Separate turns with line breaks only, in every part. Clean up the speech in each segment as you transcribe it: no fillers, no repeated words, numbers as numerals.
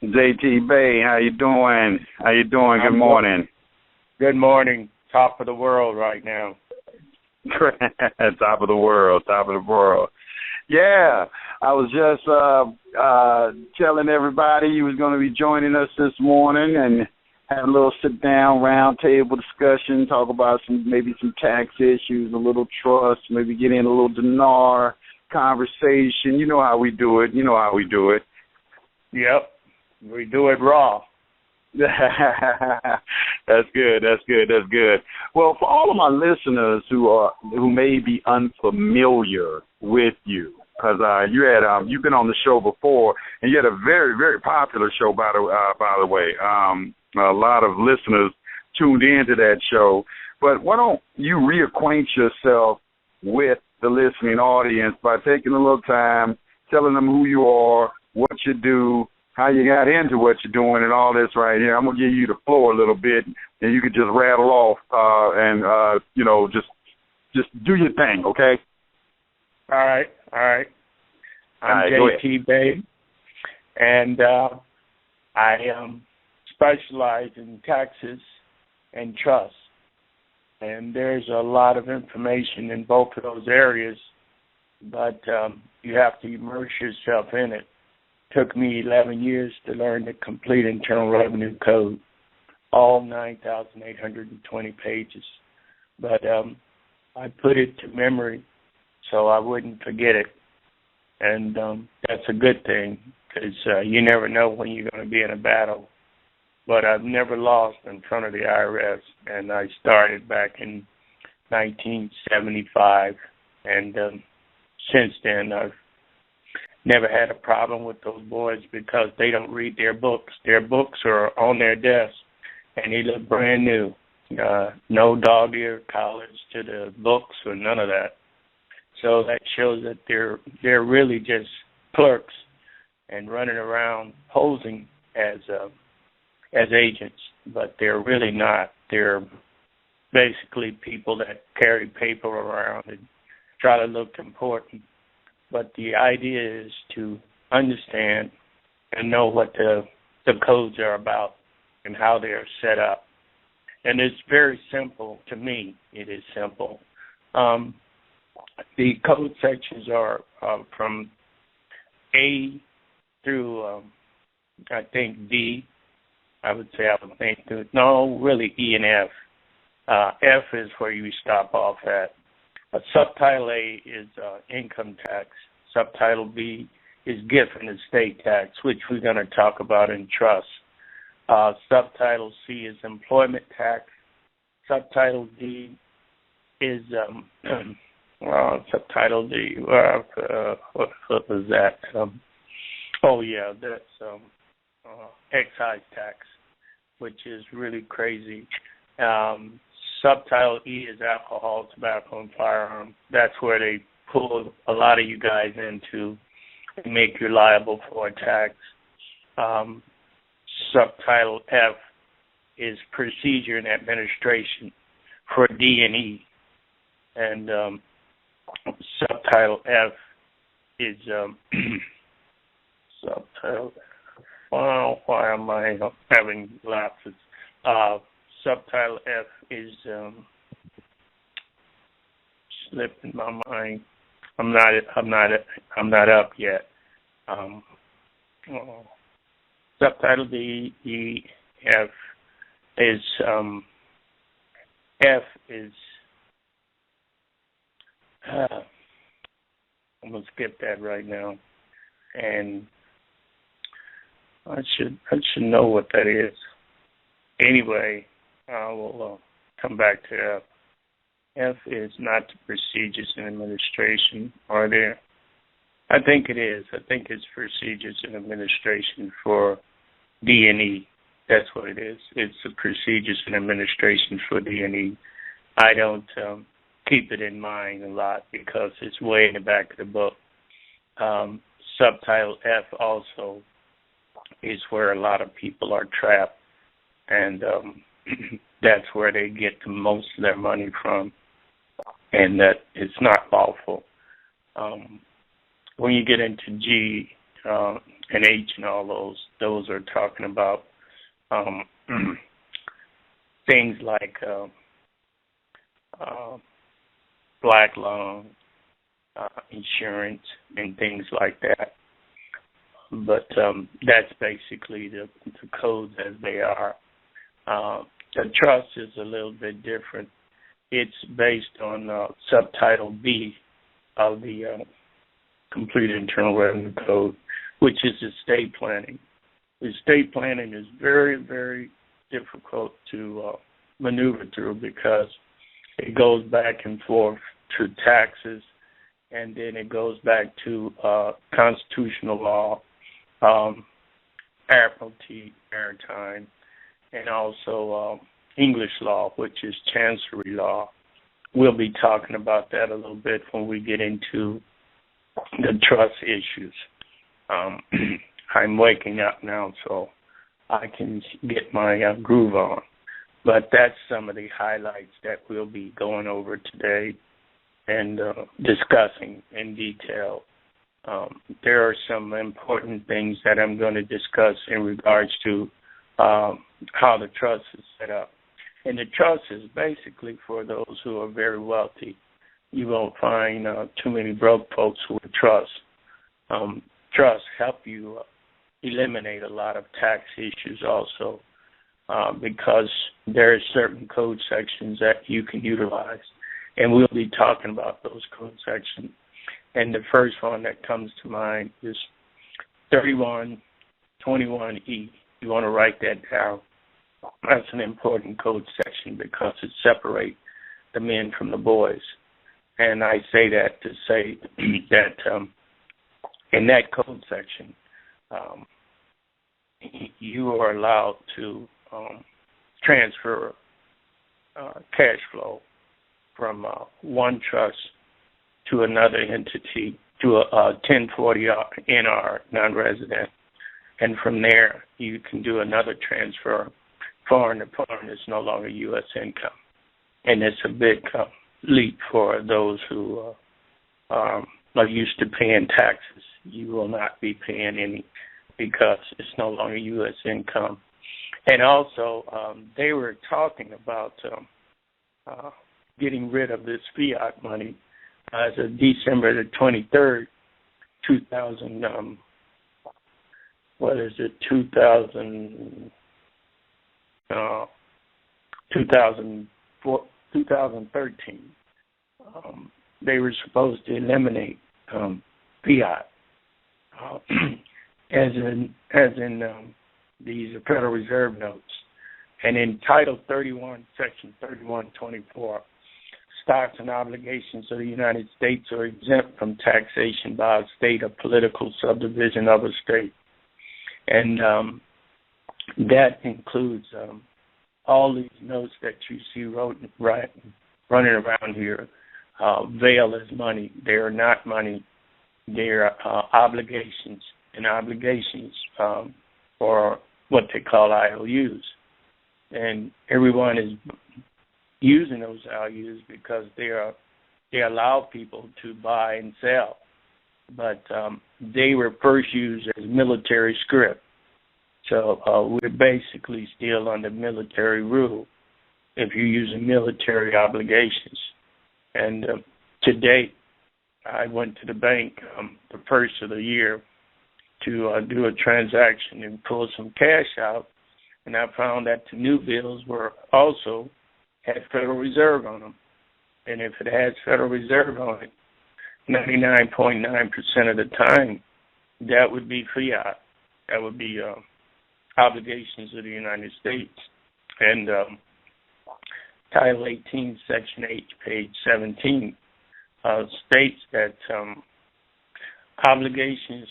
JT Bay, how you doing? How you doing? Good morning.
Good morning. Top of the world right now.
Top of the world. Yeah, I was just telling everybody you was going to be joining us this morning and have a little sit-down round table discussion, talk about maybe some tax issues, a little trust, maybe get in a little dinar conversation. You know how we do it.
Yep, we do it raw.
That's good. Well, for all of my listeners who may be unfamiliar with you, because you've been on the show before, and you had a very, very popular show, by the way. A lot of listeners tuned into that show. But why don't you reacquaint yourself with the listening audience by taking a little time, telling them who you are, what you do, how you got into what you're doing, and all this right here. I'm going to give you the floor a little bit, and you could just rattle off and just do your thing, okay?
All right. I'm JT Bay, and I specialize in taxes and trust. And there's a lot of information in both of those areas, but you have to immerse yourself in it. Took me 11 years to learn the complete Internal Revenue Code, all 9,820 pages. But I put it to memory so I wouldn't forget it. And that's a good thing because you never know when you're going to be in a battle. But I've never lost in front of the IRS, and I started back in 1975. And since then, I've never had a problem with those boys because they don't read their books. Their books are on their desk, and they look brand new. No dog-eared collars to the books or none of that. So that shows that they're really just clerks and running around posing as agents, but they're really not. They're basically people that carry paper around and try to look important. But the idea is to understand and know what the codes are about and how they are set up. And it's very simple to me. It is simple. The code sections are from A through, I think, D. I would think, no, really E and F. F is where you stop off at. Subtitle A is income tax. Subtitle B is gift and estate tax, which we're going to talk about in trust. Subtitle C is employment tax. Subtitle D is Subtitle D. What was that? That's excise tax, which is really crazy. Subtitle E is alcohol, tobacco, and firearm. That's where they pull a lot of you guys into and make you liable for a tax. Subtitle F is procedure and administration for D&E. And subtitle F is subtitle. Wow, why am I having lapses? Subtitle F is slipping my mind. I'm not up yet. Subtitle D, E, F is I'm gonna skip that right now, and I should know what that is. Anyway, I will come back to F. F is not the procedures and administration. Are there? I think it is. I think it's procedures and administration for D&E. That's what it is. It's the procedures and administration for D&E. I don't keep it in mind a lot because it's way in the back of the book. Subtitle F also is where a lot of people are trapped, and that's where they get the most of their money from, and that it's not lawful. When you get into G, and H and all those are talking about things like black loan, insurance, and things like that. But that's basically the codes as they are. The trust is a little bit different. It's based on subtitle B of the Complete Internal Revenue Code, which is estate planning. Estate planning is very, very difficult to maneuver through because it goes back and forth to taxes, and then it goes back to constitutional law, admiralty, maritime, and also English law, which is chancery law. We'll be talking about that a little bit when we get into the trust issues. I'm waking up now, so I can get my groove on. But that's some of the highlights that we'll be going over today and discussing in detail. There are some important things that I'm going to discuss in regards to how the trust is set up. And the trust is basically for those who are very wealthy. You won't find too many broke folks with trust. Trusts help you eliminate a lot of tax issues also because there are certain code sections that you can utilize. And we'll be talking about those code sections. And the first one that comes to mind is 3121E. You want to write that down. That's an important code section because it separates the men from the boys. And I say that to say that in that code section, you are allowed to transfer cash flow from one trust to another entity to a 1040 NR non-resident. And from there, you can do another transfer, foreign to foreign. It's no longer U.S. income. And it's a big leap for those who are used to paying taxes. You will not be paying any because it's no longer U.S. income. And also, they were talking about getting rid of this fiat money as of December the 23rd, 2013. They were supposed to eliminate fiat, as in these Federal Reserve notes. And in Title 31, Section 3124, stocks and obligations of the United States are exempt from taxation by a state or political subdivision of a state. And that includes all these notes that you see running around here. Veil as money. They are not money. They are obligations, and obligations for what they call IOUs. And everyone is using those IOUs because they allow people to buy and sell. But they were first used as military script. So we're basically still under military rule if you're using military obligations. And to date, I went to the bank the first of the year to do a transaction and pull some cash out, and I found that the new bills were also had Federal Reserve on them. And if it has Federal Reserve on it, 99.9% of the time, that would be fiat. That would be obligations of the United States. And Title 18, Section 8, page 17, states that obligations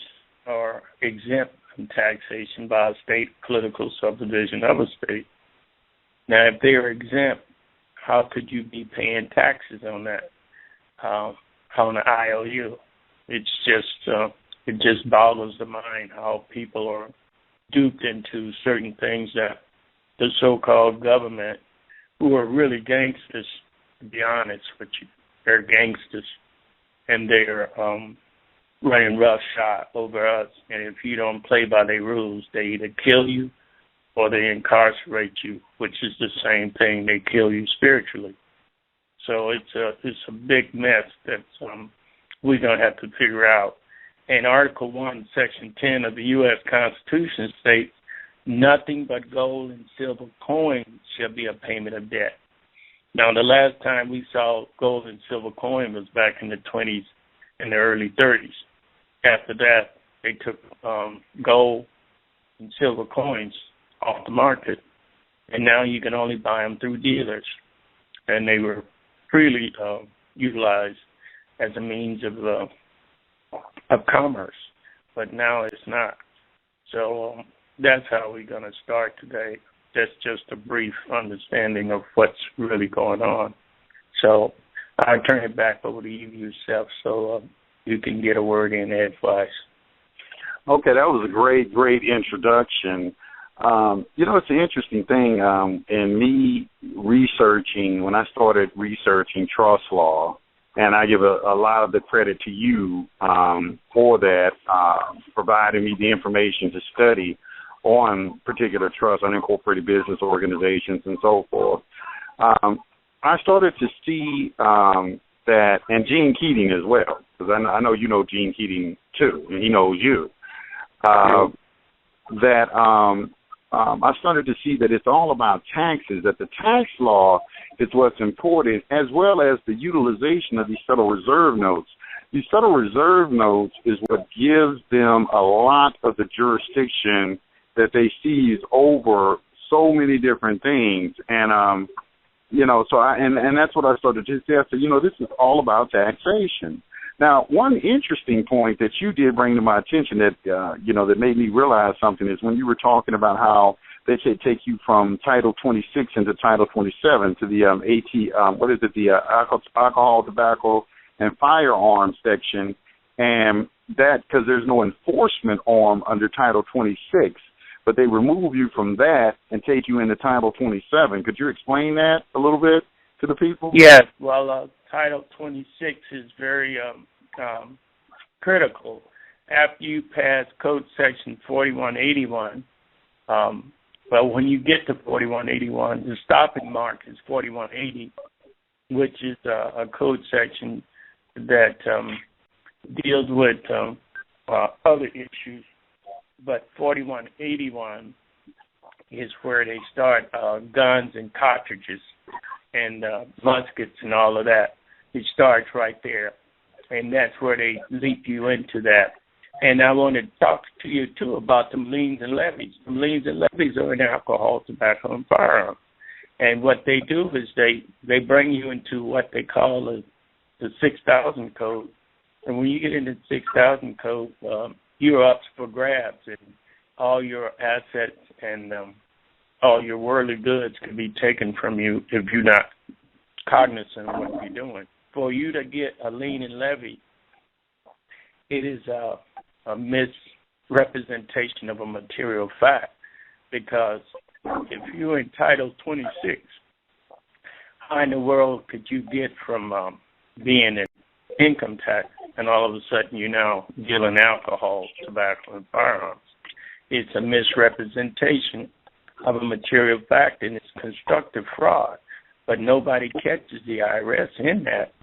are exempt from taxation by a state political subdivision of a state. Now, if they are exempt, how could you be paying taxes on that, on an IOU? It just boggles the mind how people are duped into certain things that the so-called government, who are really gangsters, to be honest with you, they're gangsters, and they're running roughshod over us. And if you don't play by their rules, they either kill you or they incarcerate you, which is the same thing. They kill you spiritually. So it's a big mess that we're going to have to figure out. And Article 1, Section 10 of the U.S. Constitution states, nothing but gold and silver coins shall be a payment of debt. Now, the last time we saw gold and silver coin was back in the 20s and the early 30s. After that, they took gold and silver coins off the market, and now you can only buy them through dealers. And they were freely utilized as a means of commerce, but now it's not. So that's how we're going to start today. That's just a brief understanding of what's really going on. So I'll turn it back over to you, Yusef, so you can get a word in edgewise.
Okay, that was a great introduction. It's an interesting thing in me researching, when I started researching trust law, and I give a lot of the credit to you for that, providing me the information to study on particular trusts, unincorporated business organizations, and so forth. I started to see that, and Gene Keating as well, because I know you know Gene Keating too, and he knows you, that I started to see that it's all about taxes, that the tax law is what's important, as well as the utilization of these Federal Reserve notes. These Federal Reserve notes is what gives them a lot of the jurisdiction that they seize over so many different things. And, and that's what I started to say. I said, this is all about taxation. Now, one interesting point that you did bring to my attention that, that made me realize something is when you were talking about how they should take you from Title 26 into Title 27 to the the alcohol, tobacco, and firearms section, and that because there's no enforcement arm under Title 26, but they remove you from that and take you into Title 27. Could you explain that a little bit to the people?
Yes. Well, Title 26 is very critical. After you pass Code Section 4181, but when you get to 4181, the stopping mark is 4180, which is a code section that deals with other issues. But 4181 is where they start guns and cartridges and muskets and all of that. It starts right there, and that's where they leap you into that. And I want to talk to you, too, about the liens and levies. The liens and levies are in alcohol, tobacco, and firearms. And what they do is they bring you into what they call the 6,000 code. And when you get into the 6,000 code, you're up for grabs, and all your assets and all your worldly goods can be taken from you if you're not cognizant of what you're doing. For you to get a lien and levy, it is a misrepresentation of a material fact, because if you're in Title 26, how in the world could you get from being in income tax and all of a sudden you're now dealing alcohol, tobacco, and firearms? It's a misrepresentation of a material fact, and it's constructive fraud. But nobody catches the IRS in that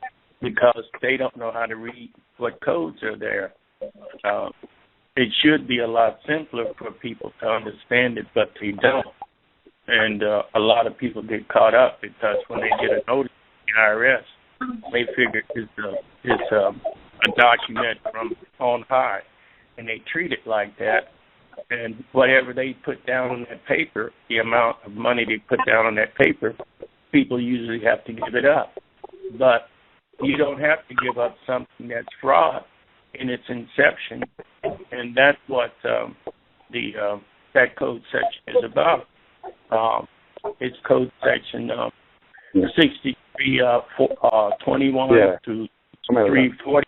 because they don't know how to read what codes are there. It should be a lot simpler for people to understand it, but they don't. And a lot of people get caught up because when they get a notice from the IRS, they figure it's a document from on high, and they treat it like that. And whatever they put down on that paper, the amount of money they put down on that paper, people usually have to give it up. But you don't have to give up something that's fraud in its inception, and that's what that code section is about. It's code section 6321 to 341,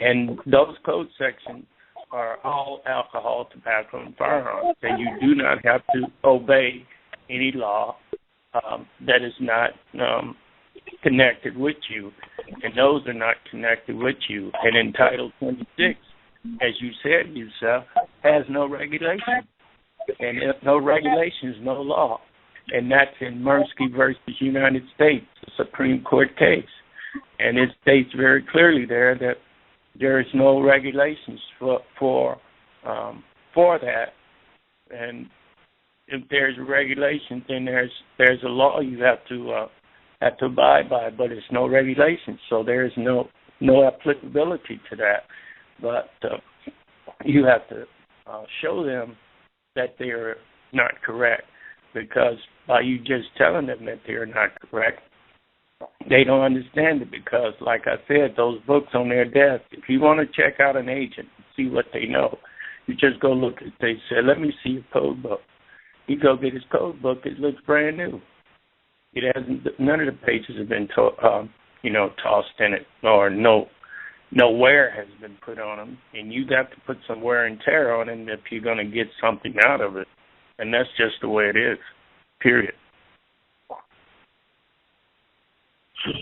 and those code sections are all alcohol, tobacco, and firearms, and you do not have to obey any law that is not connected with you, and those are not connected with you. And in Title 26, as you said, Yusef, has no regulation. And if no regulations, no law. And that's in Mirsky versus United States, the Supreme Court case. And it states very clearly there that there is no regulations for that. And if there's regulations, then there's a law you have to abide by, but it's no regulations, so there is no applicability to that. But you have to show them that they're not correct, because by you just telling them that they're not correct, they don't understand it. Because, like I said, those books on their desk, if you want to check out an agent and see what they know, you just go look at it. They say, let me see your code book. You go get his code book, it looks brand new. It hasn't, none of the pages have been tossed in it, or no wear has been put on them, and you have to put some wear and tear on it if you're going to get something out of it, and that's just the way it is, period.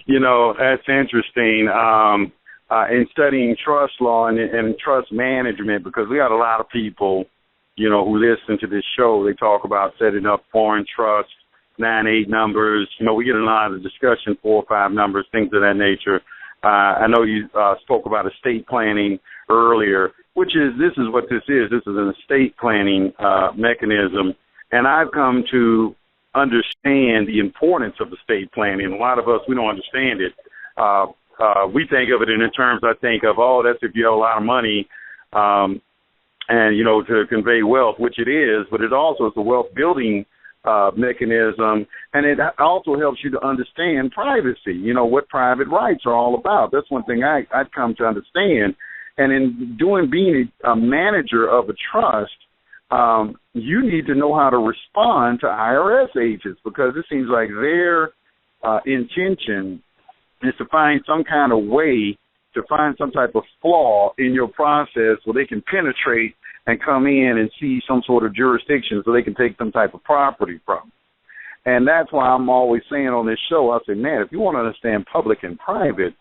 That's interesting. In studying trust law and trust management, because we got a lot of people, who listen to this show, they talk about setting up foreign trusts, 9-8 numbers. We get a lot of discussion, 4 or 5 numbers, things of that nature. I know you spoke about estate planning earlier, this is what this is. This is an estate planning mechanism. And I've come to understand the importance of estate planning. A lot of us, we don't understand it. We think of it in the terms, I think of, that's if you have a lot of money and, to convey wealth, which it is, but it also is a wealth building mechanism, and it also helps you to understand privacy, what private rights are all about. That's one thing I've come to understand. And in being a manager of a trust, you need to know how to respond to IRS agents, because it seems like their intention is to find some kind of way to find some type of flaw in your process where they can penetrate and come in and see some sort of jurisdiction so they can take some type of property from. And that's why I'm always saying on this show, I say, man, if you want to understand public and private,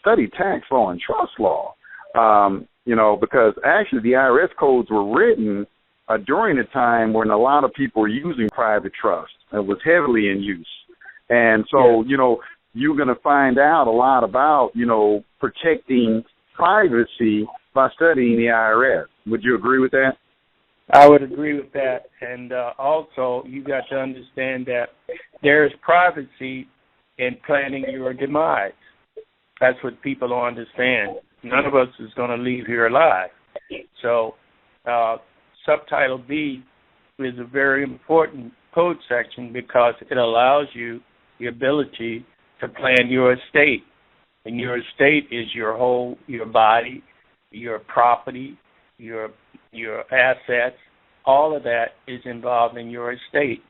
study tax law and trust law. Because actually the IRS codes were written during a time when a lot of people were using private trust. It was heavily in use. And so, you're going to find out a lot about, protecting privacy by studying the IRS. Would you agree with that?
I would agree with that. And also, you got to understand that there is privacy in planning your demise. That's what people don't understand. None of us is going to leave here alive. So, Subtitle B is a very important code section because it allows you the ability to plan your estate. And your estate is your body, your property, your assets. All of that is involved in your estate.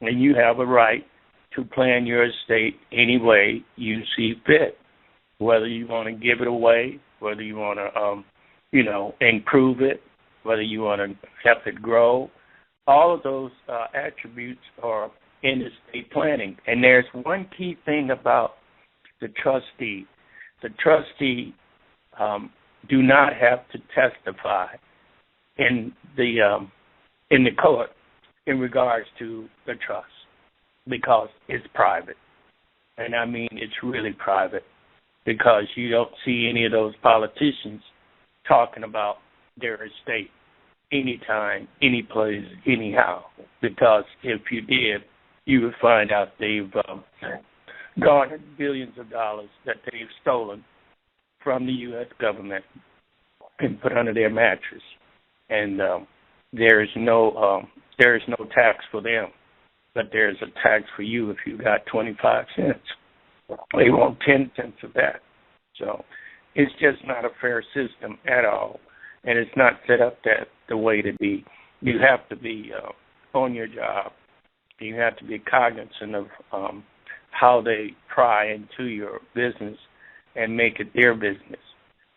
And you have a right to plan your estate any way you see fit, whether you want to give it away, whether you want to, improve it, whether you want to help it grow. All of those attributes are in estate planning. And there's one key thing about the trustee. The trustee do not have to testify in the court in regards to the trust because it's private. And I mean it's really private because you don't see any of those politicians talking about their estate anytime, any place, anyhow. Because if you did, you would find out they've garnered billions of dollars that they've stolen from the U.S. government and put under their mattress. And there is no tax for them, but there's a tax for you if you got 25 cents. They want 10 cents of that. So it's just not a fair system at all, and it's not set up the way to be. You have to be on your job. You have to be cognizant of how they pry into your business and make it their business.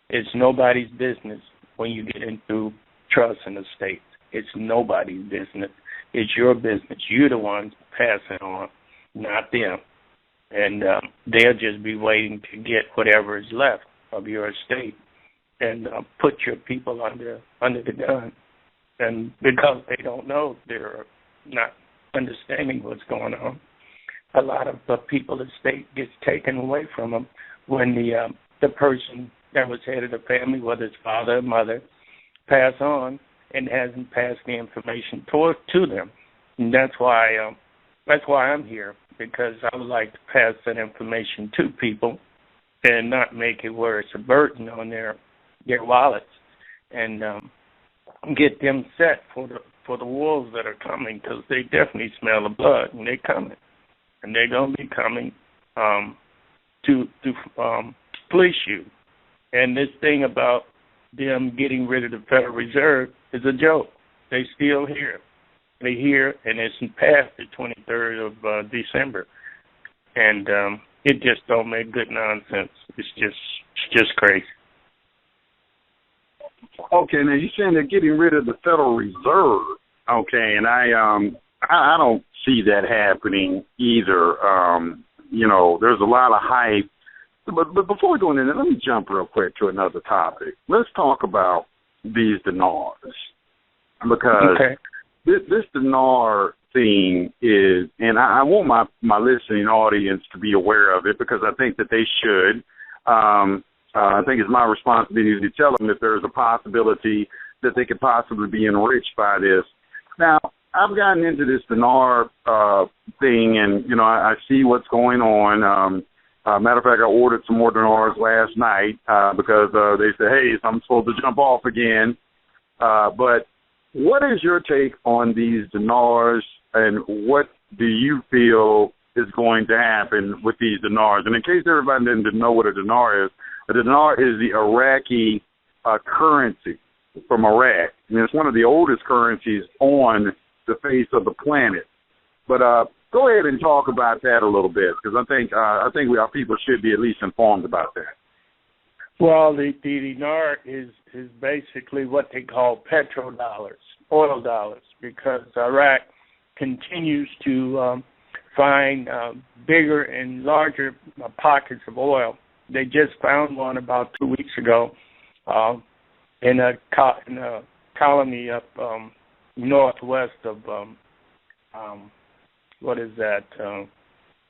It's nobody's business when you get into trust and estate. It's nobody's business. It's your business. You're the ones passing on, not them. and they'll just be waiting to get whatever is left of your estate and put your people under the gun. And because they don't know, they're not understanding what's going on. A lot of the people's estate gets taken away from them when the person that was head of the family, whether it's father or mother, pass on and hasn't passed the information to them. And that's why I'm here, because I would like to pass that information to people and not make it where it's a burden on their wallets, and get them set for the wolves that are coming, because they definitely smell the blood, and they're coming, and they're going to be coming to police you. And this thing about them getting rid of the Federal Reserve is a joke. They still here. They're here, and it's past the 23rd of December, and it just don't make good nonsense. It's just crazy.
Okay, now you're saying they're getting rid of the Federal Reserve. Okay, and I don't see that happening either. There's a lot of hype. But before we go into that, let me jump real quick to another topic. Let's talk about these dinars, because this dinar thing is, and I want my listening audience to be aware of it, because I think that they should. I think it's my responsibility to tell them that there's a possibility that they could possibly be enriched by this. Now, I've gotten into this dinar thing, and, I see what's going on. Matter of fact, I ordered some more dinars last night because they said, hey, I'm supposed to jump off again. But what is your take on these dinars, and what do you feel is going to happen with these dinars? And in case everybody didn't know what a dinar is the Iraqi currency from Iraq. And it's one of the oldest currencies on the face of the planet. But go ahead and talk about that a little bit, because I think our people should be at least informed about that.
Well, the dinar is basically what they call petrodollars, oil dollars, because Iraq continues to find bigger and larger pockets of oil. They just found one about 2 weeks ago in a colony up northwest of what is that?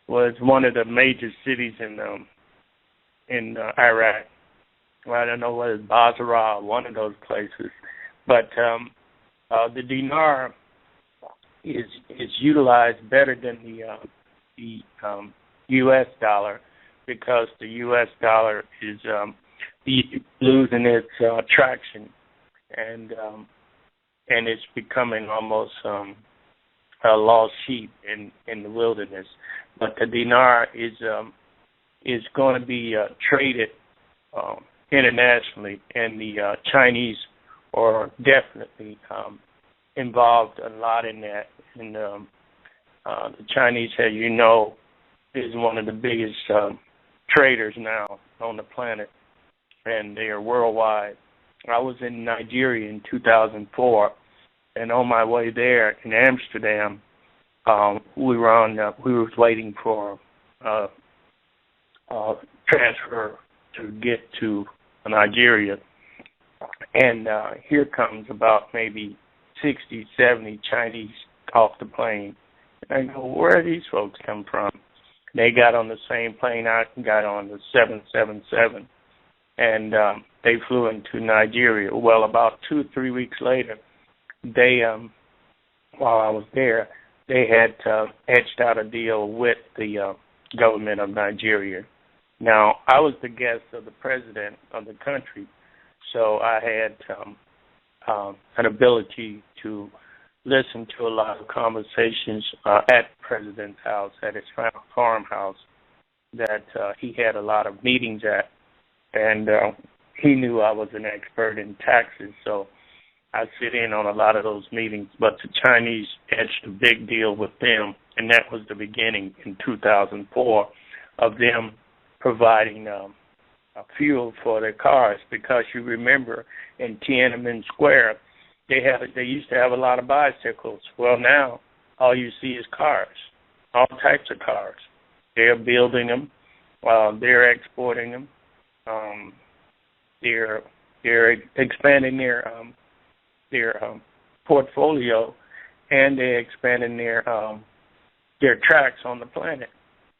Was one of the major cities in Iraq. Well, I don't know whether it's Basra or one of those places, but the dinar is utilized better than the U.S. dollar, because the U.S. dollar is losing its traction, and it's becoming almost a lost sheep in the wilderness. But the dinar is going to be traded internationally, and the Chinese are definitely involved a lot in that. And the Chinese, as you know, is one of the biggest traders now on the planet, and they are worldwide. I was in Nigeria in 2004, and on my way there in Amsterdam, we were waiting for transfer to get to Nigeria, and here comes about maybe 60, 70 Chinese off the plane. And I go, where do these folks come from? They got on the same plane I got on, the 777, and they flew into Nigeria. Well, about 2 or 3 weeks later, they, while I was there, they had etched out a deal with the government of Nigeria. Now, I was the guest of the president of the country, so I had an ability to listen to a lot of conversations at the president's house, at his farmhouse, that he had a lot of meetings at, and he knew I was an expert in taxes, so I sit in on a lot of those meetings. But the Chinese etched a big deal with them, and that was the beginning in 2004 of them providing fuel for their cars, because you remember in Tiananmen Square, they used to have a lot of bicycles. Well, now all you see is cars, all types of cars, They're building them. They're exporting them. They're expanding their portfolio, and they're expanding their tracks on the planet,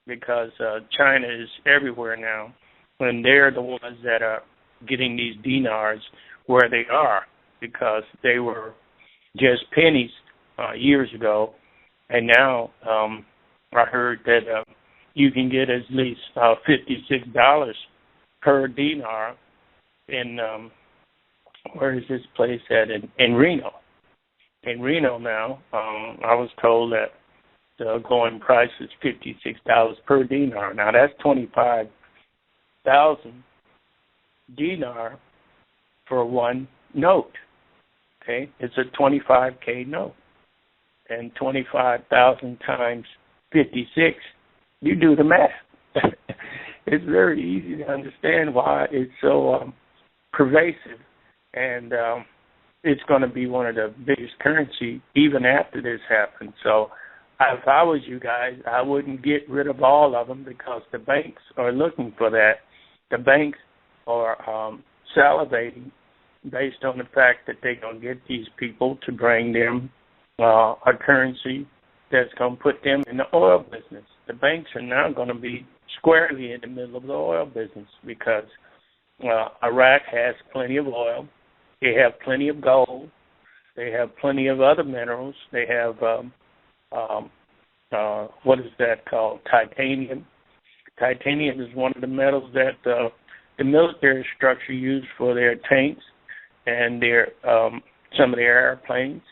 because China is everywhere now, and they're the ones that are getting these dinars where they are, because they were just pennies years ago, and now I heard that you can get at least $56 per dinar in where is this place at? In Reno. In Reno now, I was told that the going price is $56 per dinar. Now that's 25,000 dinar for one note. Okay, it's a 25K note, and 25,000 times 56. You do the math. It's very easy to understand why it's so pervasive, and it's going to be one of the biggest currency even after this happens. So if I was you guys, I wouldn't get rid of all of them, because the banks are looking for that. The banks are salivating based on the fact that they're going to get these people to bring them a currency that's going to put them in the oil business. The banks are now going to be squarely in the middle of the oil business, because Iraq has plenty of oil. They have plenty of gold. They have plenty of other minerals. They have, what is that called? Titanium. Titanium is one of the metals that the military structure used for their tanks and their some of their airplanes.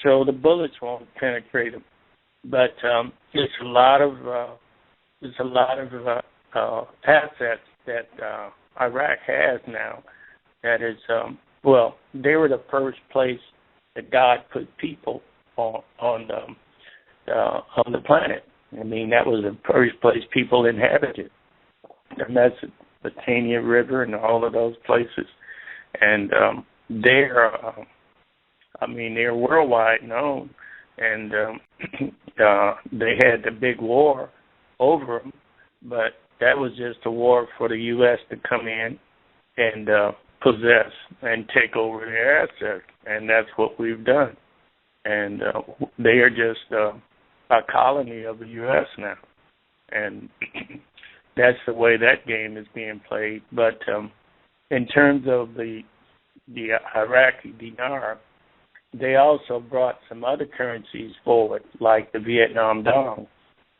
So the bullets won't penetrate them. But there's a lot of assets that Iraq has now. That is, they were the first place that God put people on the planet. I mean, that was the first place people inhabited, and that's the Tanya River and all of those places. And they're worldwide known, and they had the big war over them, but that was just a war for the U.S. to come in and possess and take over their assets, and that's what we've done. And they are just a colony of the U.S. now, and that's the way that game is being played. But in terms of the Iraqi dinar, they also brought some other currencies forward, like the Vietnam dong.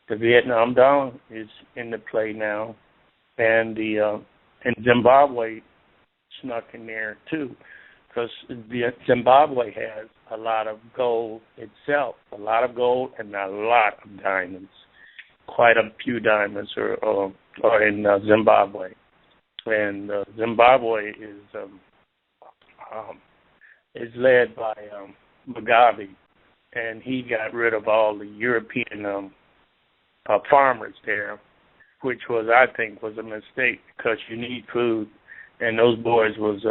The Vietnam dong is in the play now, and and Zimbabwe snuck in there too, because Zimbabwe has a lot of gold itself, a lot of gold and a lot of diamonds. Quite a few diamonds are in Zimbabwe, and Zimbabwe is led by Mugabe, and he got rid of all the European farmers there, which I think was a mistake, because you need food, and those boys was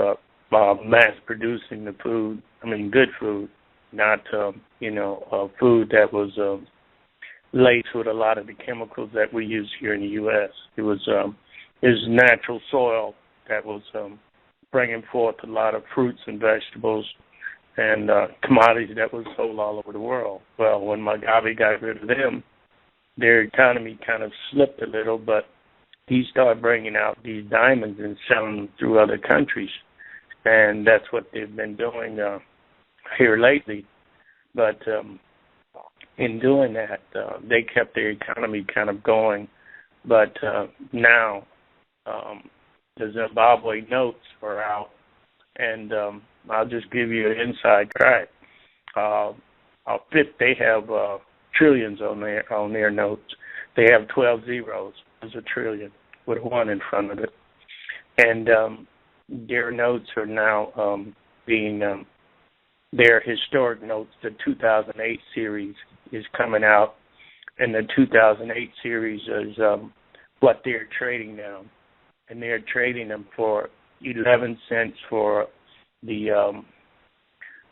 mass producing the food. I mean, good food, not food that was laced with a lot of the chemicals that we use here in the U.S. It was natural soil that was bringing forth a lot of fruits and vegetables and commodities that was sold all over the world. Well, when Mugabe got rid of them, their economy kind of slipped a little, but he started bringing out these diamonds and selling them through other countries, and that's what they've been doing here lately. But in doing that, they kept their economy kind of going. But now the Zimbabwe notes are out, and I'll just give you an inside track. They have trillions on their notes. They have 12 zeros as a trillion with a 1 in front of it. And their notes are now being, their historic notes, the 2008 series is coming out, and the 2008 series is what they're trading now. And they're trading them for 11 cents for the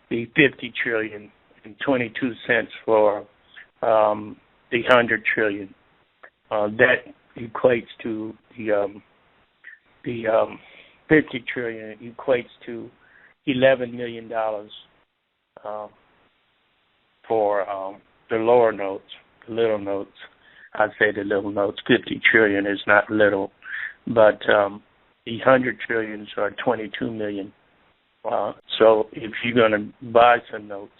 50 trillion and 22 cents for the 100 trillion. that equates to the 50 trillion equates to $11 million for the lower notes, the little notes. I'd say the little notes. 50 trillion is not little, but the 100 trillions are 22 million. So if you're going to buy some notes,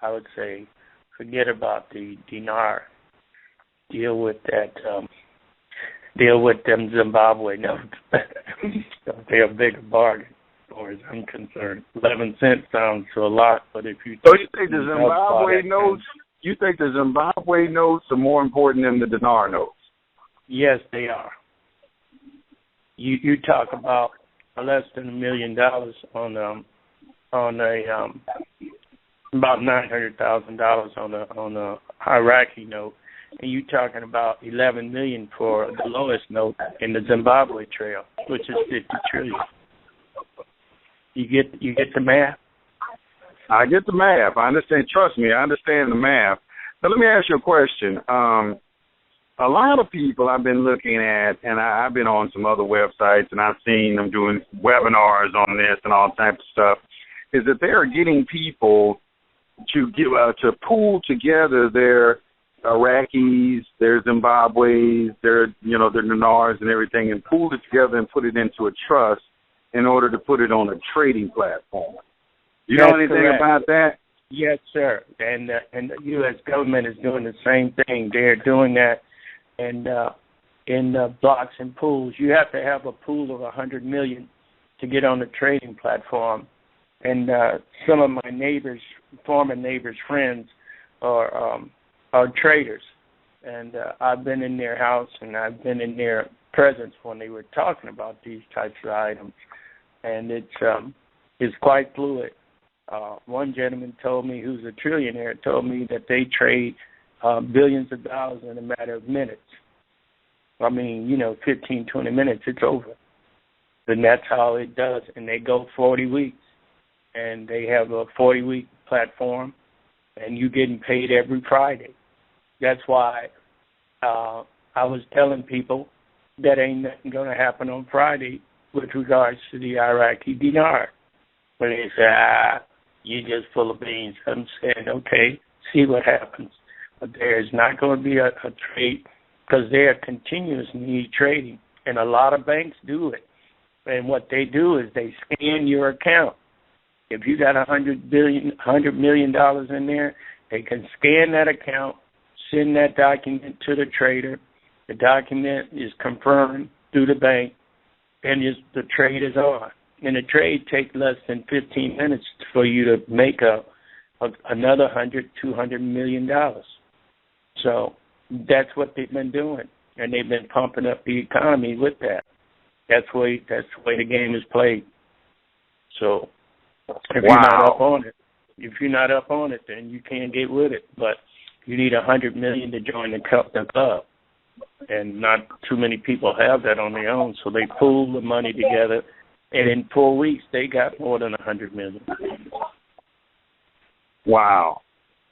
I would say forget about the dinar. Deal with that. Deal with them Zimbabwe notes. They're a bigger bargain, as far as I'm concerned. 11 cents sounds a lot, but if you
so you think the Zimbabwe notes? You think the Zimbabwe notes are more important than the dinar notes?
Yes, they are. You talk about less than $1 million on about $900,000 on a Iraqi note, and you talking about 11 million for the lowest note in the Zimbabwe trail, which is 50 trillion. You get the math?
I get the math. I understand. Trust me, I understand the math. Now, let me ask you a question. A lot of people I've been looking at, and I've been on some other websites, and I've seen them doing webinars on this and all types of stuff, is that they are getting people to pool together their Iraqis, their Zimbabwe's, their dinars and everything, and pool it together and put it into a trust in order to put it on a trading platform. You know anything about that?
Yes, sir. And the U.S. government is doing the same thing. They're doing that in blocks and pools. You have to have a pool of 100 million to get on the trading platform. And some of my neighbors, former neighbors' friends, are traders. And I've been in their house and I've been in their presence when they were talking about these types of items. And it's quite fluid. One gentleman told me, who's a trillionaire, told me that they trade billions of dollars in a matter of minutes. I mean, 15, 20 minutes, it's over. And that's how it does. And they go 40 weeks. And they have a 40-week platform, and you're getting paid every Friday. That's why I was telling people that ain't nothing going to happen on Friday with regards to the Iraqi dinar. When they say, you're just full of beans. I'm saying, okay, see what happens. But there's not going to be a trade because they are continuously trading, and a lot of banks do it. And what they do is they scan your account. If you got $100 million in there, they can scan that account, send that document to the trader. The document is confirmed through the bank, and the trade is on. And the trade takes less than 15 minutes for you to make another $200 million. So that's what they've been doing, and they've been pumping up the economy with that. That's the way the game is played. So if you're not up on it, then you can't get with it. But you need 100 million to join the club, and not too many people have that on their own. So they pool the money together, and in 4 weeks they got more than 100 million.
Wow.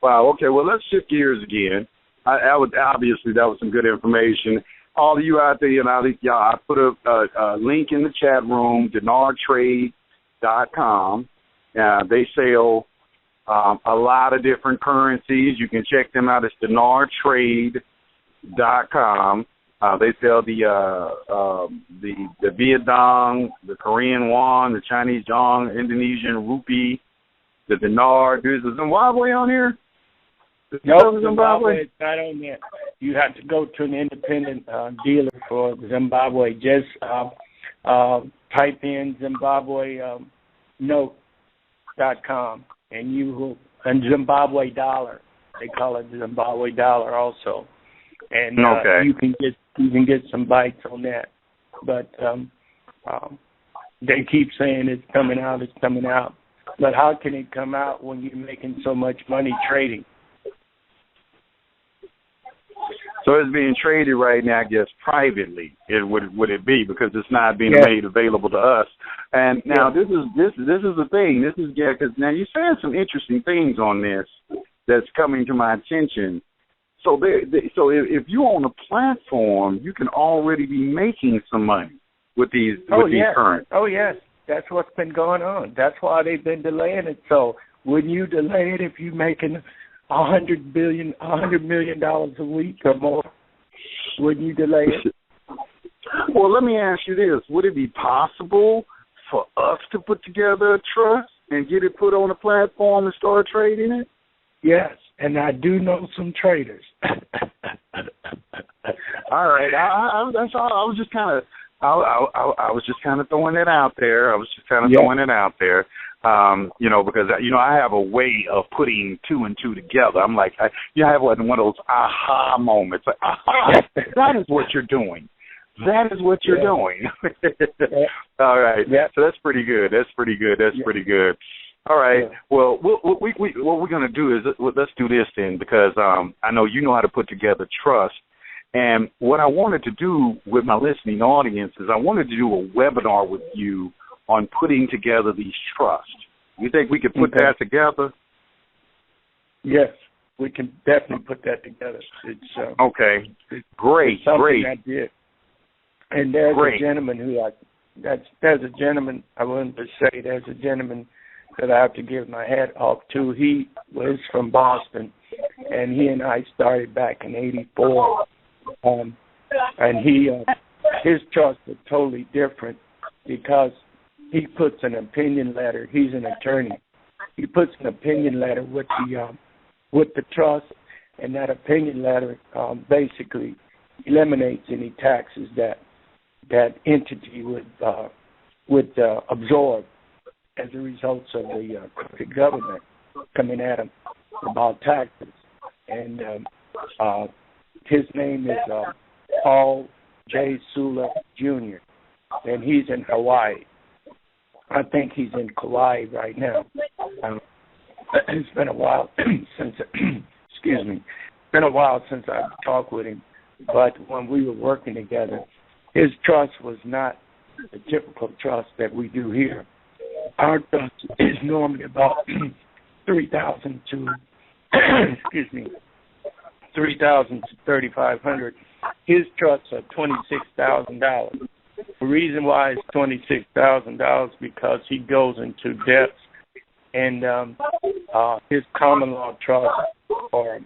Okay. Well, let's shift gears again. Obviously that was some good information. All of you out there, I put a link in the chat room, dinartrade.com. They sell a lot of different currencies. You can check them out. It's dinartrade.com. They sell the Viet Dong, the Korean won, the Chinese yuan, Indonesian rupee, the dinar. There's a Zimbabwe on here?
No, Zimbabwe is not on there. You have to go to an independent dealer for Zimbabwe. Just type in Zimbabwe note.com and Zimbabwe dollar. They call it the Zimbabwe dollar also. And you can get some bites on that. But they keep saying it's coming out. But how can it come out when you're making so much money trading?
So it's being traded right now, I guess, privately. Would it be, because it's not being made available to us? And now this is the thing. Because now you're saying some interesting things on this that's coming to my attention. So if you own a platform, you can already be making some money with these current.
Oh yes, that's what's been going on. That's why they've been delaying it. So wouldn't you delay it if you're making $100 million a week or more? Wouldn't you delay it?
Well, let me ask you this: would it be possible for us to put together a trust and get it put on a platform and start trading it?
Yes, and I do know some traders.
All right, that's all. I was just kind of throwing it out there. Throwing it out there. Because I have a way of putting two and two together. I'm like, I have one of those aha moments. Like, aha, that is what you're doing. That is what you're doing. All right.
Yeah.
So that's pretty good. Pretty good. All right. Yeah. Well, what we're going to do is let's do this then, because I know you know how to put together trust. And what I wanted to do with my listening audience is I wanted to do a webinar with you on putting together these trusts. You think we could put that together?
Yes, we can definitely put that together. It's
okay. Great.
I did. And there's a gentleman there's a gentleman that I have to give my hat off to. He was from Boston, and he and I started back in '84. And his trusts are totally different because he puts an opinion letter. He's an attorney. He puts an opinion letter with the trust, and that opinion letter basically eliminates any taxes that entity would absorb as a result of the crooked government coming at him about taxes. And his name is Paul J. Sula Jr., and he's in Hawaii. I think he's in Kauai right now. It's been a while since, excuse me, it's been a while since I've talked with him. But when we were working together, his trust was not the typical trust that we do here. Our trust is normally about $3,000 to, excuse me, $3,000 to $3,500. His trusts are $26,000. The reason why it's $26,000 because he goes into depth, and his common law trusts are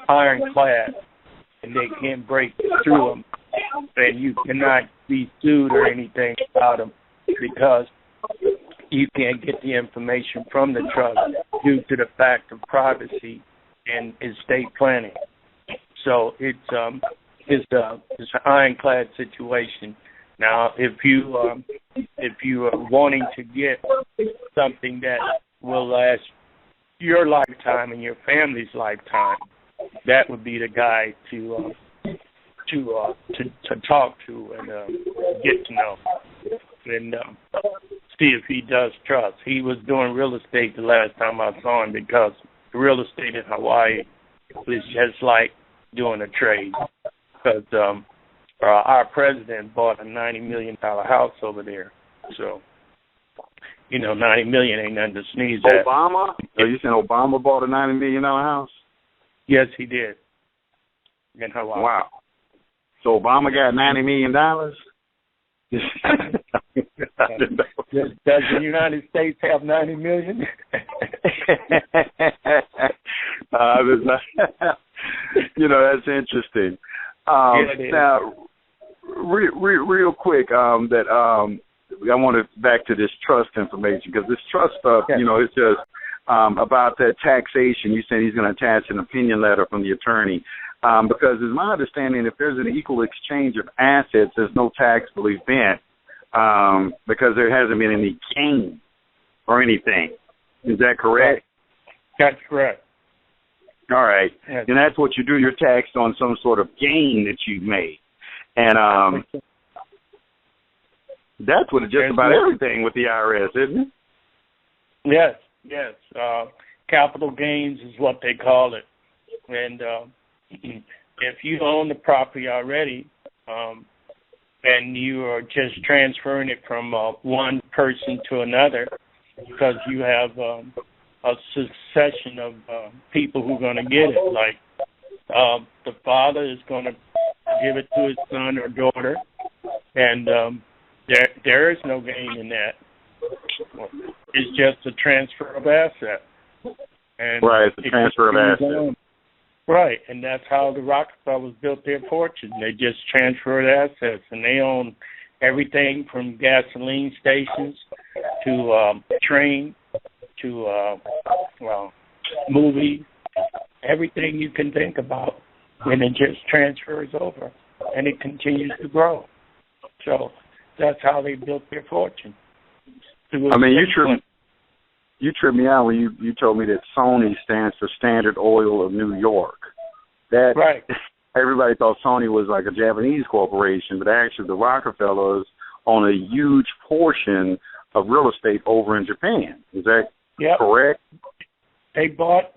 ironclad, and they can't break through them, and you cannot be sued or anything about them because you can't get the information from the trust due to the fact of privacy and estate planning. So it's an ironclad situation. Now, if you are wanting to get something that will last your lifetime and your family's lifetime, that would be the guy to talk to and get to know and see if he does trust. He was doing real estate the last time I saw him because real estate in Hawaii is just like doing a trade because our president bought a $90 million house over there. So, $90 million ain't nothing to sneeze at.
Obama? Are you saying Obama bought a $90 million house?
Yes, he did. In Hawaii.
Wow. So Obama got $90 million?
Does the United States have $90 million?
That's interesting. Now, real quick, I want to back to this trust information because this trust stuff, it's just about that taxation. You said he's going to attach an opinion letter from the attorney because it's my understanding if there's an equal exchange of assets, there's no taxable event because there hasn't been any gain or anything. Is that correct?
That's correct.
All right. Yes. And that's what you do. You're taxed on some sort of gain that you've made. And that's what just about everything with the IRS, isn't it?
Yes. Capital gains is what they call it. And if you own the property already and you are just transferring it from one person to another because you have a succession of people who are going to get it, like the father is going to give it to his son or daughter, and there is no gain in that. It's just a transfer of assets. And
right, it's a transfer of assets.
Right, and that's how the Rockefellers built their fortune. They just transferred assets, and they own everything from gasoline stations to train to movies, everything you can think about, and it just transfers over, and it continues to grow. So that's how they built their fortune.
I mean, you tripped me out when you told me that Sony stands for Standard Oil of New York. That
right.
Everybody thought Sony was like a Japanese corporation, but actually the Rockefellers own a huge portion of real estate over in Japan. Is that correct?
They bought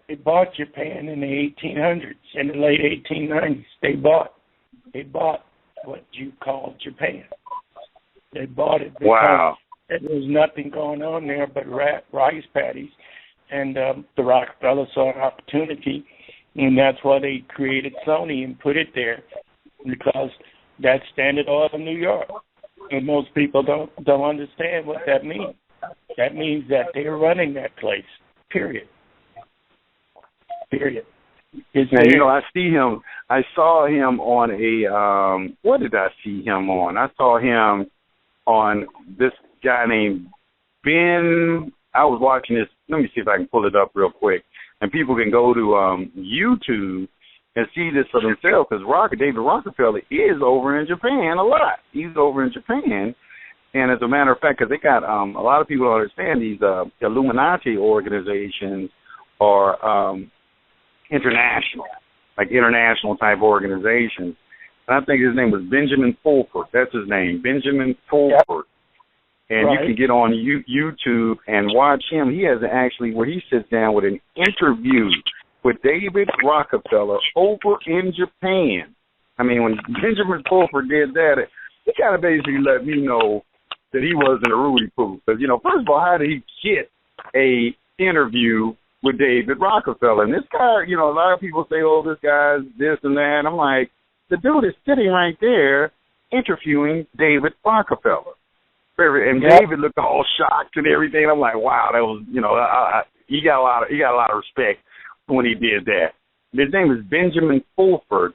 Japan in the 1800s, in the late 1890s. They bought what you call Japan. They bought it because there was nothing going on there but rice paddies, and the Rockefellers saw an opportunity, and that's why they created Sony and put it there, because that's Standard Oil of New York. And most people don't understand what that means. That means that they're running that place. Period. Now,
I see him. I saw him on a. What did I see him on? I saw him on this guy named Ben. I was watching this. Let me see if I can pull it up real quick. And people can go to YouTube and see this for themselves, because David Rockefeller is over in Japan a lot. He's over in Japan. And as a matter of fact, because they got a lot of people don't understand these Illuminati organizations are international, like international type organizations. And I think his name was Benjamin Fulford. That's his name, Benjamin Fulford. And you can get on YouTube and watch him. He has actually where he sits down with an interview with David Rockefeller over in Japan. I mean, when Benjamin Fulford did that, he kind of basically let me know that he wasn't a Rudy Poo. Because, first of all, how did he get a interview with David Rockefeller? And this guy, a lot of people say, oh, this guy's this and that. I'm like, the dude is sitting right there interviewing David Rockefeller. And David looked all shocked and everything. I'm like, wow, that was, he got a lot of respect when he did that. His name is Benjamin Fulford,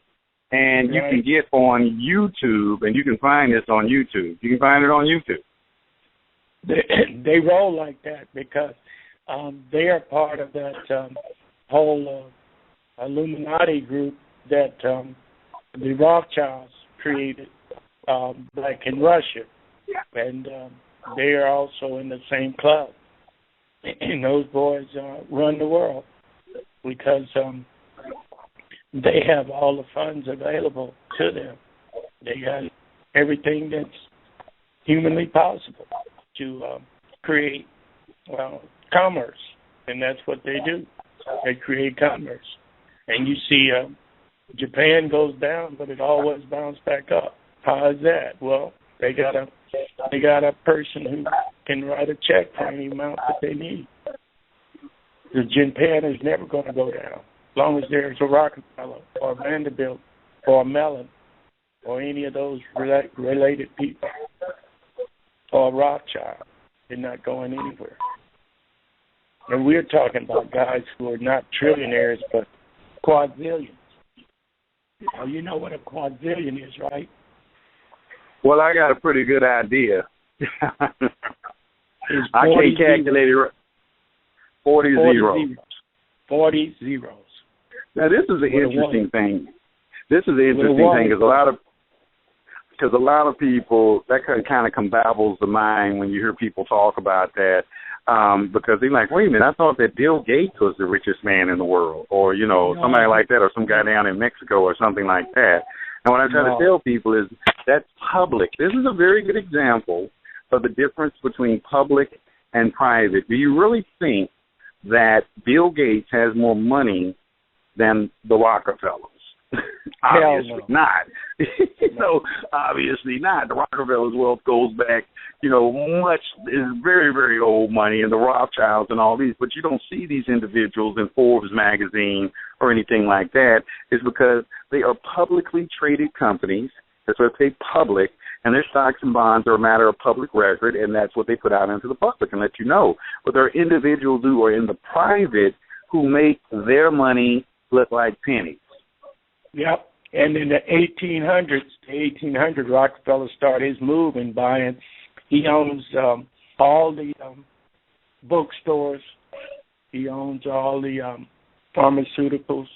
and you can get on YouTube, and you can find this on YouTube. You can find it on YouTube.
They roll like that because they are part of that whole Illuminati group that the Rothschilds created back in Russia. And they are also in the same club. And those boys run the world because they have all the funds available to them. They got everything that's humanly possible to create, commerce. And that's what they do. They create commerce. And you see Japan goes down, but it always bounces back up. How is that? Well, they got a person who can write a check for any amount that they need. The Japan is never going to go down as long as there's a Rockefeller or Vanderbilt or Mellon or any of those related people or Rothschild. They're not going anywhere. And we're talking about guys who are not trillionaires but quadrillions. You know what a quadrillion is, right?
Well, I got a pretty good idea. I can't calculate it. 40 zeros. 40 zeros. Now, this is an interesting thing. Because a lot of people, that kind of conbables the mind when you hear people talk about that, because they're like, wait a minute, I thought that Bill Gates was the richest man in the world, or, somebody like that, or some guy down in Mexico or something like that. And what I try to tell people is that's public. This is a very good example of the difference between public and private. Do you really think that Bill Gates has more money than the Rockefellers? Obviously not. Obviously not. The Rockefellers' wealth goes back, is very, very old money, and the Rothschilds and all these. But you don't see these individuals in Forbes magazine or anything like that. It's because they are publicly traded companies. That's why they public, and their stocks and bonds are a matter of public record, and that's what they put out into the public and let you know. But there are individuals who are in the private who make their money look like pennies.
Yep. And in the 1800s, Rockefeller started his move in buying. He owns all the bookstores. He owns all the pharmaceuticals.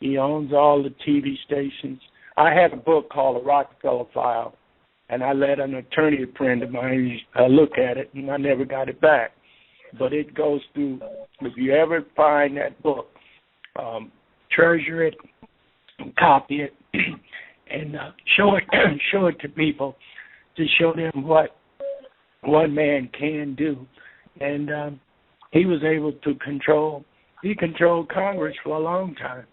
He owns all the TV stations. I had a book called The Rockefeller File, and I let an attorney friend of mine look at it, and I never got it back. But it goes through, if you ever find that book, treasure it, copy it, and show it to people to show them what one man can do. And he was able to controlled Congress for a long time,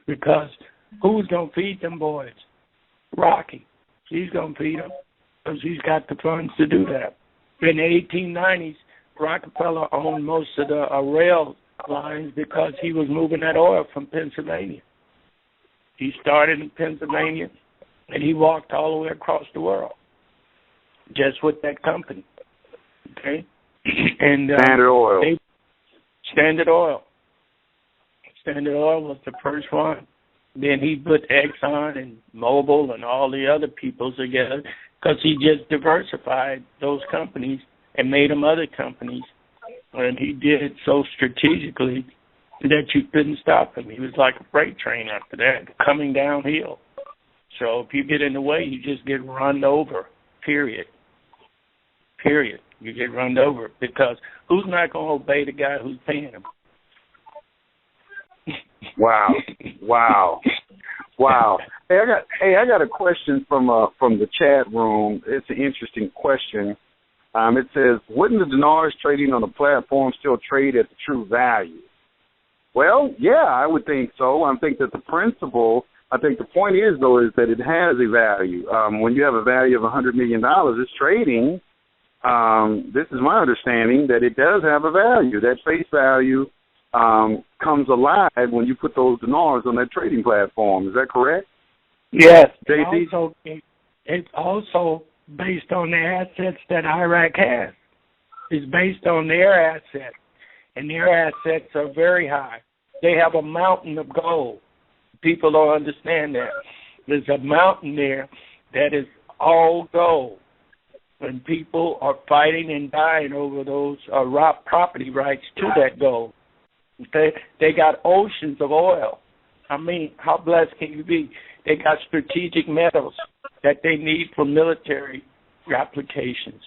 because who's going to feed them boys? Rocky. He's going to feed them because he's got the funds to do that. In the 1890s, Rockefeller owned most of the rail lines because he was moving that oil from Pennsylvania. He started in Pennsylvania, and he walked all the way across the world just with that company. Okay? And
Standard Oil.
Standard Oil. Standard Oil was the first one. Then he put Exxon and Mobil and all the other people together because he just diversified those companies and made them other companies. And he did it so strategically that you couldn't stop him. He was like a freight train after that, coming downhill. So if you get in the way, you just get run over, period. Period. You get run over because who's not going to obey the guy who's paying him?
Wow. Hey, I got a question from the chat room. It's an interesting question. It says, wouldn't the dinars trading on the platform still trade at the true value? Well, yeah, I would think so. I think that the point is, though, is that it has a value. When you have a value of $100 million, it's trading. This is my understanding that it does have a value. That face value comes alive when you put those dinars on that trading platform. Is that correct?
Yes.
JT?
It's also based on the assets that Iraq has. It's based on their assets, and their assets are very high. They have a mountain of gold. People don't understand that. There's a mountain there that is all gold. And people are fighting and dying over those property rights to that gold. They got oceans of oil. I mean, how blessed can you be? They got strategic metals that they need for military applications.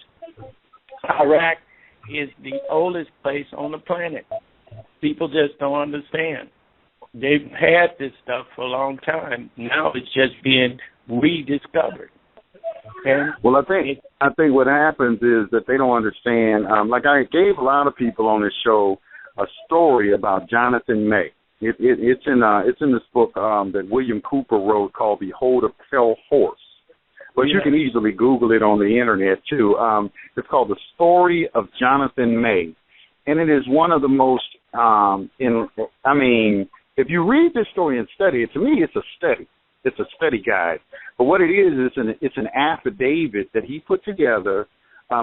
Iraq is the oldest place on the planet. People just don't understand. They've had this stuff for a long time. Now it's just being rediscovered. And
well, I think what happens is that they don't understand. Like I gave a lot of people on this show a story about Jonathan May. It's in this book that William Cooper wrote called "Behold a Pale Horse," but you can easily Google it on the internet too. It's called "The Story of Jonathan May," and it is one of the most. If you read this story and study it, to me, it's a study. It's a study guide. But what it is it's an affidavit that he put together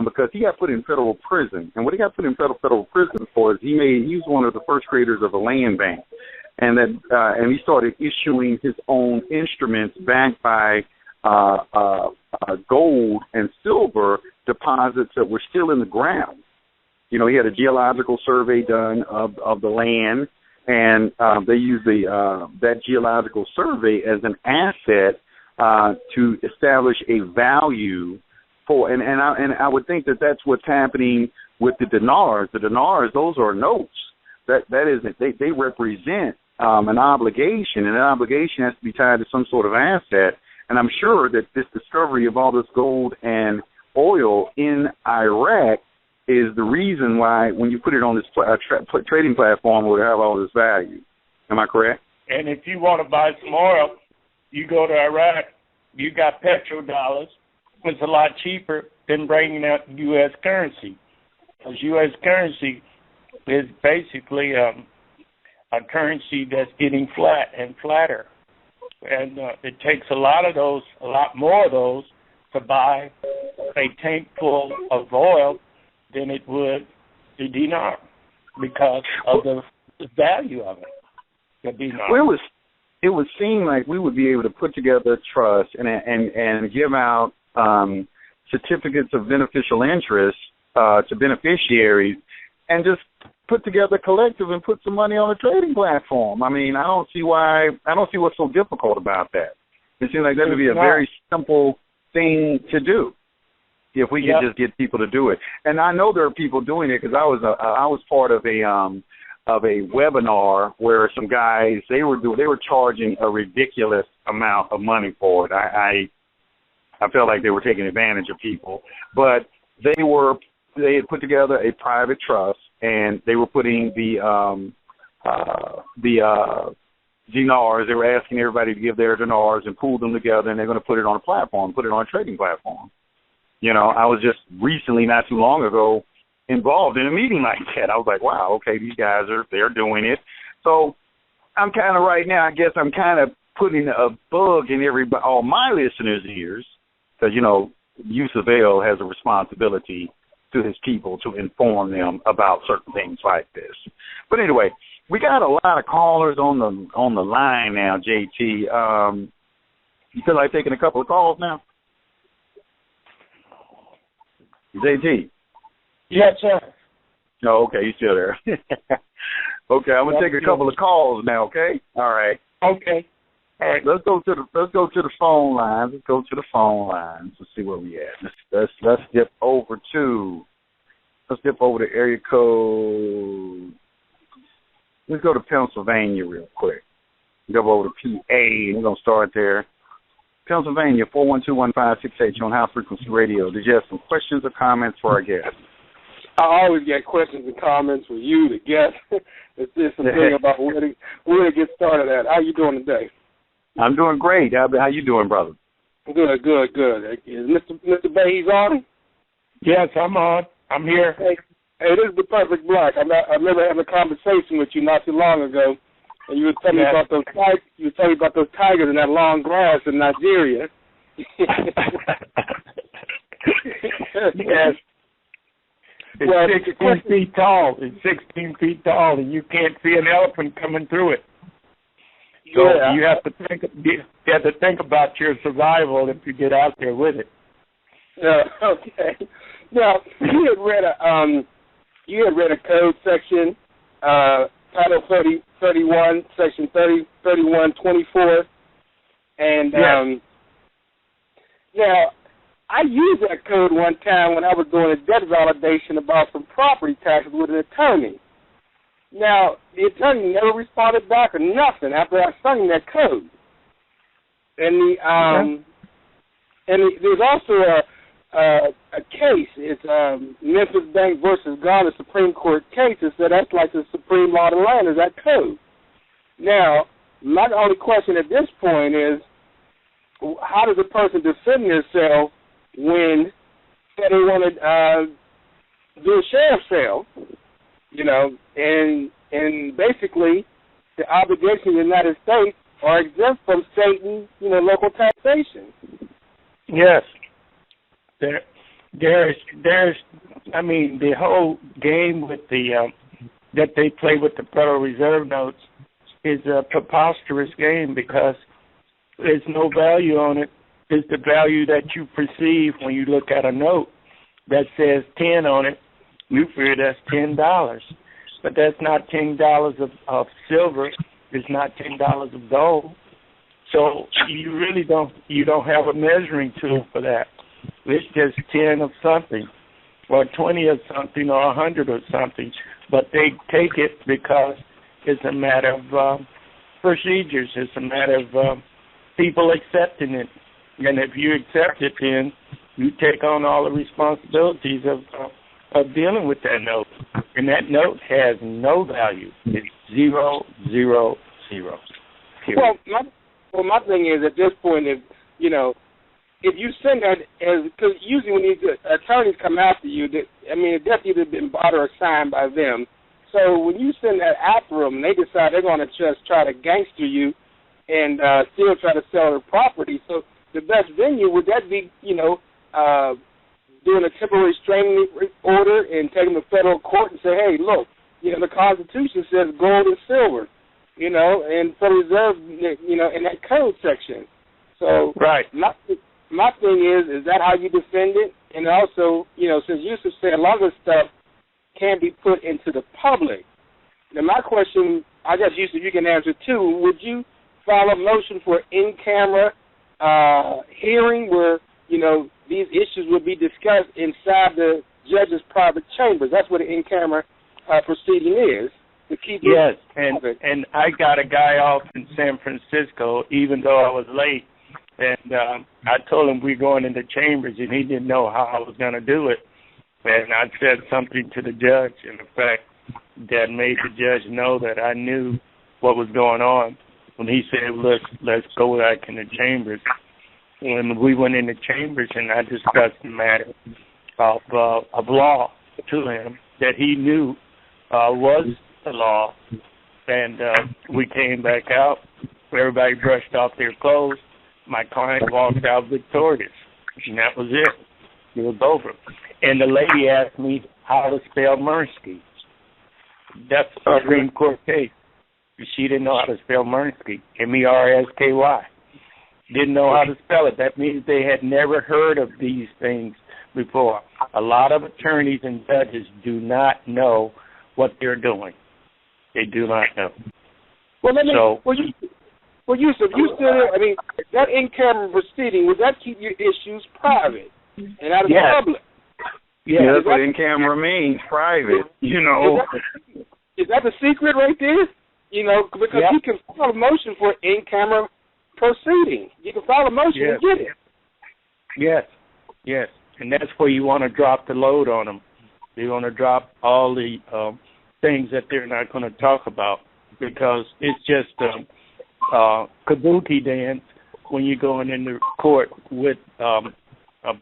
because he got put in federal prison. And what he got put in federal prison for is he was one of the first creators of a land bank, and he started issuing his own instruments backed by gold and silver deposits that were still in the ground. You know, he had a geological survey done of the land, and they used that geological survey as an asset to establish a value for. And I would think that that's what's happening with the dinars. The dinars, those are notes. That is, they represent an obligation, and an obligation has to be tied to some sort of asset. And I'm sure that this discovery of all this gold and oil in Iraq is the reason why when you put it on this trading platform, it would have all this value. Am I correct?
And if you want to buy some oil, you go to Iraq, you got petrodollars. It's a lot cheaper than bringing out U.S. currency. Because U.S. currency is basically a currency that's getting flat and flatter. And it takes a lot more of those to buy a tank full of oil than it would the dinar because of the value of it, the dinar.
Well, it would seem like we would be able to put together a trust and give out certificates of beneficial interest to beneficiaries and just put together a collective and put some money on a trading platform. I mean, I don't see what's so difficult about that. It seems like that would be a very simple thing to do if we could just get people to do it. And I know there are people doing it because I was part of a webinar where some guys they were charging a ridiculous amount of money for it. I felt like they were taking advantage of people, but they had put together a private trust and they were putting the dinars. They were asking everybody to give their dinars and pool them together, and they're going to put it on a platform, put it on a trading platform. You know, I was just recently, not too long ago, involved in a meeting like that. I was like, wow, okay, these guys they're doing it. So I'm kind of right now, I guess I'm kind of putting a bug in all my listeners' ears because, you know, Yusef has a responsibility to his people to inform them about certain things like this. But anyway, we got a lot of callers on the line now, JT. You feel like taking a couple of calls now? JT?
Yes, sir.
Oh, okay, you're still there. Okay, I'm gonna take a couple of calls now. Okay, all right.
Okay, all right.
Let's go to the phone lines. Let's see where we at. Let's dip over to area code. Let's go to Pennsylvania real quick. Go over to PA, and we're gonna start there. Pennsylvania 412-1568 on High Frequency Radio. Did you have some questions or comments for our guests?
I always get questions and comments for you, the guest. It's just something about where to get started at. How you doing today?
I'm doing great. How you doing, brother?
Good. Is Mr. Bay, he's on?
Yes, I'm on. I'm here.
Hey, this is the Perfect Black. I remember having a conversation with you not too long ago, and you were telling me about those tigers. You were telling me about those tigers in that long grass in Nigeria.
Yes. It's 16 feet tall. It's 16 feet tall, and you can't see an elephant coming through it. So you have to think about your survival if you get out there with it.
Okay. Now you had read a code section, Title 31, Section 3124, and now. I used that code one time when I was doing a debt validation about some property taxes with an attorney. Now, the attorney never responded back or nothing after I sung that code. And there's also a case. It's Memphis Bank versus Garner Supreme Court case. It said that's like the supreme law of the land is that code. Now, my only question at this point is, how does a person defend themselves when they want to do a sheriff's sale, you know, and basically the obligations in the United States are exempt from state and, you know, local taxation.
Yes. There's I mean, the whole game with the that they play with the Federal Reserve notes is a preposterous game because there's no value on it. It's the value that you perceive when you look at a note that says 10 on it. You figure that's $10, but that's not $10 of silver. It's not $10 of gold. So you really don't have a measuring tool for that. It's just 10 of something, or 20 of something, or 100 of something. But they take it because it's a matter of procedures. It's a matter of people accepting it. And if you accept it, then you take on all the responsibilities of dealing with that note. And that note has no value. It's 0, 0, 0. Period.
Well, my thing is at this point, if you send that, because usually when these attorneys come after you, the debt either been bought or signed by them, So when you send that after them, they decide they're going to just try to gangster you and still try to sell their property. So the best venue, would that be, doing a temporary restraining order and taking them to federal court and say, hey, look, the Constitution says gold and silver, and Federal Reserve, in that code section. So
right.
My thing is that how you defend it? And also, since Yusef said a lot of this stuff can be put into the public. Now, my question, I guess, Yusef, you can answer too. Would you file a motion for in-camera hearing where, these issues would be discussed inside the judge's private chambers? That's what an in-camera proceeding is. To keep
yes, and I got a guy off in San Francisco, even though I was late, and I told him we're going into chambers, and he didn't know how I was going to do it. And I said something to the judge, in effect, that made the judge know that I knew what was going on. When he said, let's go back in the chambers. When we went in the chambers, and I discussed the matter of law to him that he knew was the law, and we came back out. Everybody brushed off their clothes. My client walked out victorious, and that was it. It was over. And the lady asked me how to spell Mirsky. That's a Supreme Court case. She didn't know how to spell Mirsky, M-E-R-S-K-Y. Didn't know how to spell it. That means they had never heard of these things before. A lot of attorneys and judges do not know what they're doing. They do not know.
Yusef, you still, that in-camera proceeding, would that keep your issues private and out of the public?
Yeah, that's what in-camera means, private,
Is that the secret right there? Because you can file a motion for in-camera proceeding. You can file a motion and get it.
Yes. And that's where you want to drop the load on them. You want to drop all the things that they're not going to talk about, because it's just kabuki dance when you're going into court with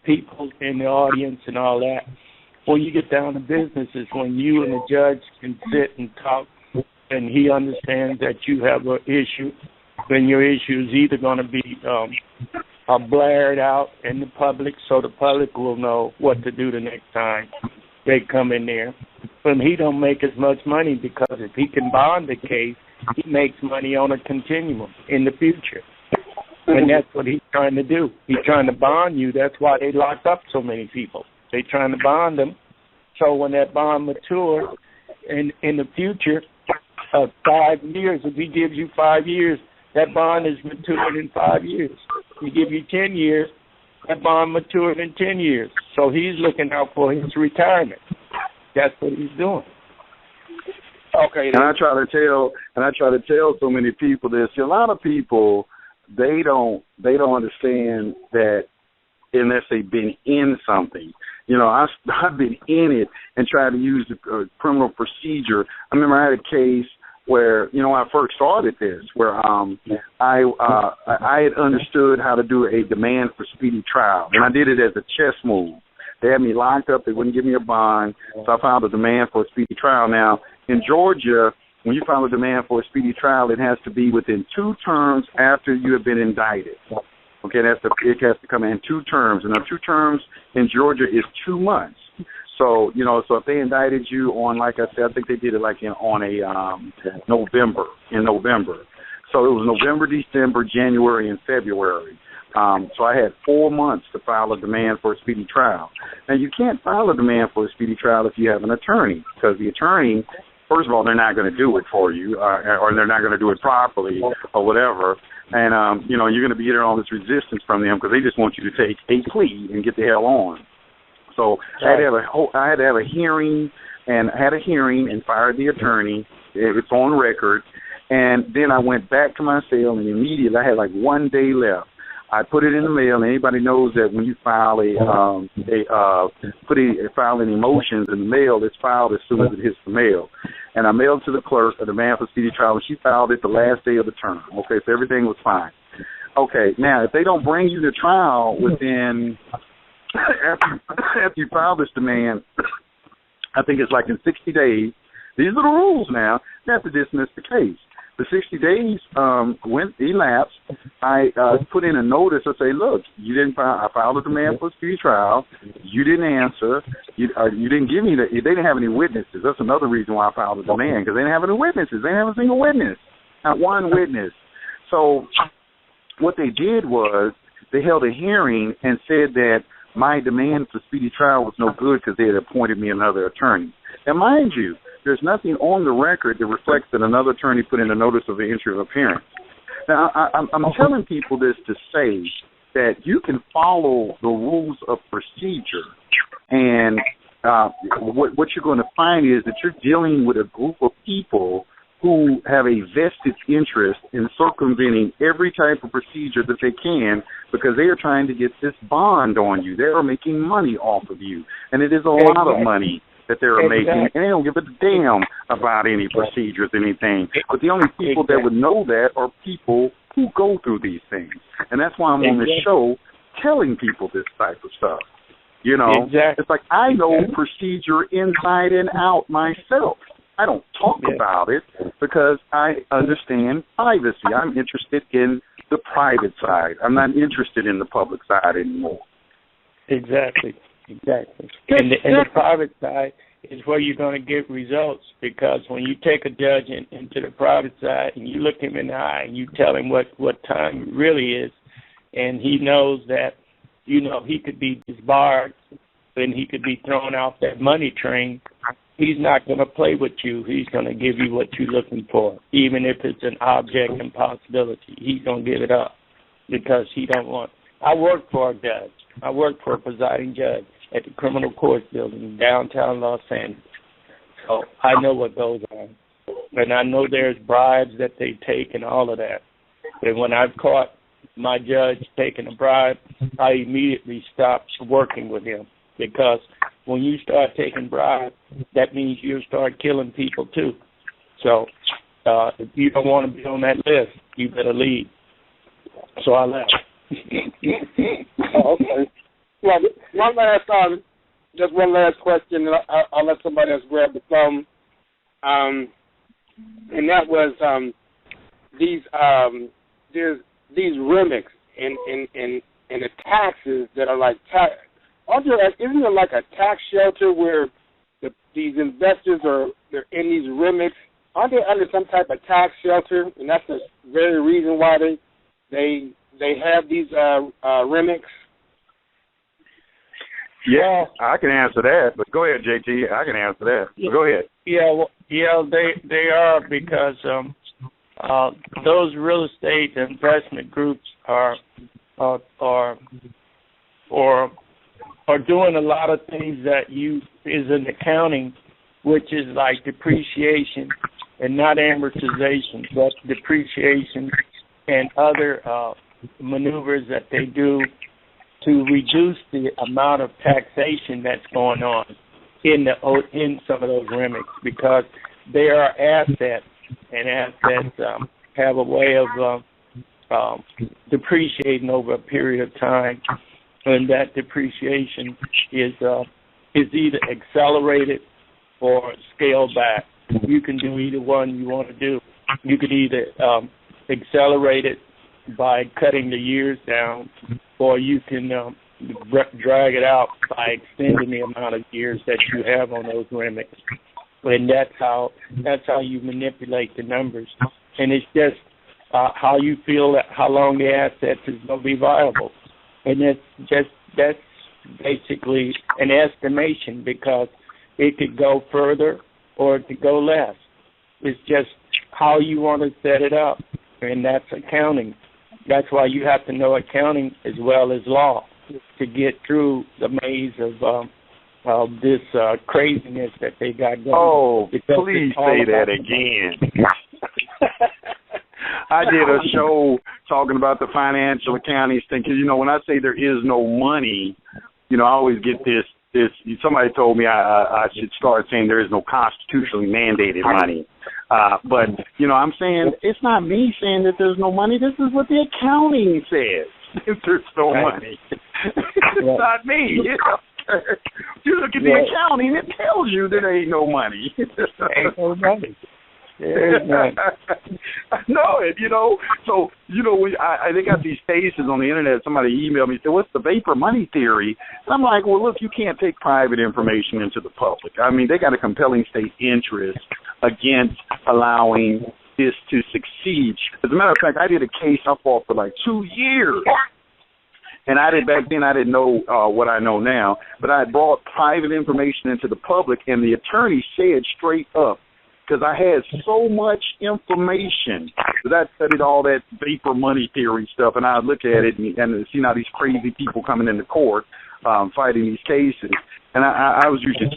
people in the audience and all that. When you get down to business is when you and the judge can sit and talk, and he understands that you have an issue, then your issue is either going to be blared out in the public so the public will know what to do the next time they come in there. But he don't make as much money, because if he can bond the case, he makes money on a continuum in the future. And that's what he's trying to do. He's trying to bond you. That's why they locked up so many people. They're trying to bond them. So when that bond matures in the future, 5 years, if he gives you 5 years, that bond is matured in 5 years. He give you 10 years, that bond matured in 10 years. So he's looking out for his retirement. That's what he's doing.
Okay.
And I try to tell so many people this. A lot of people, they don't understand that unless they've been in something. I've been in it and tried to use the criminal procedure. I remember I had a case where, when I first started this, where I had understood how to do a demand for speedy trial, and I did it as a chess move. They had me locked up. They wouldn't give me a bond, so I filed a demand for a speedy trial. Now, in Georgia, when you file a demand for a speedy trial, it has to be within 2 terms after you have been indicted. Okay, it has to come in 2 terms, and the 2 terms in Georgia is 2 months. So, so if they indicted you on, like I said, I think they did it November. So it was November, December, January, and February. So I had 4 months to file a demand for a speedy trial. Now, you can't file a demand for a speedy trial if you have an attorney, because the attorney, first of all, they're not going to do it for you, or they're not going to do it properly or whatever. And, you're going to be getting all this resistance from them because they just want you to take a plea and get the hell on. So I had to have a hearing, and fired the attorney. It's on record. And then I went back to my cell, and immediately I had 1 day left. I put it in the mail, and anybody knows that when you file file any motions in the mail, it's filed as soon as it hits the mail. And I mailed to the clerk a demand for speedy trial, and she filed it the last day of the term. Okay, so everything was fine. Okay, now if they don't bring you to trial within after you file this demand, I think it's in 60 days. These are the rules now. You have to dismiss the case. The 60 days elapsed. I put in a notice to say, look, you didn't file. I filed a demand for a speedy trial. You didn't answer. You didn't give me they didn't have any witnesses. That's another reason why I filed a demand, because they didn't have any witnesses. They didn't have a single witness, not one witness. So what they did was they held a hearing and said that my demand for speedy trial was no good because they had appointed me another attorney. Now, mind you, there's nothing on the record that reflects that another attorney put in a notice of the entry of appearance. Now, I'm telling people this to say that you can follow the rules of procedure, and what you're going to find is that you're dealing with a group of people who have a vested interest in circumventing every type of procedure that they can because they are trying to get this bond on you. They are making money off of you, and it is a lot of money that they're making, and they don't give a damn about any procedures, anything. But the only people that would know that are people who go through these things, and that's why I'm on this show telling people this type of stuff. You know, it's like I know procedure inside and out myself. I don't talk about it because I understand privacy. I'm interested in the private side. I'm not interested in the public side anymore.
Exactly. And the private side is where you're going to get results, because when you take a judge into the private side and you look him in the eye and you tell him what time really is, and he knows that, you know, he could be disbarred and he could be thrown off that money train, he's not going to play with you. He's going to give you what you're looking for, even if it's an object impossibility. He's going to give it up because he don't want. I work for a judge. I work for a presiding judge at the Criminal Court Building in downtown Los Angeles. So I know what goes on. And I know there's bribes that they take and all of that. And when I've caught my judge taking a bribe, I immediately stop working with him, because when you start taking bribes, that means you start killing people too. So if you don't want to be on that list, you better leave. So I left.
Okay. Well, just one last question, and I'll let somebody else grab the phone. And that was these remix and the taxes that are like tax. Isn't there like a tax shelter where these investors they're in these remix? Aren't they under some type of tax shelter? And that's the very reason why they have these remix.
Yeah, I can answer that, but go ahead, JT. I can answer that. But go ahead.
They are, because those real estate investment groups are doing a lot of things that is in accounting, which is like depreciation and not amortization, but depreciation and other maneuvers that they do to reduce the amount of taxation that's going on in some of those remix, because they are assets, and assets have a way of depreciating over a period of time, and that depreciation is either accelerated or scaled back. You can do either one you want to do. You could either accelerate it by cutting the years down, or you can drag it out by extending the amount of years that you have on those remix. And that's how you manipulate the numbers. And it's just how you feel that how long the assets is going to be viable. And that's basically an estimation, because it could go further or it could go less. It's just how you want to set it up, and that's accounting. That's why you have to know accounting as well as law to get through the maze of this craziness that they got going.
Oh, please say that again. I did a show talking about the financial accounting thing, because, you know, when I say there is no money, you know, I always get this somebody told me I should start saying there is no constitutionally mandated money. But, you know, I'm saying it's not me saying that there's no money. This is what the accounting says. If there's no money. It's not me. You know? You look at the accounting, it tells you that there ain't no money.
Ain't no money.
No, so they got these cases on the internet. Somebody emailed me and said, "What's the vapor money theory?" And I'm like, "Well, look, you can't take private information into the public. I mean, they got a compelling state interest against allowing this to succeed. As a matter of fact, I did a case I fought for like 2 years." And back then I didn't know what I know now, but I brought private information into the public, and the attorney said straight up, because I had so much information, because I studied all that vapor money theory stuff, and I would look at it and see now these crazy people coming into court fighting these cases. And I was using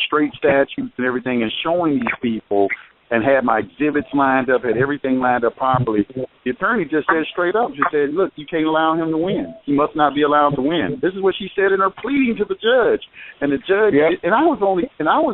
straight statutes and everything and showing these people and had my exhibits lined up, had everything lined up properly. The attorney just said straight up, just said, "Look, you can't allow him to win. He must not be allowed to win." This is what she said in her pleading to the judge. And the judge, and I was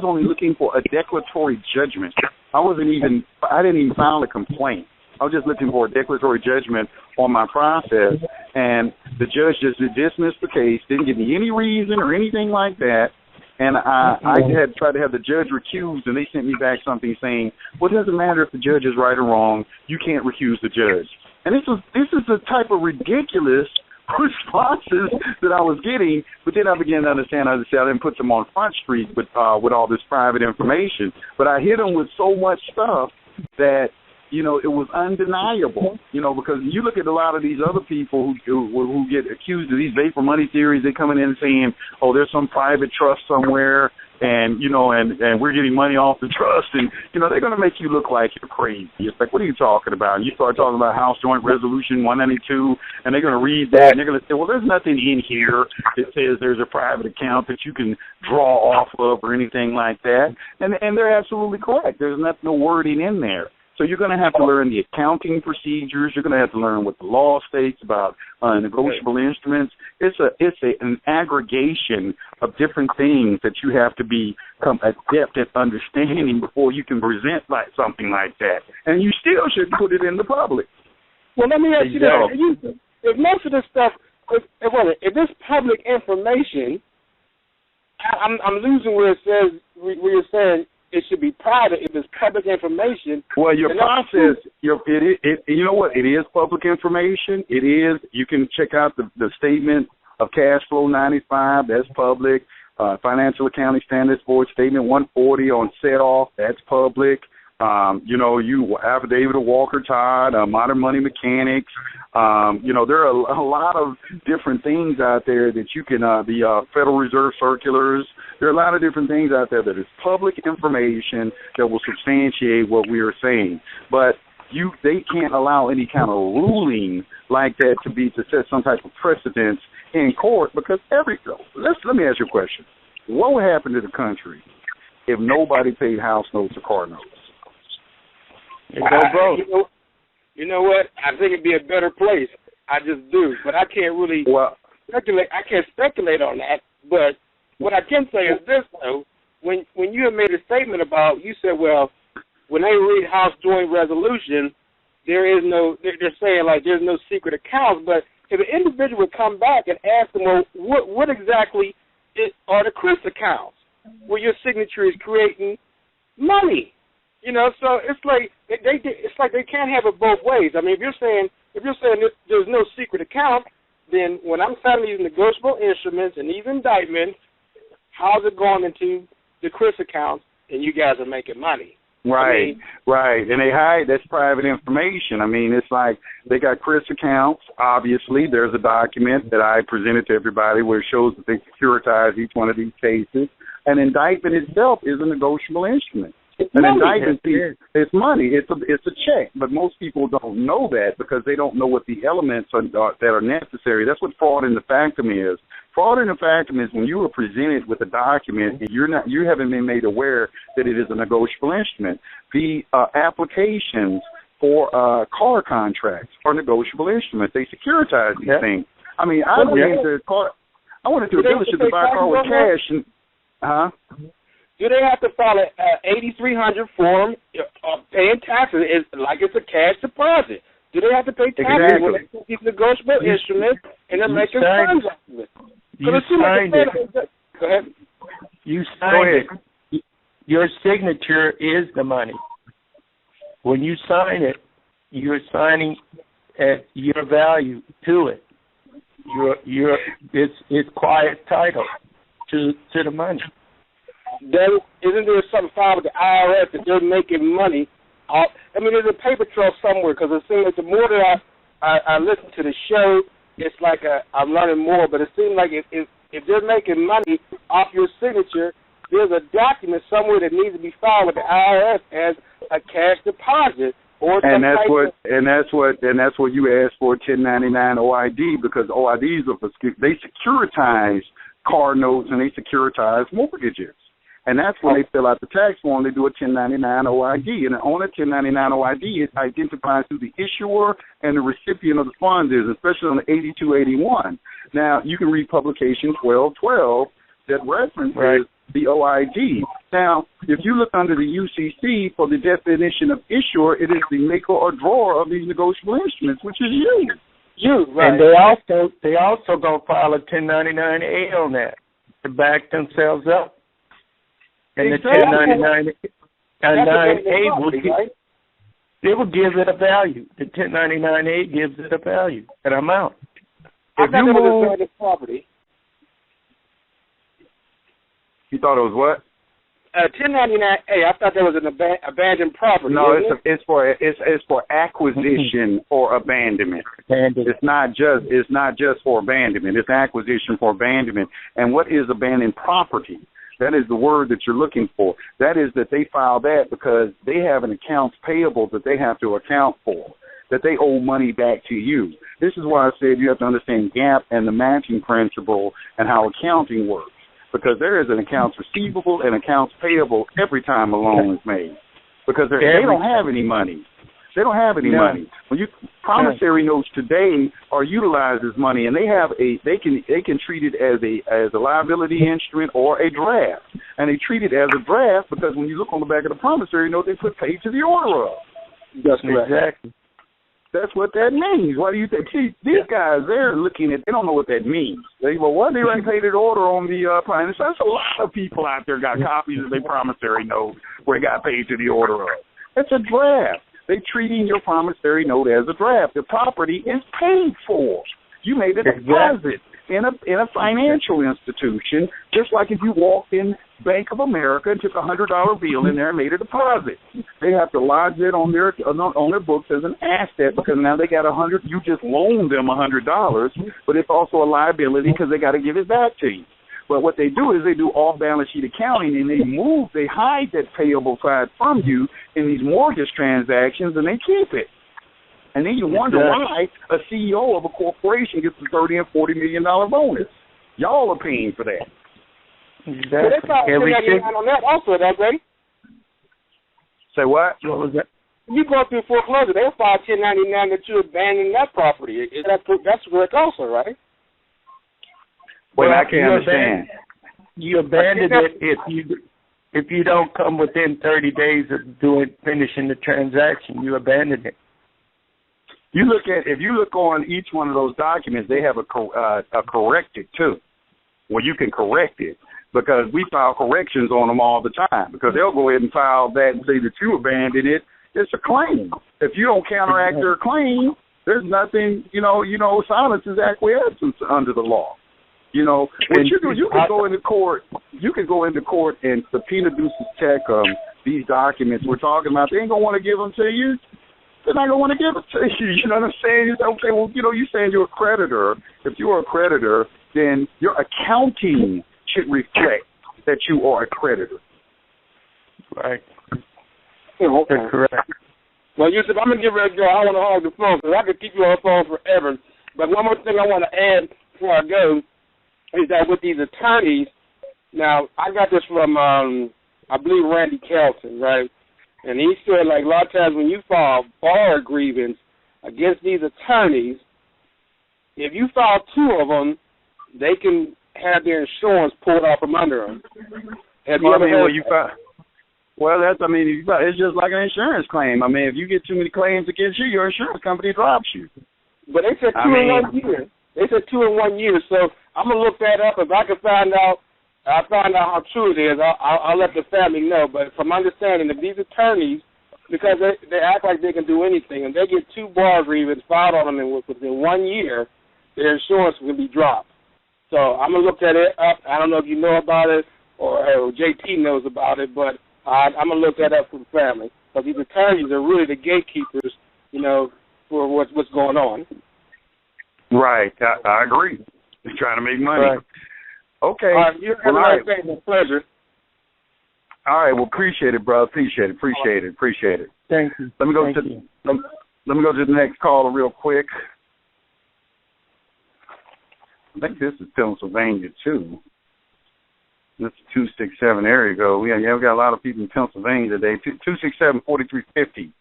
only looking for a declaratory judgment. I didn't even file a complaint. I was just looking for a declaratory judgment on my process. And the judge just dismissed the case, didn't give me any reason or anything like that. And I had tried to have the judge recused, and they sent me back something saying, "Well, it doesn't matter if the judge is right or wrong. You can't recuse the judge." And this is the type of ridiculous responses that I was getting. But then I began to understand. I didn't put them on Front Street with all this private information. But I hit them with so much stuff that it was undeniable, because you look at a lot of these other people who get accused of these vapor money theories. They're coming in and saying, "Oh, there's some private trust somewhere, and we're getting money off the trust," and they're going to make you look like you're crazy. It's like, what are you talking about? And you start talking about House Joint Resolution 192, and they're going to read that, and they're going to say, "Well, there's nothing in here that says there's a private account that you can draw off of or anything like that," and they're absolutely correct. There's no wording in there. So you're going to have to learn the accounting procedures. You're going to have to learn what the law states about negotiable instruments. It's an aggregation of different things that you have to become adept at understanding before you can present something like that. And you still should put it in the public.
Well, let me ask you this: if most of this stuff, if this public information, I'm losing where it says where you're saying it should be private if it's public information.
Well, your process, you know what? It is public information. It is. You can check out the statement of cash flow 95. That's public. Financial Accounting Standards Board Statement 140 on set off. That's public. You affidavit of Walker Todd, Modern Money Mechanics. There are a lot of different things out there that you can, the Federal Reserve circulars. There are a lot of different things out there that is public information that will substantiate what we are saying. But they can't allow any kind of ruling like that to set some type of precedence in court, because let me ask you a question. What would happen to the country if nobody paid house notes or car notes?
You know what? I think it'd be a better place. I just do, but I can't really speculate. I can't speculate on that. But what I can say is this, though: when you have made a statement about, you said, well, when they read House Joint Resolution, they're saying like there's no secret accounts. But if an individual would come back and ask them, well, what exactly are the Chris accounts where your signature is creating money? So it's like they can't have it both ways. I mean, if you're saying there's no secret account, then when I'm signing these negotiable instruments and these indictments, how's it going into the Chris accounts and you guys are making money?
Right, right. And they hide, that's private information. I mean, it's like they got Chris accounts. Obviously, there's a document that I presented to everybody where it shows that they securitize each one of these cases. An indictment itself is a negotiable instrument. An indictment, it's money. It's a check. But most people don't know that because they don't know what the elements that are necessary. That's what fraud in the factum is. Fraud in the factum is when you are presented with a document and you haven't been made aware that it is a negotiable instrument. The applications for car contracts are negotiable instruments. They securitize these things. I mean, I went into a dealership to buy a car with cash.
Do they have to file an 8300 form paying taxes? It's a cash deposit. Do they have to pay taxes when they take these negotiable instruments and they're making funds off of it?
You signed it.
Go ahead.
You signed it. Your signature is the money. When you sign it, you're signing at your value to it. It's quiet title to the money.
Then isn't there something filed with the IRS that they're making money off? I mean, there's a paper trail somewhere, because it seems like the more that I listen to the show, it's like I'm learning more. But it seems like if they're making money off your signature, there's a document somewhere that needs to be filed with the IRS as a cash deposit.
And that's what you ask for 1099 OID, because OIDs they securitize car notes and they securitize mortgages. And that's when they fill out the tax form, they do a 1099 OID. And on a 1099 OID, it identifies who the issuer and the recipient of the funds is, especially on the 8281. Now, you can read publication 1212 that references the OID. Now, if you look under the UCC for the definition of issuer, it is the maker or drawer of these negotiable instruments, which is you.
You, right.
And they also gonna file a 1099A on that to back themselves up. And
exactly.
The 1099A will give it a value. The 1099A gives it a value, an amount.
I thought it was abandoned property.
You thought it was what?
1099A. I thought that was an abandoned property.
No, it's for acquisition or abandonment. It's not just for abandonment. It's acquisition for abandonment. And what is abandoned property? That is the word that you're looking for. That is that they file that because they have an accounts payable that they have to account for, that they owe money back to you. This is why I said you have to understand GAAP and the matching principle and how accounting works, because there is an accounts receivable and accounts payable every time a loan is made, because they don't have any money. They don't have any money. When promissory notes today are utilized as money, and they can treat it as a liability instrument or a draft, and they treat it as a draft because when you look on the back of the promissory note, they put paid to the order of.
That's correct.
Exactly.
That's what that means. Why do you think? See, these guys, they're looking at, they don't know what that means. They go, well, they write paid to order on the plan. So that's a lot of people out there got copies of their promissory note where it got paid to the order of. It's a draft. They're treating your promissory note as a draft. The property is paid for. You made a deposit in a financial institution, just like if you walked in Bank of America and took a $100 bill in there and made a deposit. They have to lodge it on their books as an asset because now they got $100. You just loaned them $100, but it's also a liability because they got to give it back to you. But what they do is they do off-balance sheet accounting, and they hide that payable side from you in these mortgage transactions, and they keep it. And then you wonder why a CEO of a corporation gets a $30 and $40 million bonus. Y'all are paying for that.
Exactly. So they filed 1099 on that also, that right?
Say what?
What was that?
You go through foreclosure, they filed 1099 that you abandoned that property. That's correct also, right?
Well, I can't understand.
You abandon it if you don't come within 30 days of finishing the transaction. You abandon it.
If you look on each one of those documents, they have a corrected too, where you can correct it, because we file corrections on them all the time, because they'll go ahead and file that and say that you abandoned it. It's a claim. If you don't counteract their claim, there's nothing. Silence is acquiescence under the law. What you do, you can go into court. You can go into court and subpoena duces check these documents we're talking about. They ain't gonna want to give them to you. They're not gonna want to give it to you. You know what I'm saying? You say, okay, well, you're saying you're a creditor. If you are a creditor, then your accounting should reflect that you are a creditor.
Right.
That's correct. Well, Yusef, I'm gonna get ready to go. I want to hog the phone because I could keep you on the phone forever. But one more thing I want to add before I go is that with these attorneys, now I got this from I believe Randy Kelton, right? And he said, like, a lot of times when you file bar grievance against these attorneys, if you file two of them, they can have their insurance pulled off from under them. Have you ever heard that?
It's just like an insurance claim. I mean, if you get too many claims against you, your insurance company drops you.
But they said 2 in 1 year. They said 2 in 1 year. So I'm going to look that up. If I can find out I find out how true it is, I'll let the family know. But from understanding, if these attorneys, because they act like they can do anything, and they get 2 bar agreements filed on them within 1 year, their insurance will be dropped. So I'm going to look that up. I don't know if you know about it or JT knows about it, but I'm going to look that up for the family. Because these attorneys are really the gatekeepers, for what's going on.
Right. I agree. They're trying to make money.
Right.
Okay.
You have a nice day. It's a pleasure.
All right. Well, appreciate it, brother. Appreciate it.
Thank you.
Let me go to the next caller real quick. I think this is Pennsylvania too. This is 267. There you go. We got a lot of people in Pennsylvania today. 267-4350.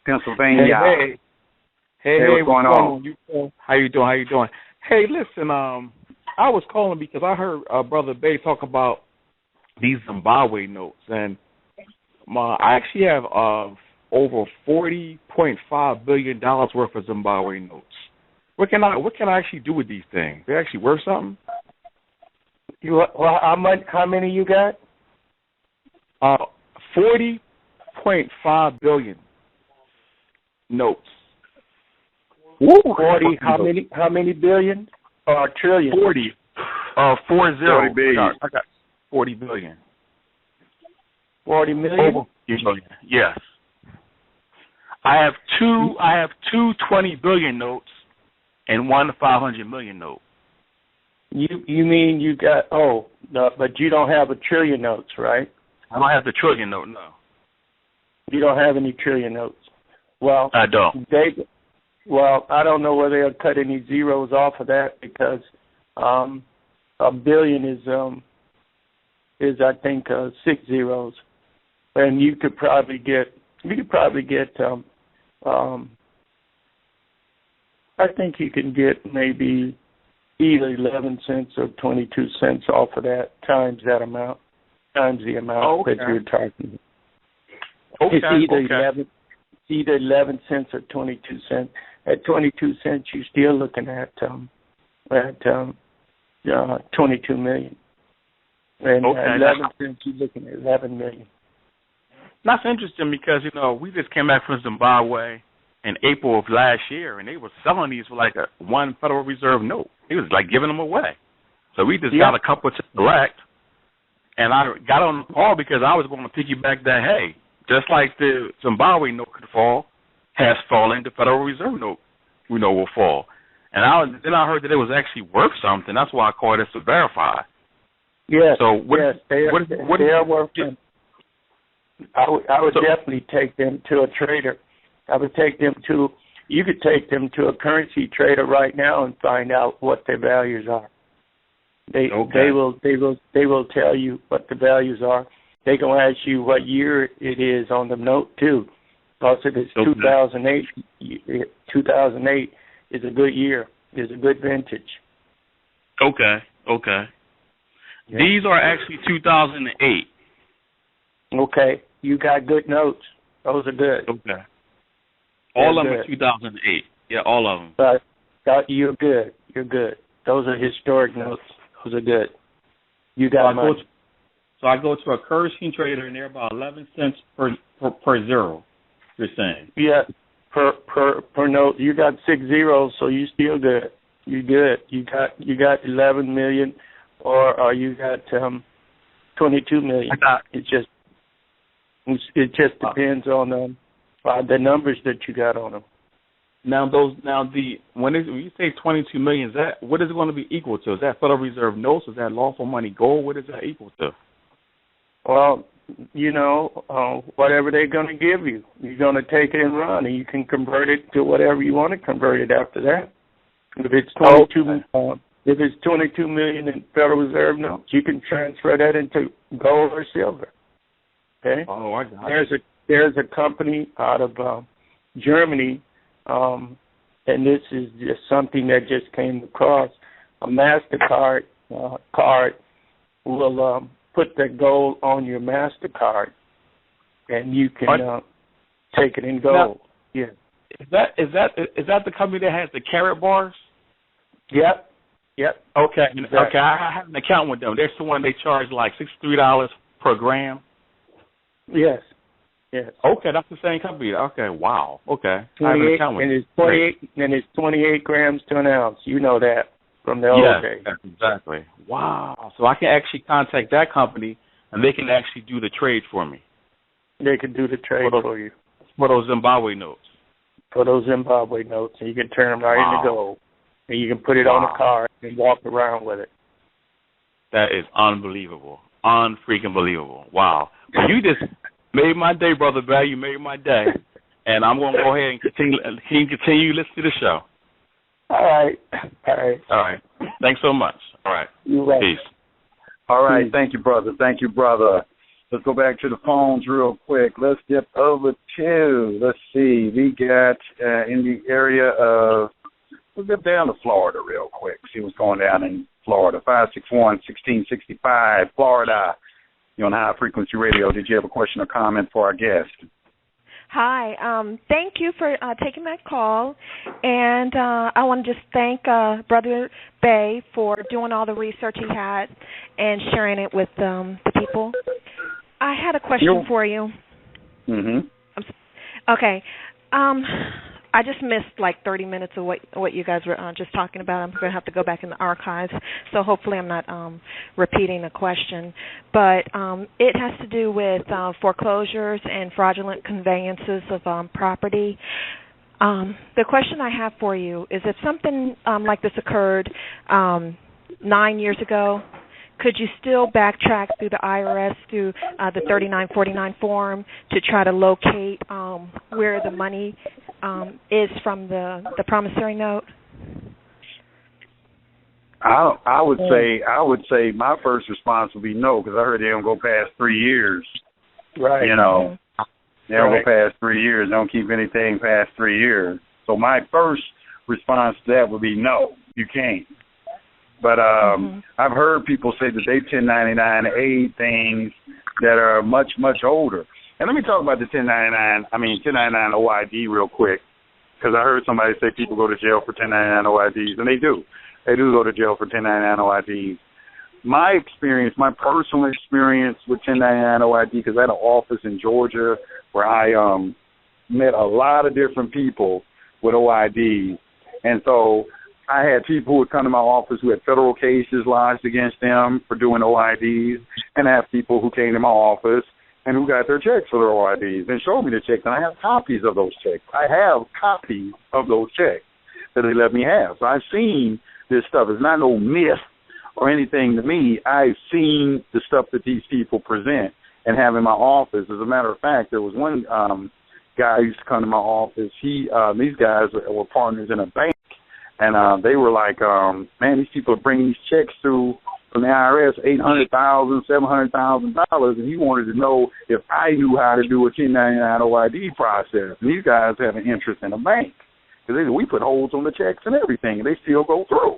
Pennsylvania.
Hey,
what's going on?
How you doing? Hey, listen, I was calling because I heard Brother Bay talk about these Zimbabwe notes, and I actually have over $40.5 billion worth of Zimbabwe notes. What can I actually do with these things? They actually worth something?
How many you got?
$40.5 billion notes.
Woo, 40. How many billion? Or trillion?
40. 40 billion. I got 40 billion.
40 million?
Over billion. Yes. I have two 20 billion notes and one 500 million note.
You mean you got but you don't have a trillion notes, right?
I don't have the trillion note, no.
You don't have any trillion notes. Well,
I don't.
I don't know whether they'll cut any zeros off of that because a billion is I think 6 zeros, and you could probably get I think you can get maybe either 11 cents or 22 cents off of that times the amount that you're talking. It's either 11 cents or 22 cents. At 22 cents, you're still looking at 22 million. And at 11 cents, you're looking at 11 million.
That's interesting because, we just came back from Zimbabwe in April of last year, and they were selling these for like one Federal Reserve note. He was like giving them away. So we just got a couple to select, and I got on the call because I was going to piggyback that, hey, just like the Zimbabwe note could fall, has fallen, the Federal Reserve note, will fall. And then I heard that it was actually worth something. That's why I called this to verify.
Yes.
So
they are worth something. I would definitely take them to a trader. You could take them to a currency trader right now and find out what their values are. They will tell you what the values are. They can ask you what year it is on the note too. Because if it's 2008 is a good year, is a good vintage.
Okay. Yeah. These are actually 2008.
Okay, you got good notes. Those are good.
Okay. All of them are 2008. Yeah, all of them.
But you're good. Those are historic notes. Those are good. You got money.
So I go to a currency trader, and they're about 11 cents per zero. You're saying?
Yeah, per note. You got 6 zeros, so you still good. You good. You got 11 million, or you got 22 million. It just depends on the numbers that you got on them.
When you say 22 million, what is it going to be equal to? Is that Federal Reserve notes? Is that lawful money gold? What is that equal to?
Well, whatever they're going to give you, you're going to take it and run, and you can convert it to whatever you want to convert it after that. If it's 22 million in Federal Reserve notes, you can transfer that into gold or silver. Okay.
Oh, I got it.
There's a company out of Germany, and this is just something that just came across. A MasterCard card will put that gold on your MasterCard, and you can take it in gold.
Is that the company that has the carat bars?
Yep. Yep.
Okay.
Exactly.
Okay. I have an account with them. They're the one they charge like $63 per gram.
Yes. Yes.
Okay, that's the same company. Okay. Wow. Okay. I have an
28,
account with
and
them.
it's 28, and it's 28 grams to an ounce. You know that from the old days.
Yes, exactly. Wow. So I can actually contact that company, and they can actually do the trade for me.
They can do the trade for you.
For those Zimbabwe notes.
For those Zimbabwe notes, and you can turn them right into gold. And you can put it on a card and walk around with it.
That is unbelievable. Unfreaking believable. Wow. Well, you just made my day, Brother Bell. You made my day. And I'm going to go ahead and continue listening to the show.
All right.
All right. Thanks so much. All right.
You're right.
Peace.
All right. Thank you, brother. Thank you, brother. Let's go back to the phones real quick. Let's get over to, let's see, we got in the area of, we'll get down to Florida real quick, see what's going down in Florida. 561-1665, Florida. You're on High Frequency Radio. Did you have a question or comment for our guest?
Hi. Thank you for taking my call. And I want to just thank Brother Bay for doing all the research he had and sharing it with the people. I had a question for you.
Mm-hmm.
Okay. I just missed like 30 minutes of what you guys were just talking about. I'm going to have to go back in the archives, so hopefully I'm not repeating a question. But it has to do with foreclosures and fraudulent conveyances of property. The question I have for you is, if something like this occurred 9 years ago, could you still backtrack through the IRS, through the 3949 form, to try to locate where the money is from the promissory note?
I would say my first response would be no, because I heard they don't go past 3 years.
Right.
You know, they don't go past 3 years. They don't keep anything past 3 years. So my first response to that would be no, you can't. But I've heard people say that they 1099A things that are much, much older. And let me talk about the 1099 OID real quick, because I heard somebody say people go to jail for 1099 OIDs, and they do. They do go to jail for 1099 OIDs. My experience, my personal experience with 1099 OID, because I had an office in Georgia where I met a lot of different people with OIDs. And so I had people who would come to my office who had federal cases lodged against them for doing OIDs, and I have people who came to my office and who got their checks for their OIDs and showed me the checks, and I have copies of those checks. I have copies of those checks that they let me have. So I've seen this stuff. It's not no myth or anything to me. I've seen the stuff that these people present and have in my office. As a matter of fact, there was one guy who used to come to my office. These guys were partners in a bank. And they were like, man, these people are bringing these checks through from the IRS, $800,000, $700,000, and he wanted to know if I knew how to do a 1099 OID process. And these guys have an interest in a bank, because we put holes on the checks and everything, and they still go through,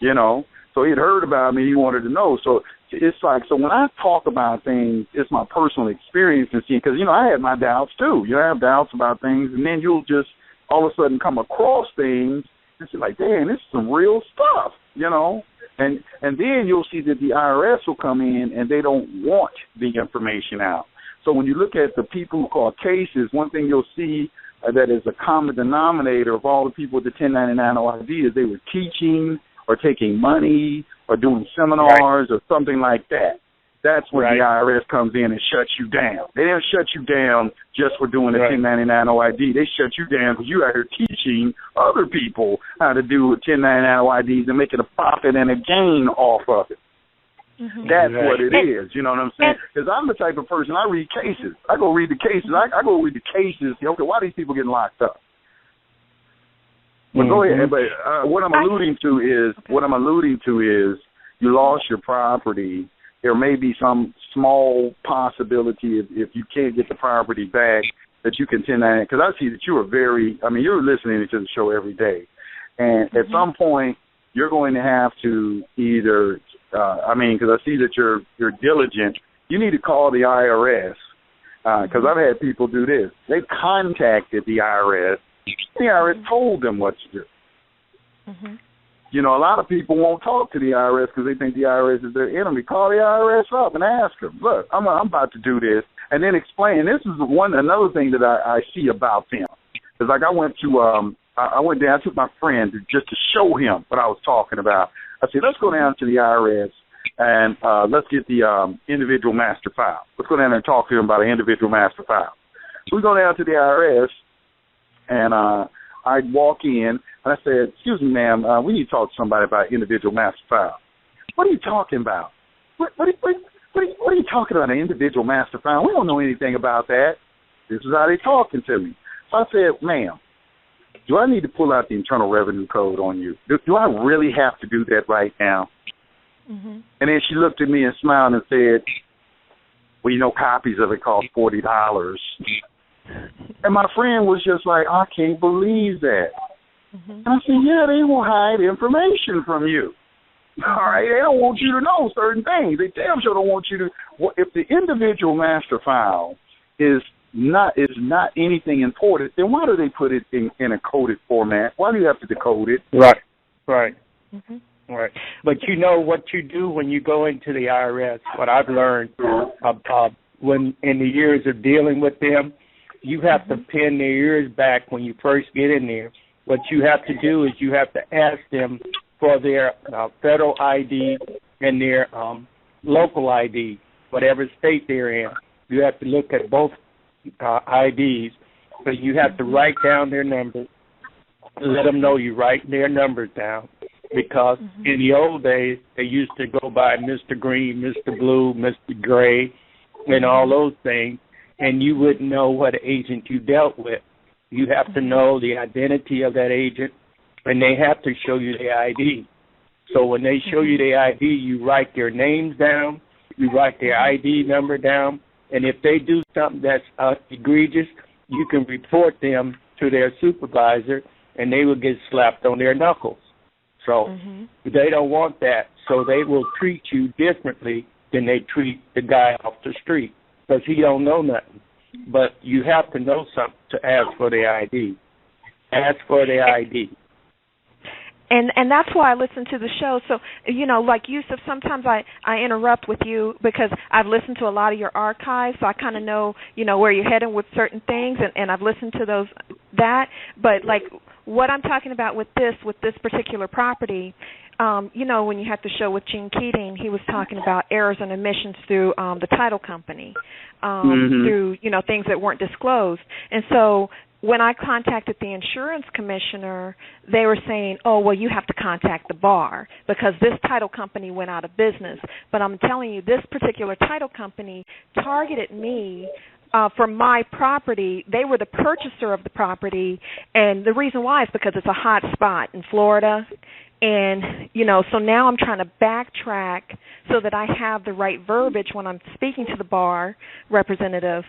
you know. So he had heard about me. He wanted to know. So it's like, so when I talk about things, it's my personal experience and seeing, because, you know, I had my doubts too. You have doubts about things, and then you'll just all of a sudden come across things and you're like, damn, this is some real stuff, you know. And then you'll see that the IRS will come in and they don't want the information out. So when you look at the people who call cases, one thing you'll see that is a common denominator of all the people with the 1099 OID is they were teaching or taking money or doing seminars or something like that. That's when the IRS comes in and shuts you down. They didn't shut you down just for doing the 1099 OID. They shut you down because you out here teaching other people how to do 1099 OIDs and making a profit and a gain off of it. Mm-hmm. That's what it is. You know what I'm saying? Because I'm the type of person, I read cases. I go read the cases. I go read the cases. Okay, why are these people getting locked up? But go ahead. But what I'm alluding to is you lost your property. There may be some small possibility if you can't get the property back that you can 1099. Because I see that you are you're listening to the show every day. And at some point, you're going to have to either, because I see that you're diligent, you need to call the IRS. Because I've had people do this. They contacted the IRS. The IRS told them what to do. Mm-hmm. You know, a lot of people won't talk to the IRS because they think the IRS is their enemy. Call the IRS up and ask them, look, I'm about to do this, and then explain. And this is another thing that I see about them. It's like I went down, I took my friend just to show him what I was talking about. I said, let's go down to the IRS and let's get the individual master file. Let's go down there and talk to him about an individual master file. So we go down to the IRS, and I walk in, and I said, excuse me, ma'am, we need to talk to somebody about individual master file. What are you talking about? What are you talking about, an individual master file? We don't know anything about that. This is how they're talking to me. So I said, ma'am, do I need to pull out the Internal Revenue Code on you? Do I really have to do that right now? Mm-hmm. And then she looked at me and smiled and said, well, you know, copies of it cost $40. And my friend was just like, I can't believe that. Mm-hmm. And I said, yeah, they will hide information from you. All right, they don't want you to know certain things. They damn sure don't want you to. Well, if the individual master file is not anything important, then why do they put it in a coded format? Why do you have to decode it?
Right. Mm-hmm. Right. But you know what you do when you go into the IRS, what I've learned when in the years of dealing with them, you have to pin their ears back when you first get in there. What you have to do is you have to ask them for their federal ID and their local ID, whatever state they're in. You have to look at both IDs, but you have to write down their numbers, let them know you write their numbers down, because in the old days, they used to go by Mr. Green, Mr. Blue, Mr. Gray, and all those things, and you wouldn't know what agent you dealt with. You have to know the identity of that agent, and they have to show you their ID. So when they show you their ID, you write their names down, you write their ID number down, and if they do something that's egregious, you can report them to their supervisor, and they will get slapped on their knuckles. So they don't want that, so they will treat you differently than they treat the guy off the street, because he don't know nothing. But you have to know something to ask for the ID. Ask for the ID.
And that's why I listen to the show. So, you know, like Yusef, sometimes I interrupt with you because I've listened to a lot of your archives, so I kind of know, you know, where you're heading with certain things, and I've listened to that. But, like, what I'm talking about with this particular property, you know, when you had the show with Gene Keating, he was talking about errors and omissions through the title company, through, you know, things that weren't disclosed. And so when I contacted the insurance commissioner, they were saying, oh, well, you have to contact the bar because this title company went out of business. But I'm telling you, this particular title company targeted me for my property. They were the purchaser of the property, and the reason why is because it's a hot spot in Florida. And, you know, so now I'm trying to backtrack so that I have the right verbiage when I'm speaking to the bar representative,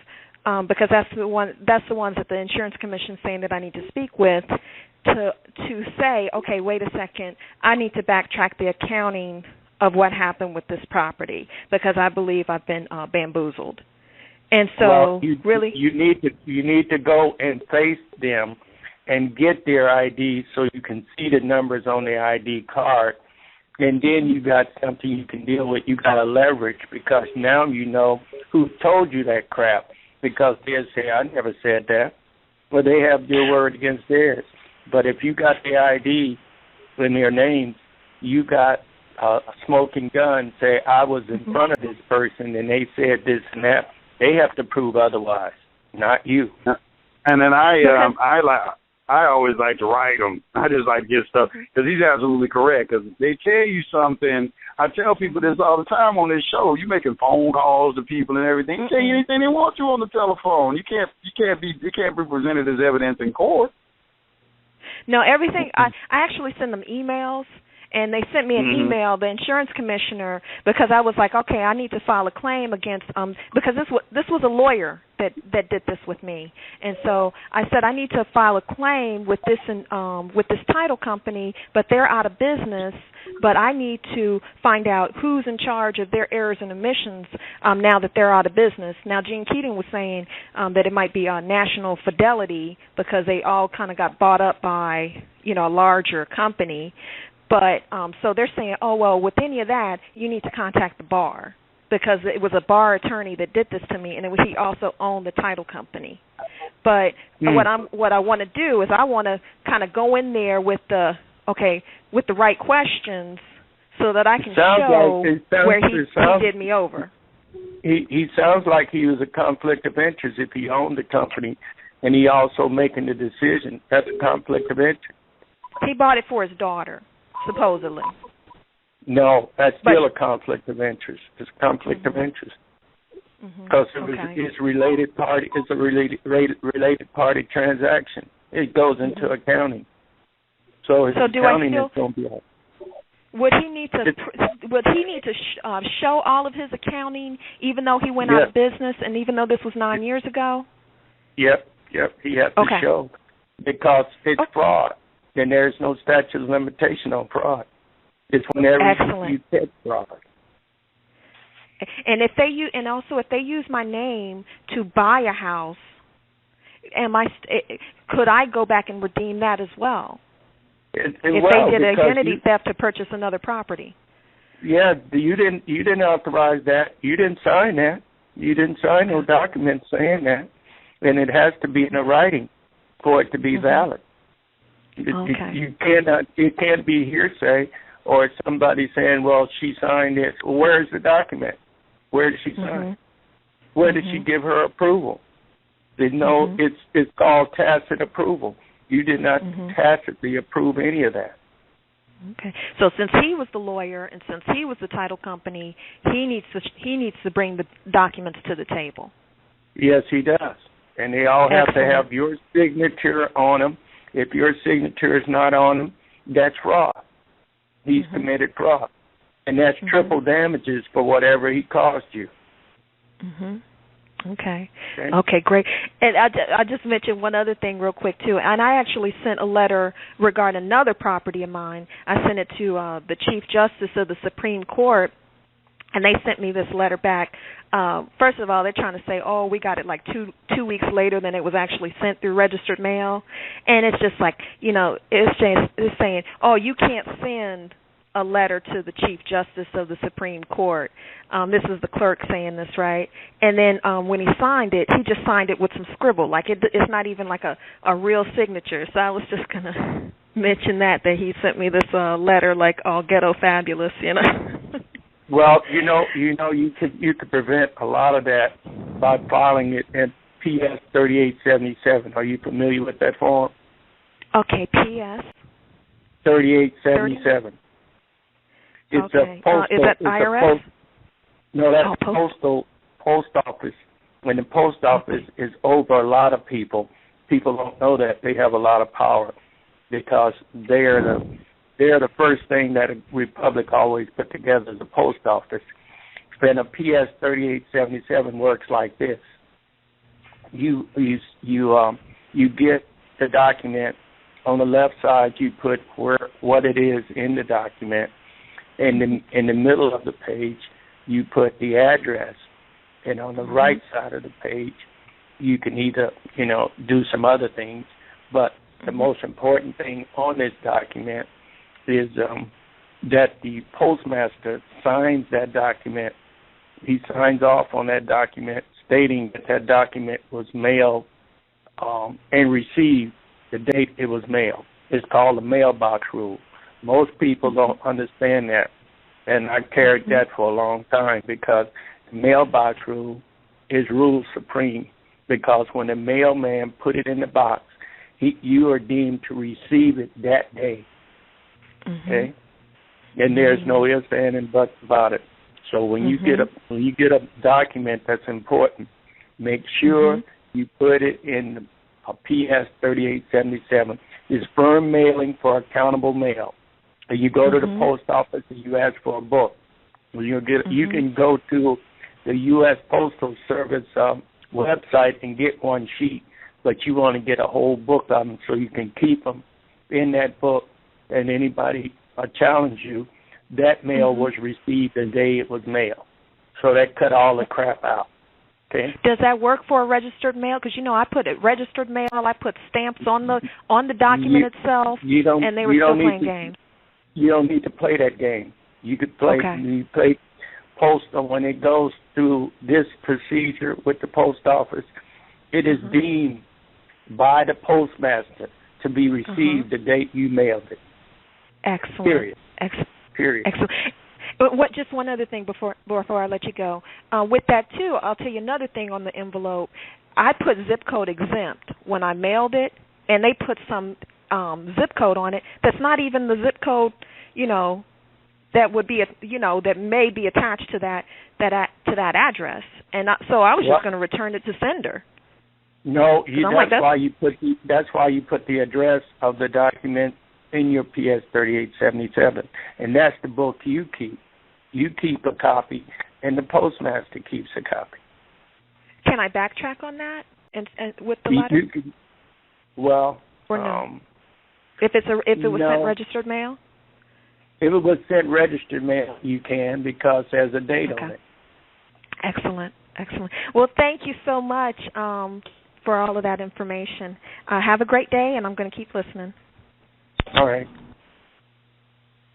because that's the ones that the insurance commission is saying that I need to speak with to say, okay, wait a second, I need to backtrack the accounting of what happened with this property because I believe I've been bamboozled. And so,
you need to go and face them and get their ID so you can see the numbers on their ID card, and then you got something you can deal with. You got to leverage because now you know who told you that crap. Because they'll say, I never said that. Well, they have their word against theirs. But if you got their ID in their names, you got a smoking gun, say, I was in front of this person and they said this and that. They have to prove otherwise, not you.
And then I always like to write them. I just like to get stuff, because he's absolutely correct. Because they tell you something. I tell people this all the time on this show. You're making phone calls to people and everything. They tell you anything they want you on the telephone. You can't be presented as evidence in court.
No, everything. I actually send them emails. And they sent me an email, the insurance commissioner, because I was like, okay, I need to file a claim against because this was a lawyer that did this with me, and so I said I need to file a claim with this title company, but they're out of business. But I need to find out who's in charge of their errors and omissions now that they're out of business. Now, Gene Keating was saying that it might be National Fidelity because they all kind of got bought up by, you know, a larger company. But so they're saying, oh, well, with any of that, you need to contact the bar because it was a bar attorney that did this to me, and he also owned the title company. But what I want to do is I want to kind of go in there with the right questions so that I can show where he did me over.
He sounds like he was a conflict of interest if he owned the company and he also making the decision. That's a conflict of interest.
He bought it for his daughter, supposedly.
No, that's still a conflict of interest. It's a conflict of interest. Because it's related party. It's a related party transaction. It goes into accounting. So his accounting is going to be out.
Would he need to show all of his accounting, even though he went out of business, and even though this was 9 years ago?
Yep. He has to show because it's fraud. Then there's no statute of limitation on fraud. It's whenever you get fraud.
And if they use my name to buy a house, could I go back and redeem that as well? If they did identity theft to purchase another property.
Yeah, you didn't authorize that. You didn't sign that. You didn't sign no document saying that, and it has to be in a writing for it to be valid. You can't be hearsay or somebody saying, well, she signed it. Well, where's the document? Where did she sign? Where did she give her approval? It's called tacit approval. You did not tacitly approve any of that.
Okay. So since he was the lawyer and since he was the title company, he needs to bring the documents to the table.
Yes, he does. And they all have to have your signature on them. If your signature is not on them, that's fraud. He's committed fraud. And that's triple damages for whatever he caused you.
Okay, great. And I just mentioned one other thing real quick, too. And I actually sent a letter regarding another property of mine. I sent it to the Chief Justice of the Supreme Court, and they sent me this letter back. First of all, they're trying to say, oh, we got it like two weeks later than it was actually sent through registered mail. And it's just like, it's saying, oh, you can't send a letter to the Chief Justice of the Supreme Court. This is the clerk saying this, right? And then when he signed it, he just signed it with some scribble. Like it's not even like a real signature. So I was just going to mention that he sent me this letter like all ghetto fabulous,
Well, you could prevent a lot of that by filing it in PS 3877. Are you familiar with that form?
Okay, PS
3877. It's a postal.
Is that IRS?
No, that's post office. When the post office is over a lot of people don't know that they have a lot of power because they're the first thing that a republic always put together is a post office. And a PS 3877 works like this. You get the document. On the left side, you put what it is in the document. And in the middle of the page, you put the address. And on the right side of the page, you can either, do some other things. But the most important thing on this document is that the postmaster signs that document. He signs off on that document stating that document was mailed and received the date it was mailed. It's called the Mailbox Rule. Most people don't understand that, and I carried that for a long time because the Mailbox Rule is rule supreme because when the mailman put it in the box, you are deemed to receive it that day. Okay, and there's no ifs, ands, and buts about it. So when you get a document that's important, make sure you put it in a PS 3877. It's firm mailing for accountable mail. And you go to the post office and you ask for a book. Well, you can go to the U.S. Postal Service website and get one sheet, but you want to get a whole book of them so you can keep them in that book. And anybody challenge you, that mail was received the day it was mailed. So that cut all the crap out. Okay.
Does that work for a registered mail? Because I put it registered mail. I put stamps on the document itself, and they were still playing games.
You don't need to play that game. You could play. Okay. You play postal when it goes through this procedure with the post office. It is deemed by the postmaster to be received the date you mailed it.
Excellent.
Period.
Period. Excellent. But just one other thing before I let you go. With that too, I'll tell you another thing on the envelope. I put zip code exempt when I mailed it, and they put some zip code on it that's not even the zip code, that would be that may be attached to that address. And so I was just going to return it to sender.
No, that's why you put the address of the document in your PS 3877, and that's the book you keep. You keep a copy, and the postmaster keeps a copy.
Can I backtrack on that and with the letter?
Or
no? If it was sent registered mail?
If it was sent registered mail, you can, because there's a date on it.
Excellent. Well, thank you so much for all of that information. Have a great day, and I'm going to keep listening.
All right.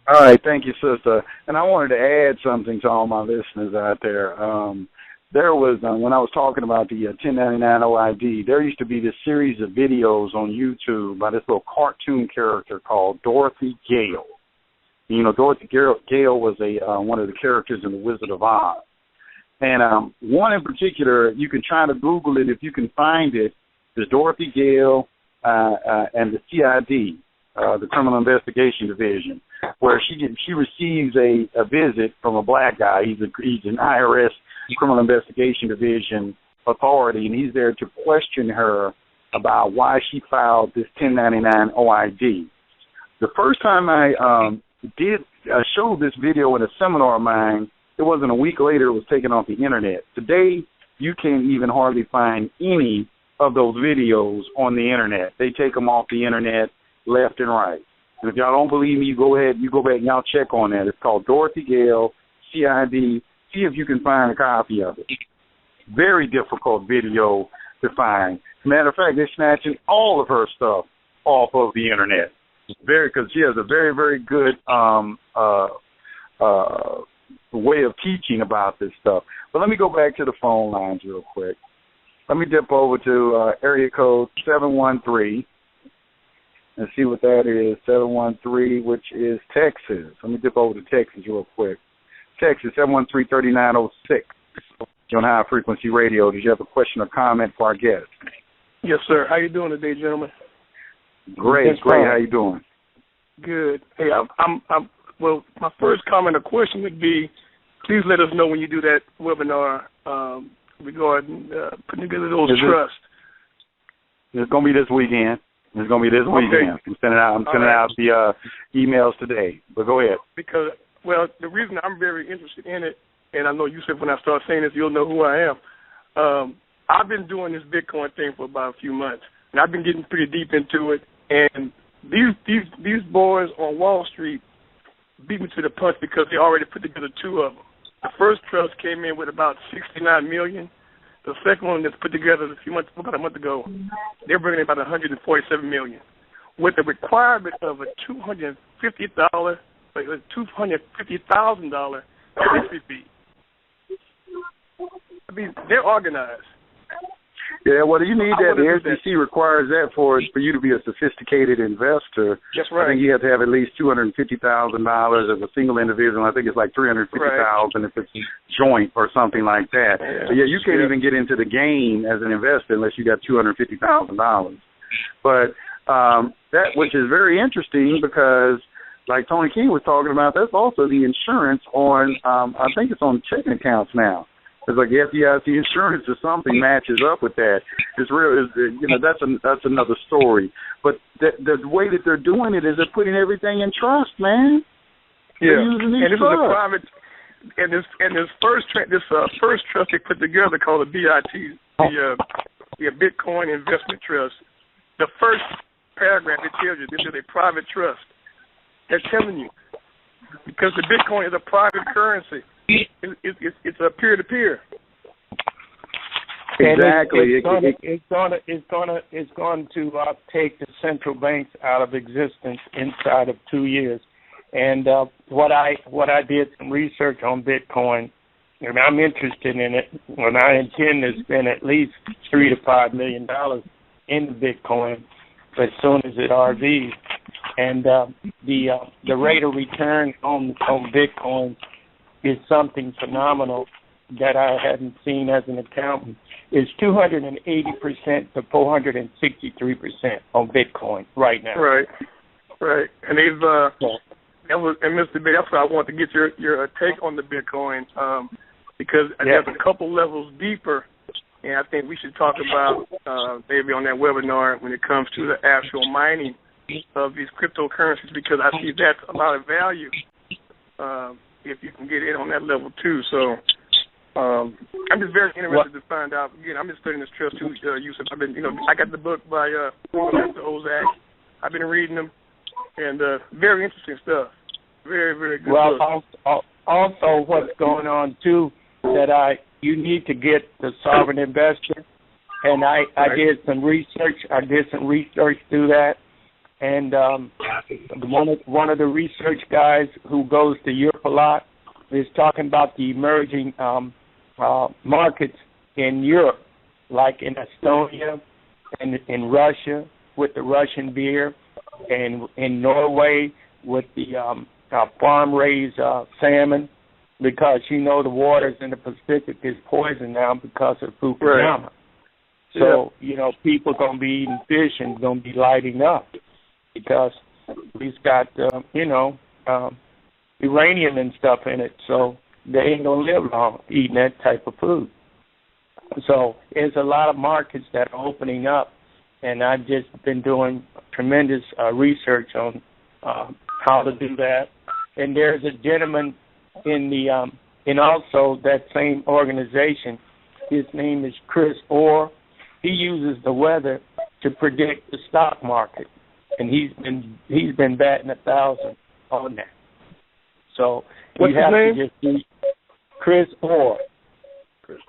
All right, thank you, sister. And I wanted to add something to all my listeners out there. There was, when I was talking about the 1099 OID, there used to be this series of videos on YouTube by this little cartoon character called Dorothy Gale. Dorothy Gale was one of the characters in The Wizard of Oz. And one in particular, you can try to Google it if you can find it, is Dorothy Gale and the CID, the Criminal Investigation Division, where she receives a visit from a black guy. He's an IRS Criminal Investigation Division authority, and he's there to question her about why she filed this 1099 OID. The first time I showed this video in a seminar of mine, it wasn't a week later, it was taken off the internet. Today, you can't even hardly find any of those videos on the internet. They take them off the internet left and right. And if y'all don't believe me, you go back and y'all check on that. It's called Dorothy Gale, CID. See if you can find a copy of it. Very difficult video to find. As a matter of fact, they're snatching all of her stuff off of the internet. Because she has a very, very good way of teaching about this stuff. But let me go back to the phone lines real quick. Let me dip over to area code 713 and see what that is. 713, which is Texas. Let me dip over to Texas real quick. Texas, 713-3906. You're on High Frequency Radio. Did you have a question or comment for our guest?
Yes, sir. How you doing today, gentlemen?
Great. How you doing?
Good. Hey, well, my first comment or question would be, please let us know when you do that webinar regarding putting together those trusts.
It's going to be this weekend. Okay. I'm sending out the emails today. But go ahead.
Because, the reason I'm very interested in it, and I know Yusef, when I start saying this, you'll know who I am. I've been doing this Bitcoin thing for about a few months, and I've been getting pretty deep into it. And these boys on Wall Street beat me to the punch because they already put together two of them. The first trust came in with about $69 million. The second one that's put together about a month ago, they're bringing in about $147 million, with the requirement of a $250,000 entry fee. I mean, they're organized.
Yeah, well, you need that. The SEC requires that for you to be a sophisticated investor.
That's right.
I think you have to have at least $250,000 as a single individual. I think it's like $350,000 if it's joint or something like that. Yeah, but you can't even get into the game as an investor unless you got $250,000. But that, which is very interesting because, like Tony King was talking about, that's also the insurance on. I think it's on checking accounts now. It's like the FDIC insurance or something matches up with that. It's real. That's another story. But the way that they're doing it is they're putting everything in trust, man.
Yeah, and this is a private. And this first trust they put together called the BIT, the Bitcoin Investment Trust. The first paragraph it tells you this is a private trust. They're telling you because the Bitcoin is a private currency. It's a peer-to-peer.
Exactly.
It's going to take the central banks out of existence inside of 2 years, And what I did some research on Bitcoin, and I'm interested in it. When I intend to spend at least $3 to $5 million in Bitcoin as soon as it RVs. And the rate of return on Bitcoin is something phenomenal that I hadn't seen as an accountant. It's 280% to 463% on Bitcoin right now.
Right. And they've Mr. B, that's why I want to get your take on the Bitcoin, because there's a couple levels deeper, and I think we should talk about maybe on that webinar when it comes to the actual mining of these cryptocurrencies, because I see that's a lot of value if you can get in on that level too. So I'm just very interested to find out. Again, I'm just studying this trust too, Yusef. I got the book by Mr. Ozak. I've been reading them, and very interesting stuff. Very, very good book.
Also what's going on too, that you need to get the sovereign investor, and I did some research. Through that, and one of the research guys who goes to Europe a lot is talking about the emerging markets in Europe, like in Estonia and in Russia with the Russian beer, and in Norway with the farm-raised salmon, because the waters in the Pacific is poisoned now because of Fukushima. Right. So, people are going to be eating fish and going to be lighting up because we've got, uranium and stuff in it, so they ain't going to live long eating that type of food. So there's a lot of markets that are opening up, and I've just been doing tremendous research on how to do that. And there's a gentleman in also that same organization. His name is Chris Orr. He uses the weather to predict the stock market, and he's been batting 1,000 on that. So
what's
you have
his name?
To just do Chris Orr.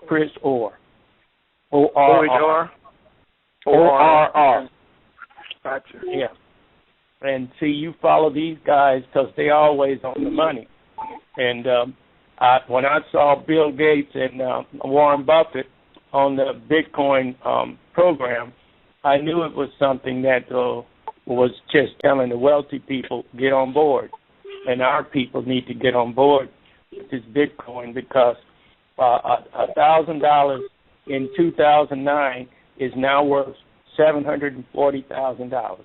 Chris Orr. O-R-R. O-R-R.
Gotcha.
Yeah. And see, you follow these guys because they're always on the money. And when I saw Bill Gates and Warren Buffett on the Bitcoin program, I knew it was something that was just telling the wealthy people, get on board. And our people need to get on board with this Bitcoin, because $1,000 in 2009 is now worth $740,000.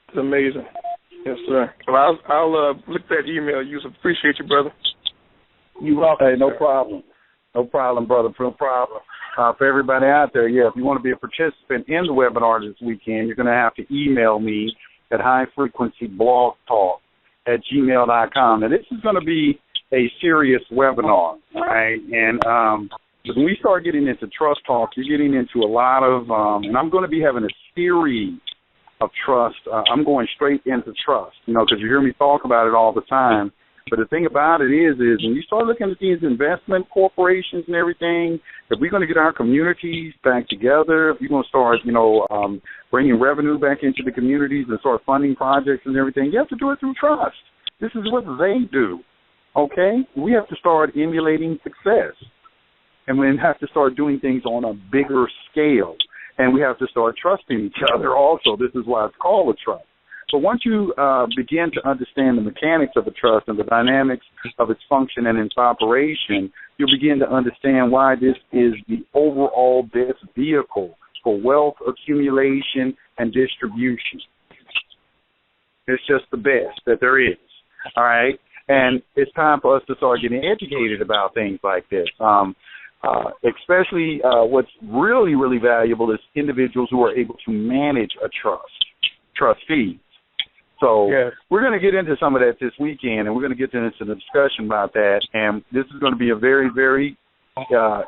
It's amazing. Yes, sir. Well, I'll look at that email, Yusef. Appreciate you, brother.
You're welcome.
Hey, no problem. No problem, brother. No problem. For everybody out there, if you want to be a participant in the webinar this weekend, you're going to have to email me at highfrequencyblogtalk@gmail.com. Now, this is going to be a serious webinar, right? And when we start getting into trust talk, you're getting into a lot of, and I'm going to be having a series of trust. I'm going straight into trust, because you hear me talk about it all the time. But the thing about it is when you start looking at these investment corporations and everything, if we're going to get our communities back together, if you're going to start, bringing revenue back into the communities and start funding projects and everything, you have to do it through trust. This is what they do, okay? We have to start emulating success. And we have to start doing things on a bigger scale. And we have to start trusting each other also. This is why it's called a trust. But once you begin to understand the mechanics of a trust and the dynamics of its function and its operation, you'll begin to understand why this is the overall best vehicle for wealth accumulation and distribution. It's just the best that there is, all right? And it's time for us to start getting educated about things like this. Especially what's really, really valuable is individuals who are able to manage a trustees. So we're going to get into some of that this weekend, and we're going to get into the discussion about that. And this is going to be a very, very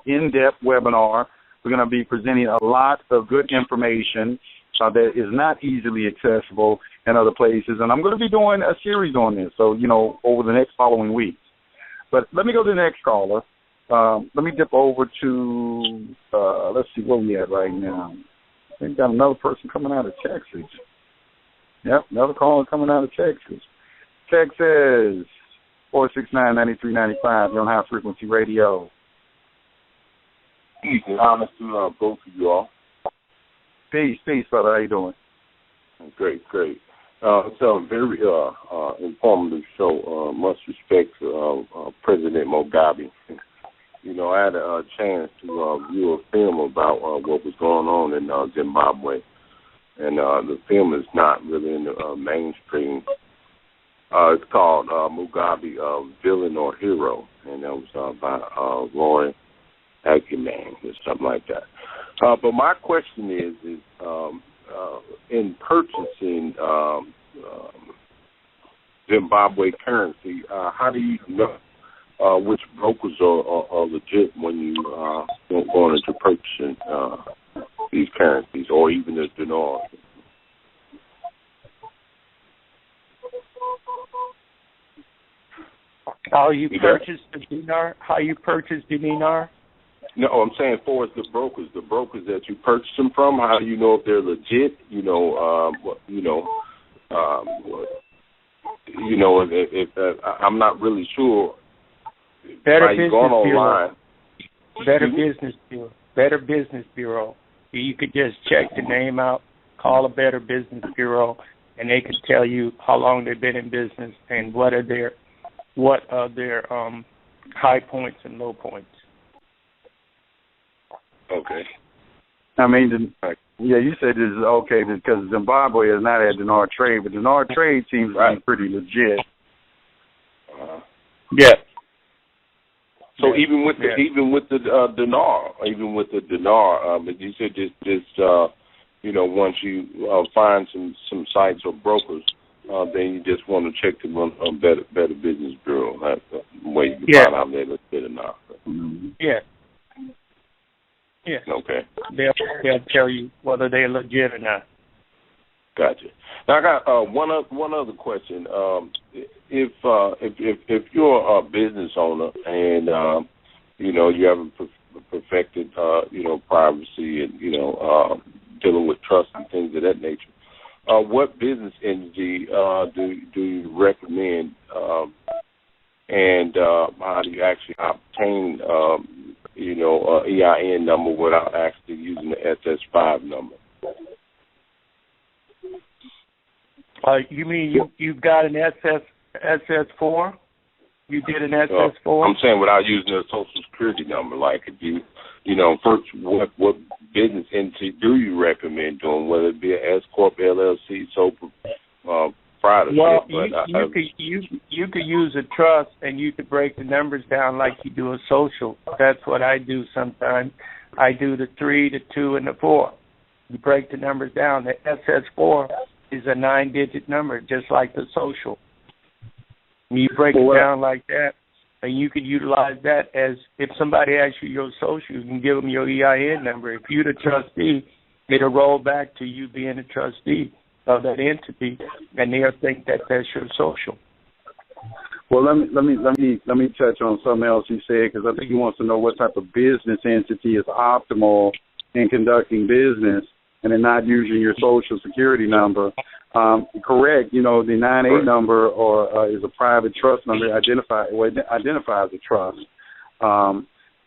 in-depth webinar. We're going to be presenting a lot of good information that is not easily accessible in other places. And I'm going to be doing a series on this, so, over the next following weeks. But let me go to the next caller. Let me dip over to, let's see where we at right now. We've got another person coming out of Texas. Yep, another call coming out of Texas. Texas, 469-9395. You're on High Frequency Radio.
Peace and honor to both of you all.
Peace, brother. How you doing?
Great. It's a very informative show. Much respect to President Mugabe. You know, I had a chance to view a film about what was going on in Zimbabwe, and the film is not really in the mainstream. It's called Mugabe, Villain or Hero, and that was by Roy Acumen or something like that. But my question is in purchasing Zimbabwe currency, how do you know which brokers are legit when you go into purchasing these currencies or even the dinar?
How you purchase the dinar? How you purchase the dinar?
No, I'm saying for the brokers that you purchase them from. How do you know if they're legit? If I'm not really sure.
Better Business Bureau. You could just check the name out, call a Better Business Bureau, and they could tell you how long they've been in business and what are their high points and low points.
Okay.
I mean, you said this is okay because Zimbabwe is not a dinar trade, but dinar trade seems to be pretty legit.
Yeah. So even with the dinar, you said just once you find some sites or brokers, then you just want to check them on Better Business Bureau. That's the way you can find out if they're legit or not.
Yeah. Yeah.
Okay.
They'll tell you whether they're legit or not.
Gotcha. Now I got one other question. If you're a business owner and you haven't perfected privacy and dealing with trust and things of that nature, what business entity do you recommend, and how do you actually obtain EIN number without actually using the SS5 number?
You mean you've got an SS4? You did an SS4?
I'm saying without using a Social Security number. Like if first, what business entity do you recommend doing, whether it be an S Corp, LLC, sole proprietorship?
Well, you could use a trust, and you could break the numbers down like you do a social. That's what I do sometimes. I do the 3, the 2, and the 4. You break the numbers down. The SS4 is a 9-digit number, just like the social. You break it down like that, and you can utilize that as if somebody asks you your social, you can give them your EIN number. If you're the trustee, it'll roll back to you being a trustee of that entity, and they'll think that that's your social.
Well, let me touch on something else you said, because I think he wants to know what type of business entity is optimal in conducting business and then not using your Social Security number. Correct. The 9A number is a private trust number. Identifies a trust.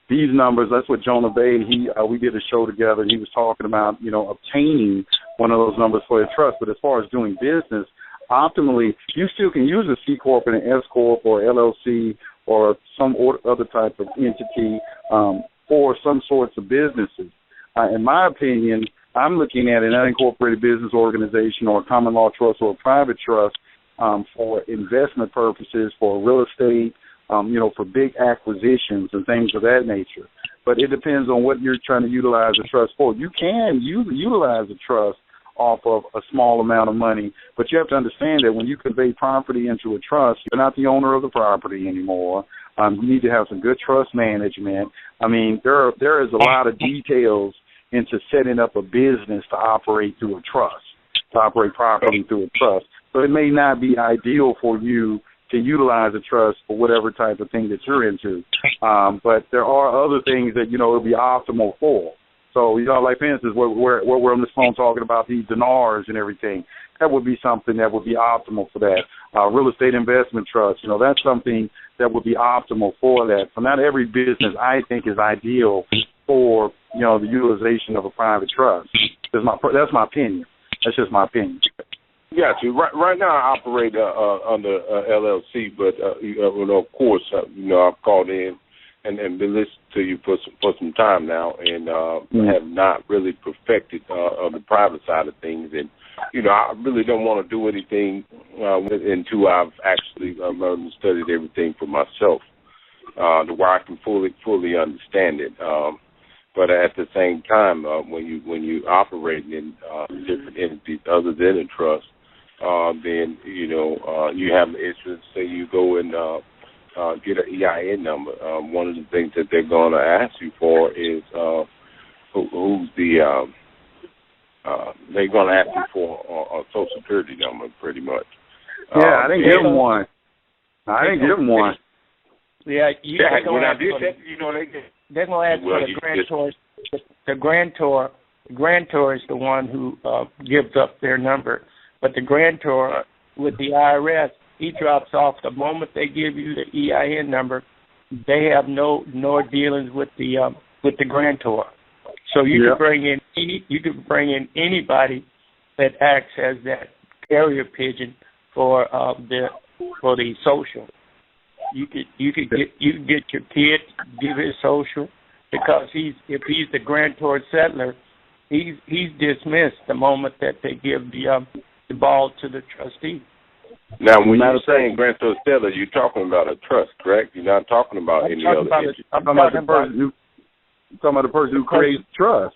These numbers, that's what Jonah Bade, we did a show together, and he was talking about, obtaining one of those numbers for a trust. But as far as doing business, optimally, you still can use a C Corp and an S Corp or LLC or some other type of entity for some sorts of businesses. In my opinion, I'm looking at an unincorporated business organization or a common law trust or a private trust for investment purposes, for real estate, for big acquisitions and things of that nature. But it depends on what you're trying to utilize a trust for. You can utilize a trust off of a small amount of money, but you have to understand that when you convey property into a trust, you're not the owner of the property anymore. You need to have some good trust management. I mean, there is a lot of details into setting up a business to operate through a trust, to operate property through a trust. So it may not be ideal for you to utilize a trust for whatever type of thing that you're into. But there are other things that, it would be optimal for. So, like for instance, we're on this phone talking about these dinars and everything. That would be something that would be optimal for that. Real estate investment trust, that's something that would be optimal for that. So not every business, I think, is ideal for, the utilization of a private trust. That's my opinion. That's just my opinion.
Got you. Right now, I operate under LLC, but of course, I've called in and been listening to you for some time now, and have not really perfected on the private side of things. And I really don't want to do anything until I've actually learned and studied everything for myself, to where I can fully understand it. But at the same time, when you operate in different entities other than a trust, then you have an interest. Say you go and get an EIN number. One of the things that they're going to ask you for is who's the. They're going to ask you for a Social Security number, pretty much.
Yeah, I didn't give them one.
Yeah,
when I did that,
they're going to ask for the grantor. The grantor is the one who gives up their number. But the grantor with the IRS, he drops off the moment they give you the EIN number. They have no dealings with the grantor. So you can bring in anybody that acts as that carrier pigeon for the social. You could get your kid, give his social, because if he's the grantor settler, he's dismissed the moment that they give the ball to the trustee.
Now, when you're saying grantor settler, you're talking about a trust, correct? You're not talking about any other entity.
I'm talking about the person who creates trust.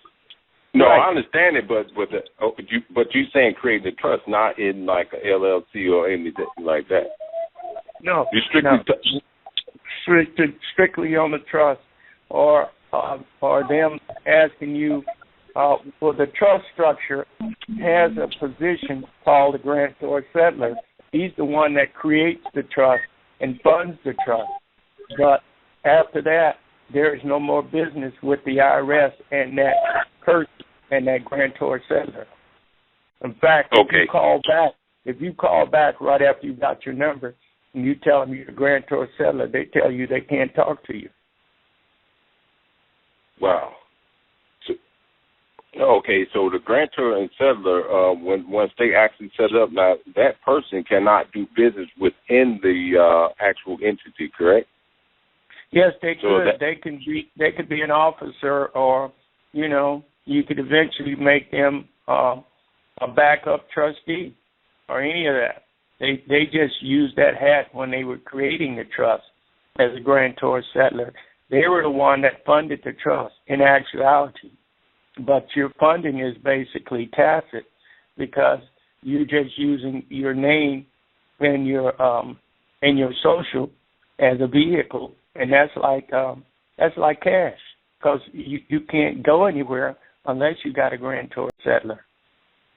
No, right. I understand it, but you're saying create the trust, not in like a LLC or anything like that.
No,
you're
strictly on the trust, or them asking you. Well, the trust structure has a position called the grantor settler. He's the one that creates the trust and funds the trust. But after that, there is no more business with the IRS and that person and that grantor settler. In fact, if you call back right after you got your number and you tell them you're the grantor settler, they tell you they can't talk to you.
Wow. So the grantor and settler, once they actually set it up, now that person cannot do business within the actual entity, correct?
Yes, they could. They could be an officer, or you could eventually make them a backup trustee, or any of that. They just used that hat when they were creating the trust as a grantor settler. They were the one that funded the trust in actuality. But your funding is basically tacit, because you're just using your name and your social as a vehicle, and that's like cash, because you can't go anywhere unless you got a grantor settler.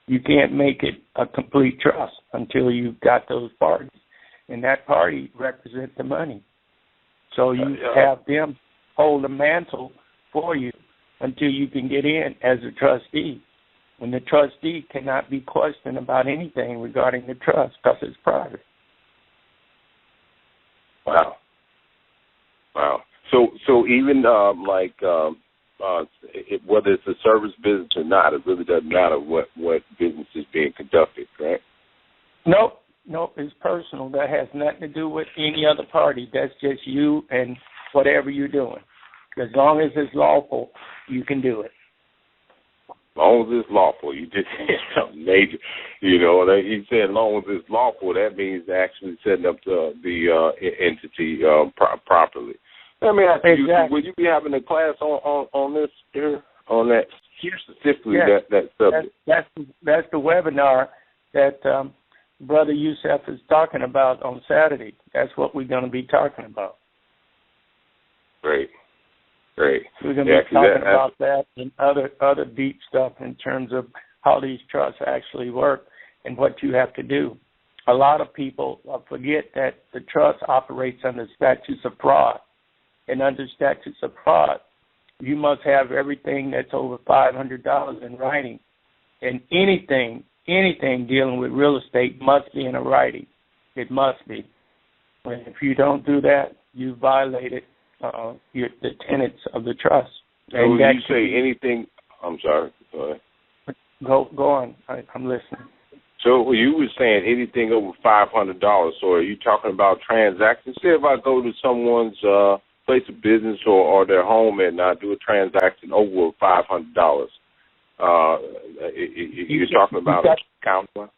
You can't make it a complete trust until you've got those parties, and that party represents the money. So you have them hold the mantle for you until you can get in as a trustee. When the trustee cannot be questioned about anything regarding the trust because it's private.
Wow. So even whether it's a service business or not, it really doesn't matter what business is being conducted, correct?
Nope, it's personal. That has nothing to do with any other party. That's just you and whatever you're doing. As long as it's lawful, you can do it.
As long as it's lawful, you just said something major. He said as long as it's lawful, that means actually setting up the entity properly. Let me ask you, will you be having a class on this here, on that specifically, that subject?
That's the webinar that Brother Yusef is talking about on Saturday. That's what we're going to be talking about.
Great.
We're going to be talking about that and other deep stuff in terms of how these trusts actually work and what you have to do. A lot of people forget that the trust operates under statutes of fraud. And under statutes of fraud, you must have everything that's over $500 in writing. And anything dealing with real estate must be in a writing. It must be. And if you don't do that, you violated the tenets of the trust.
So when you say anything, I'm sorry. Go ahead.
Go on. I'm listening.
So you were saying anything over $500. So are you talking about transactions? Say if I go to someone's place of business or their home and I do a transaction over $500. You're talking about a counter?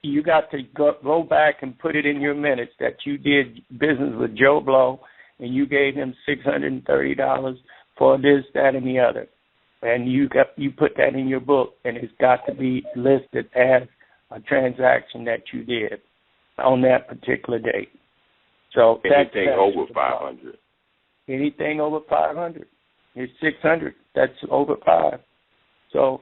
You got to go back and put it in your minutes that you did business with Joe Blow and you gave him $630 for this, that, and the other. And you put that in your book, and it's got to be listed as a transaction that you did on that particular date. So
anything over 500.
Anything over 500. It's 600. That's over 5. So,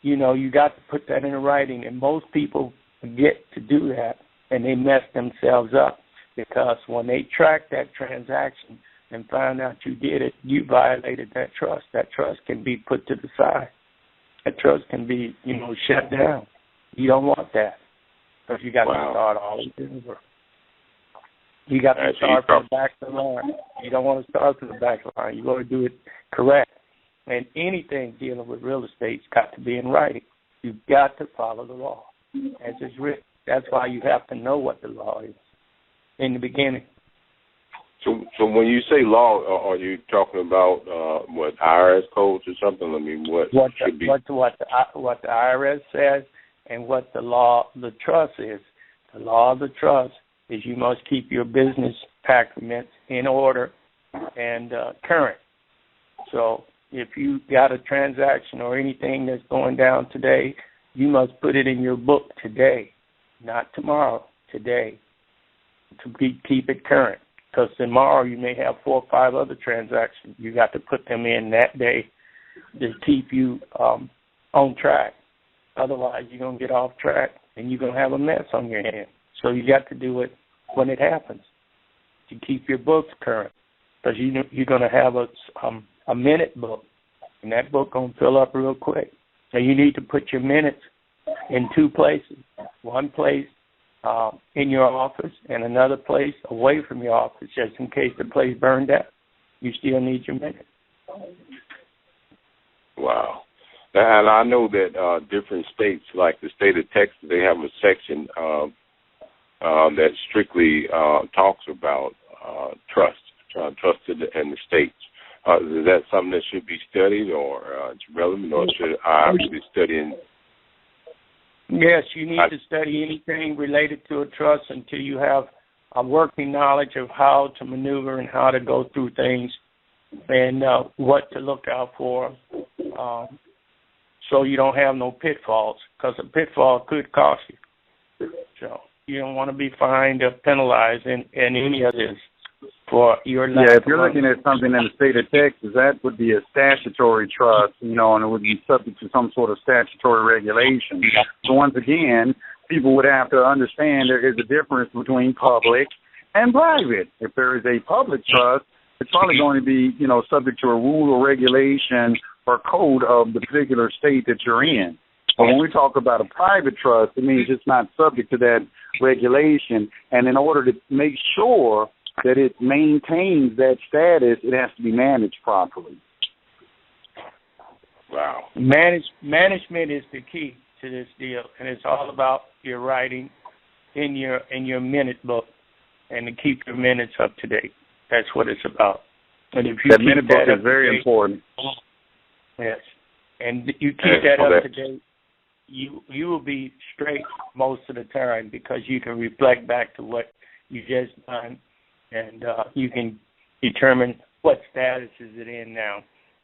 you got to put that in writing, and most people forget to do that, and they mess themselves up because when they track that transaction and find out you did it, you violated that trust. That trust can be put to the side. That trust can be, shut down. You don't want that because you got to start all over. You got to start from the back of the line. You don't want to start from the back of the line. You want to do it correct. And anything dealing with real estate's got to be in writing. You've got to follow the law as it's written. That's why you have to know what the law is in the beginning.
So when you say law, are you talking about what IRS codes or something? I mean, what should be
what the IRS says and what the trust is. The law of the trust is you must keep your business documents in order and current. So if you got a transaction or anything that's going down today, you must put it in your book today, not tomorrow, today, to keep it current. Because tomorrow you may have 4 or 5 other transactions. You got to put them in that day to keep you on track. Otherwise, you're going to get off track and you're going to have a mess on your hands. So you got to do it when it happens to keep your books current. Because you're going to have a minute book, and that book going to fill up real quick. So you need to put your minutes in 2 places. One place in your office and another place away from your office, just in case the place burned down. You still need your minutes.
Wow. And I know that different states, like the state of Texas, they have a section that strictly talks about trust in the states. Is that something that should be studied or it's relevant, or should I be studying?
Yes, you need to study anything related to a trust until you have a working knowledge of how to maneuver and how to go through things and what to look out for so you don't have no pitfalls, because a pitfall could cost you. So you don't want to be fined or penalized in any of this for your life.
Yeah, if you're looking at something in the state of Texas, that would be a statutory trust, and it would be subject to some sort of statutory regulation. So once again, people would have to understand there is a difference between public and private. If there is a public trust, it's probably going to be, subject to a rule or regulation or code of the particular state that you're in. But when we talk about a private trust, it means it's not subject to that regulation. And in order to make sure that it maintains that status, it has to be managed properly.
Wow.
Management is the key to this deal, and it's all about your writing in your minute book and to keep your minutes up to date. That's what it's about. And if you
that minute book is very important.
Yes, and you keep that up to date, you will be straight most of the time because you can reflect back to what you just done. And you can determine what status is it in now.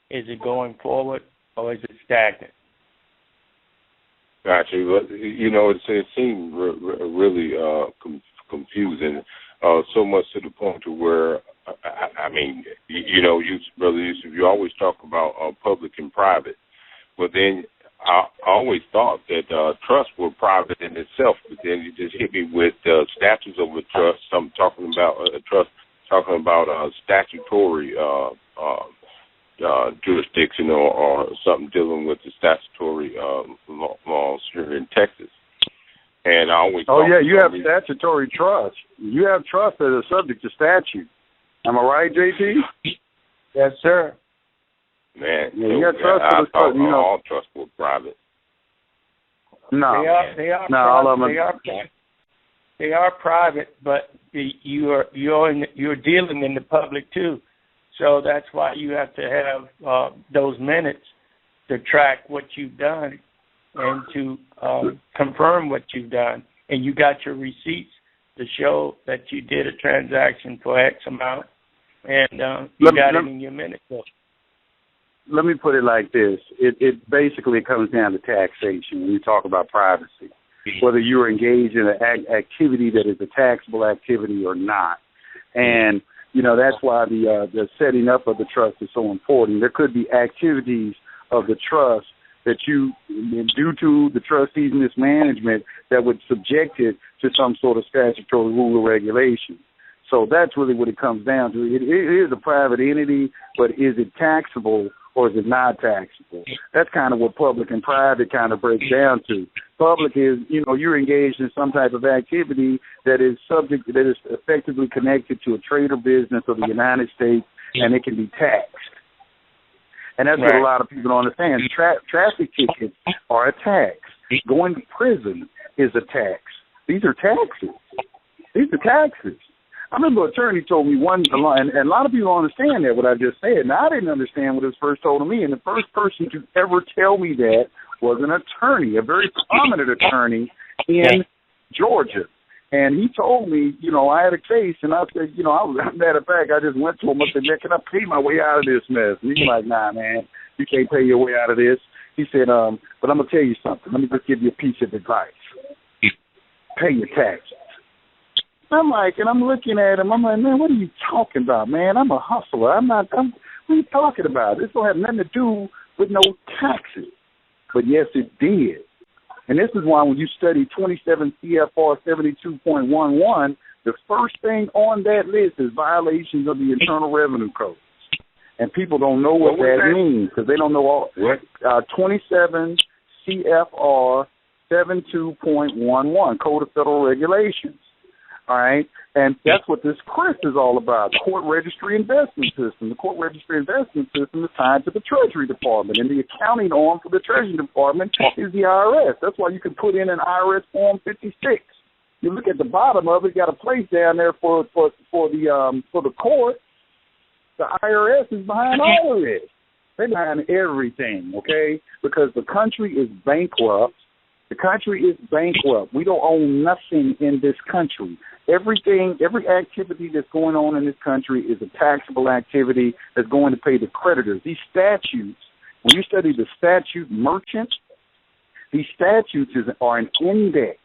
Is it going forward or is it stagnant?
Gotcha. It seemed really confusing, so much to the point to where, Brother Yusef, you always talk about public and private. But then I always thought that trusts were private in itself, but then you just hit me with statutes of a trust. I'm talking about a trust, talking about statutory jurisdiction or something dealing with the statutory laws here in Texas. And I always
you have statutory trust. You have trusts that are subject to statute. Am I right, JT?
Yes, sir.
Man,
yeah, you got trust.
I thought all trusts were private.
No,
they are
private.
They are private, but you're dealing in the public too. So that's why you have to have those minutes to track what you've done and to confirm what you've done. And you got your receipts to show that you did a transaction for X amount, and you got it in your minute book.
Let me put it like this. It basically comes down to taxation when you talk about privacy, whether you're engaged in an activity that is a taxable activity or not. And, that's why the setting up of the trust is so important. There could be activities of the trust that you, due to the trustee's mismanagement, that would subject it to some sort of statutory rule or regulation. So that's really what it comes down to. It is a private entity, but is it taxable or is it not taxable? That's kind of what public and private kind of breaks down to. Public is, you're engaged in some type of activity that is effectively connected to a trade or business of the United States, and it can be taxed. And that's what a lot of people don't understand. Traffic tickets are a tax. Going to prison is a tax. These are taxes. These are taxes. I remember an attorney told me and a lot of people don't understand that, what I just said. Now, I didn't understand what it was first told to me, and the first person to ever tell me that was an attorney, a very prominent attorney in Georgia. And he told me, I had a case, and I said, matter of fact, I just went to him and said, man, can I pay my way out of this mess? And he's like, nah, man, you can't pay your way out of this. He said, but I'm going to tell you something. Let me just give you a piece of advice. Pay your taxes. I'm looking at him. I'm like, man, what are you talking about, man? I'm a hustler. what are you talking about? This don't have nothing to do with no taxes. But yes, it did. And this is why when you study 27 CFR 72.11, the first thing on that list is violations of the Internal Revenue Code. And people don't know what that means because they don't know all. 27 CFR 72.11, Code of Federal Regulations. All right? And that's what this CRIS is all about, Court Registry Investment System. The Court Registry Investment System is tied to the Treasury Department, and the accounting arm for the Treasury Department is the IRS. That's why you can put in an IRS Form 56. You look at the bottom of it, got a place down there for the court. The IRS is behind all of this. They're behind everything, okay? Because the country is bankrupt. The country is bankrupt. We don't own nothing in this country. Every activity that's going on in this country is a taxable activity that's going to pay the creditors. These statutes, when you study the statute merchant, these statutes are an index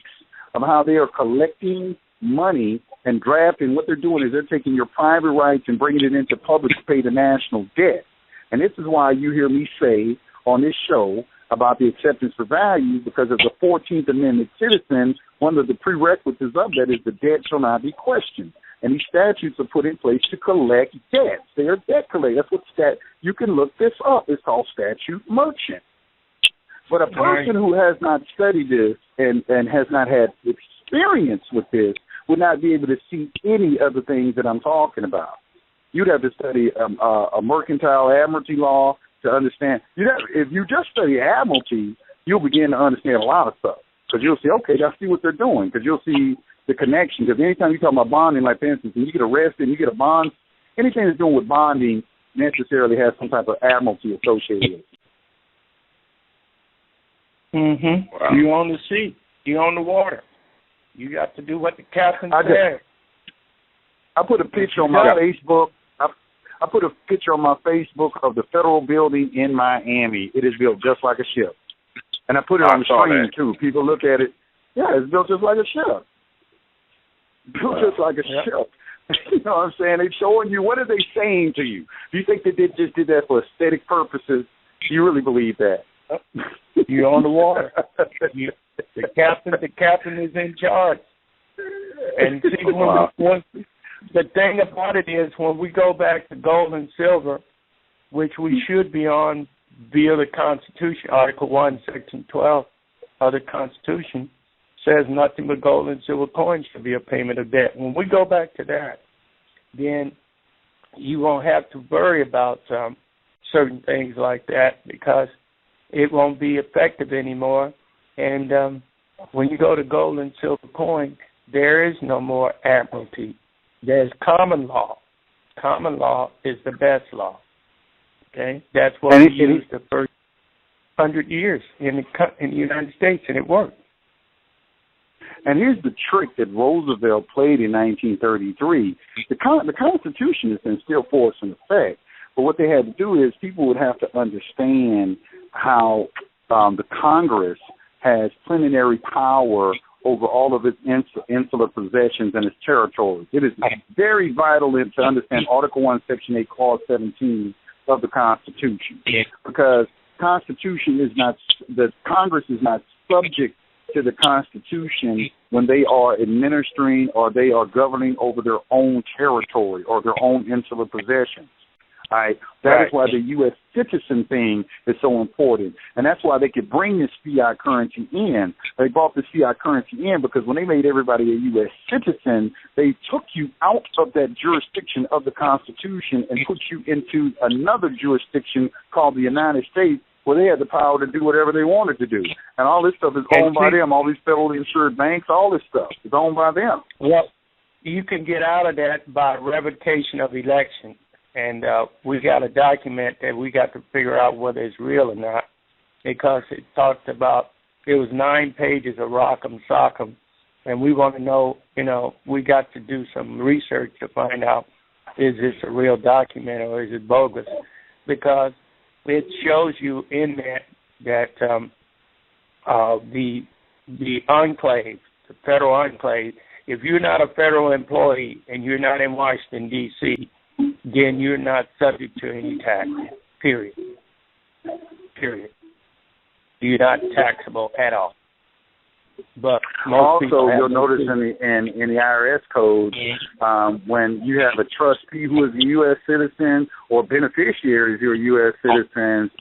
of how they are collecting money and drafting. What they're doing is they're taking your private rights and bringing it into public to pay the national debt. And this is why you hear me say on this show about the acceptance for value, because as a 14th Amendment citizen, one of the prerequisites of that is the debt shall not be questioned. And these statutes are put in place to collect debts. They are debt collectors. That's what you can look this up. It's called statute merchant. But a person who has not studied this and has not had experience with this would not be able to see any of the things that I'm talking about. You'd have to study a mercantile admiralty law to understand. If you just study admiralty, you'll begin to understand a lot of stuff. Because you'll see, okay, I see what they're doing. Because you'll see the connection. Because anytime you talk about bonding, like for instance, when you get arrested and you get a bond, anything that's doing with bonding necessarily has some type of admiralty associated with it.
Mm-hmm. Wow. You on the sea. You on the water. You got to do what the captain said.
I put a picture on my Facebook. I put a picture on my Facebook of the federal building in Miami. It is built just like a ship. And I put it on the screen, too. People look at it. Yeah, it's built just like a ship. Built just like a ship. You know what I'm saying? They're showing you, what are they saying to you? Do you think that they just did that for aesthetic purposes? Do you really believe that?
You're on the water. The captain is in charge. And see, when the thing about it is, when we go back to gold and silver, which we should be on via the Constitution. Article 1, Section 12 of the Constitution says nothing but gold and silver coins should be a payment of debt. When we go back to that, then you won't have to worry about certain things like that because it won't be effective anymore. And when you go to gold and silver coin, there is no more admiralty. There's common law. Common law is the best law. Okay, that's what we used the first 100 years in the United States, and it worked.
And here's the trick that Roosevelt played in 1933. The Constitution is in still force in effect, but what they had to do is people would have to understand how the Congress has plenary power over all of its insular possessions and its territories. It is very vital to understand Article 1, Section 8, Clause 17 of the Constitution, because the Congress is not subject to the Constitution when they are administering or they are governing over their own territory or their own insular possessions. Right? That is why the U.S. citizen thing is so important, and that's why they could bring this fiat currency in. They brought this fiat currency in because when they made everybody a U.S. citizen, they took you out of that jurisdiction of the Constitution and put you into another jurisdiction called the United States, where they had the power to do whatever they wanted to do. And all this stuff is owned by them. All these federally insured banks, all this stuff is owned by them.
Well, you can get out of that by revocation of election. And we got a document that we got to figure out whether it's real or not, because it talked about, it was 9 pages of rock'em sock'em, and we want to know, we got to do some research to find out, is this a real document or is it bogus? Because it shows you in that the enclave, the federal enclave, if you're not a federal employee and you're not in Washington, D.C., then you're not subject to any tax, period. You're not taxable at all. But
also, you'll notice in the IRS code, when you have a trustee who is a U.S. citizen or beneficiaries who are U.S. citizens,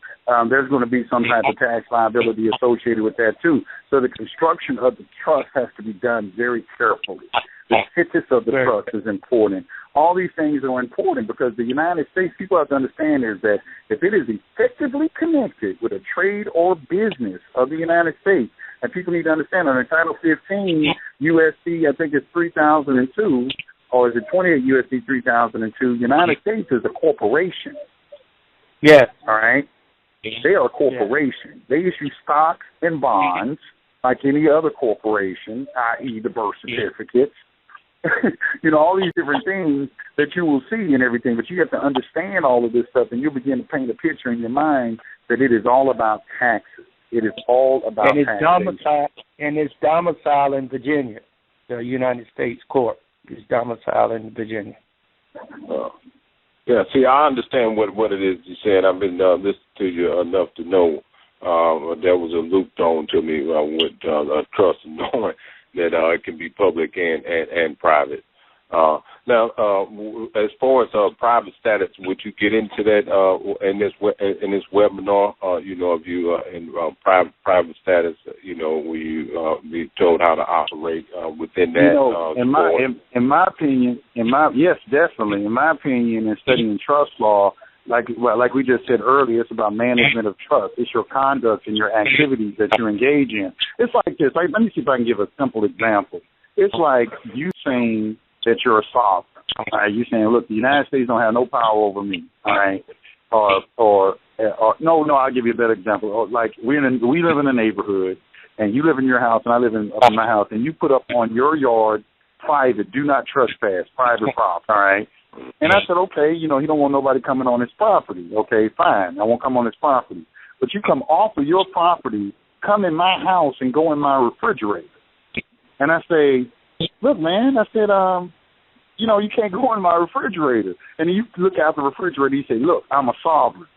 there's going to be some type of tax liability associated with that too. So the construction of the trust has to be done very carefully. The status of the trust is important. All these things are important because the United States, people have to understand is that if it is effectively connected with a trade or business of the United States, and people need to understand under Title 15 USC, I think it's 3002, or is it 28 USC 3002, United States is a corporation.
Yes.
All right? They are a corporation. They issue stocks and bonds like any other corporation, i.e. the birth certificates. All these different things that you will see and everything, but you have to understand all of this stuff, and you'll begin to paint a picture in your mind that it is all about taxes. It is all about taxation.
It's domiciled in Virginia. The United States Court is domiciled in Virginia.
Yeah, see, I understand what it is you said. I've been listening to you enough to know there was a loop thrown to me with trust and knowing that it can be public and private. Now, as far as private status, would you get into that in this webinar? If you in private status, will you be told how to operate within that?
In my opinion, yes, definitely. In my opinion, in studying trust law, like we just said earlier, it's about management of trust. It's your conduct and your activities that you engage in. It's like this. Let me see if I can give a simple example. It's like you saying that you're a sovereign. All right, you're saying, look, the United States don't have no power over me. All right, or no, I'll give you a better example. Or like we live in a neighborhood, and you live in your house, and I live in my house, and you put up on your yard private, do not trespass, private property. All right. And I said, okay, he don't want nobody coming on his property. Okay, fine, I won't come on his property. But you come off of your property, come in my house, and go in my refrigerator. And I say, look, man, I said, you can't go in my refrigerator. And then you look out the refrigerator, you say, look, I'm a sovereign.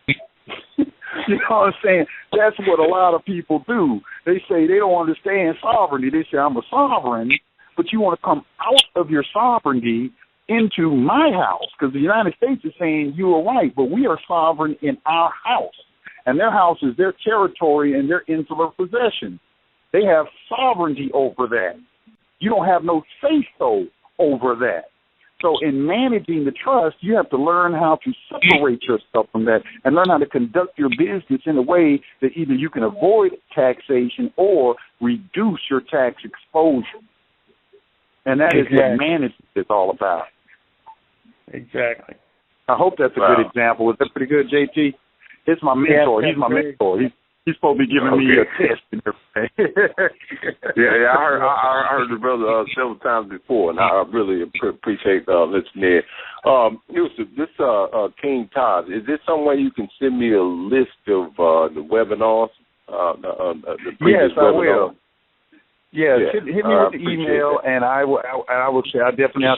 You know what I'm saying? That's what a lot of people do. They say they don't understand sovereignty. They say, I'm a sovereign, but you want to come out of your sovereignty into my house, because the United States is saying you are right, but we are sovereign in our house. And their house is their territory and their insular possession. They have sovereignty over that. You don't have no say-so over that. So in managing the trust, you have to learn how to separate yourself from that and learn how to conduct your business in a way that either you can avoid taxation or reduce your tax exposure. And that is what management is all about.
Exactly.
I hope that's a good example. Is that pretty good, JT? It's my mentor. He's my mentor. He's supposed to be giving me a test and everything.
yeah, I heard the brother several times before, and I really appreciate listening. Yusef, this King Todd, is there some way you can send me a list of the webinars, the previous
webinars? I will. Yeah, hit me with the email, and I will say I'll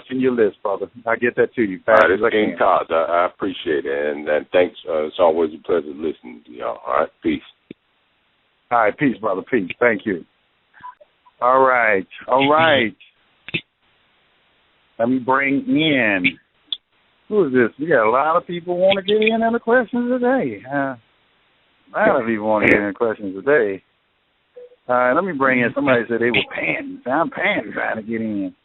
send you a list, brother. I'll get that to you.
All right, it's King Todd. I appreciate it, and thanks. It's always a pleasure listening to y'all. All right, peace.
All right, peace, brother, peace. Thank you. All right. Let me bring in. Who is this? We got a lot of people want to get in on the questions today. A lot of people want to get in the questions today. All right, let me bring in. Somebody said they were panting. I'm panting trying to get in.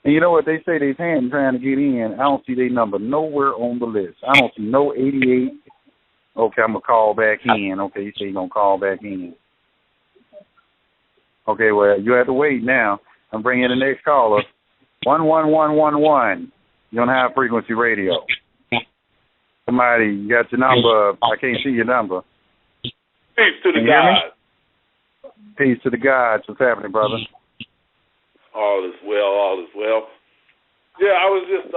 And you know what? They say they panting trying to get in. I don't see their number nowhere on the list. I don't see no 88. Okay, I'm going to call back in. Okay, you say you're going to call back in. Okay, well, you have to wait now. I'm bringing in the next caller. 11111. You're on High Frequency Radio. Somebody, you got your number. I can't see your number.
Peace to the gods.
Peace to the gods. What's happening, brother?
All is well. Yeah, I was just,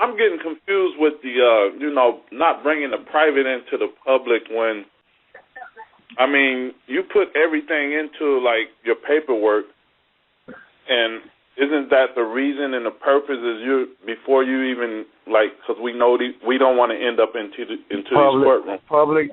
I'm getting confused with the, not bringing the private into the public when, I mean, you put everything into, like, your paperwork, and isn't that the reason and the purpose is before you even, like, because we know we don't want to end up into these courtrooms.